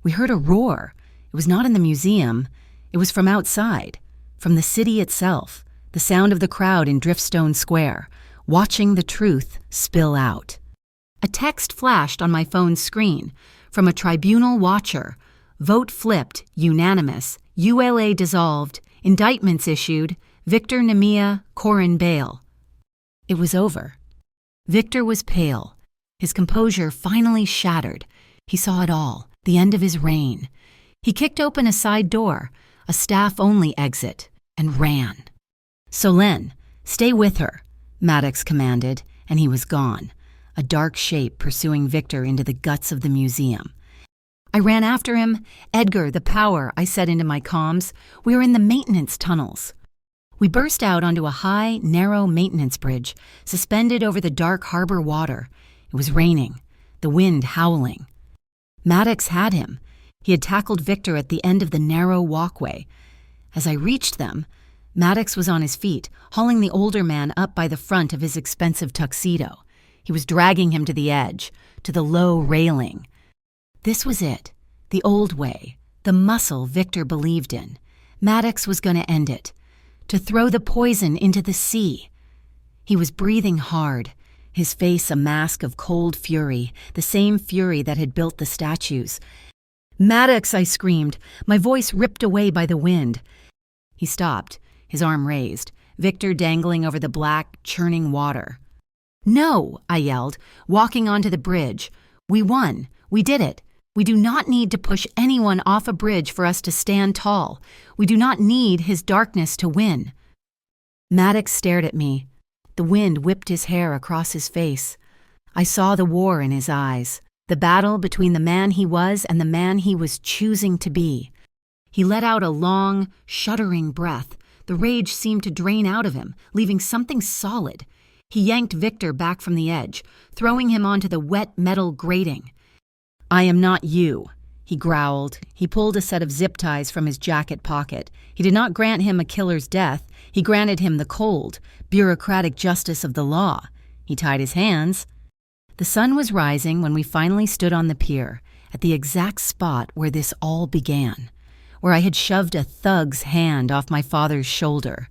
We heard a roar. It was not in the museum. It was from outside, from the city itself, the sound of the crowd in Driftstone Square, watching the truth spill out. A text flashed on my phone's screen from a tribunal watcher. Vote flipped, unanimous, ULA dissolved, indictments issued, Victor Nemia, Corin bail. It was over. Victor was pale, his composure finally shattered. He saw it all, the end of his reign. He kicked open a side door, a staff-only exit, and ran. "Solène, stay with her," Maddox commanded, and he was gone, a dark shape pursuing Victor into the guts of the museum. I ran after him. "Edgar, the power," I said into my comms. "We are in the maintenance tunnels." We burst out onto a high, narrow maintenance bridge, suspended over the dark harbor water. It was raining, the wind howling. Maddox had him. He had tackled Victor at the end of the narrow walkway. As I reached them, Maddox was on his feet, hauling the older man up by the front of his expensive tuxedo. He was dragging him to the edge, to the low railing. This was it, the old way, the muscle Victor believed in. Maddox was going to end it, to throw the poison into the sea. He was breathing hard, his face a mask of cold fury, the same fury that had built the statues. "Maddox," I screamed, my voice ripped away by the wind. He stopped, his arm raised, Victor dangling over the black, churning water. "No," I yelled, walking onto the bridge. "We won. We did it. We do not need to push anyone off a bridge for us to stand tall. We do not need his darkness to win." Maddox stared at me. The wind whipped his hair across his face. I saw the war in his eyes, the battle between the man he was and the man he was choosing to be. He let out a long, shuddering breath. The rage seemed to drain out of him, leaving something solid. He yanked Victor back from the edge, throwing him onto the wet metal grating. "I am not you," he growled. He pulled a set of zip ties from his jacket pocket. He did not grant him a killer's death. He granted him the cold, bureaucratic justice of the law. He tied his hands. The sun was rising when we finally stood on the pier, at the exact spot where this all began, where I had shoved a thug's hand off my father's shoulder.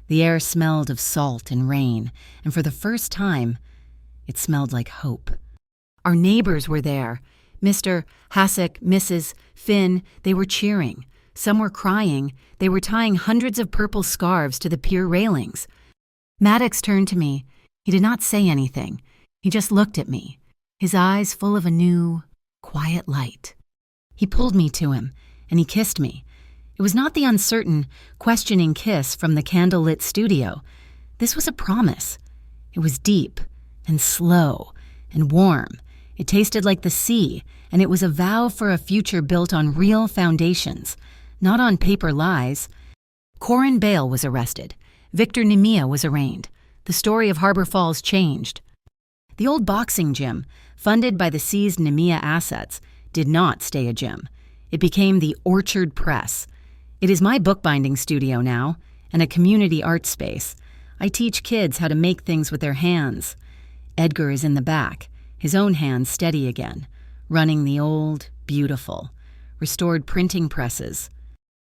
The air smelled of salt and rain, and for the first time, it smelled like hope. Our neighbors were there. Mr. Hasek, Mrs. Finn, they were cheering. Some were crying. They were tying hundreds of purple scarves to the pier railings. Maddox turned to me. He did not say anything. He just looked at me. his eyes full of a new, quiet light. He pulled me to him, and he kissed me. It was not the uncertain, questioning kiss from the candlelit studio. This was a promise. It was deep and slow and warm. It tasted like the sea, and it was a vow for a future built on real foundations, not on paper lies. Corin Bale was arrested. Victor Nemea was arraigned. The story of Harbor Falls changed. The old boxing gym, funded by the seized Nemea assets, did not stay a gym. It became the Orchard Press. It is my bookbinding studio now, and a community art space. I teach kids how to make things with their hands. Edgar is in the back, his own hands steady again, running the old, beautiful, restored printing presses.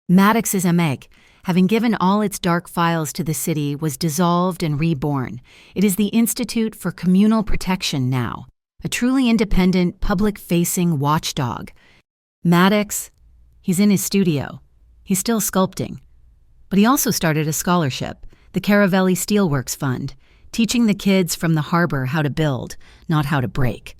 Maddox's Meg, having given all its dark files to the city, was dissolved and reborn. It is the Institute for Communal Protection now, a truly independent, public-facing watchdog. Maddox, he's in his studio. He's still sculpting. But he also started a scholarship, the Caravelli Steelworks Fund, teaching the kids from the harbor how to build, not how to break.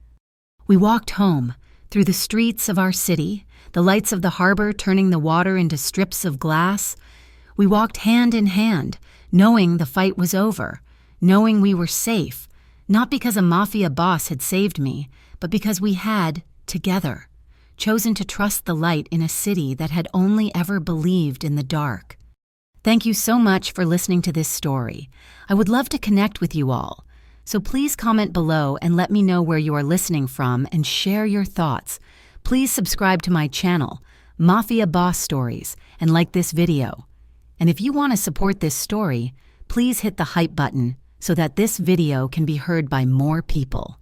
We walked home, through the streets of our city, the lights of the harbor turning the water into strips of glass. We walked hand in hand, knowing the fight was over, knowing we were safe, not because a mafia boss had saved me, but because we had, together, chosen to trust the light in a city that had only ever believed in the dark. Thank you so much for listening to this story. I would love to connect with you all, so please comment below and let me know where you are listening from and share your thoughts. Please subscribe to my channel, Mafia Boss Stories, and like this video. And if you want to support this story, please hit the hype button so that this video can be heard by more people.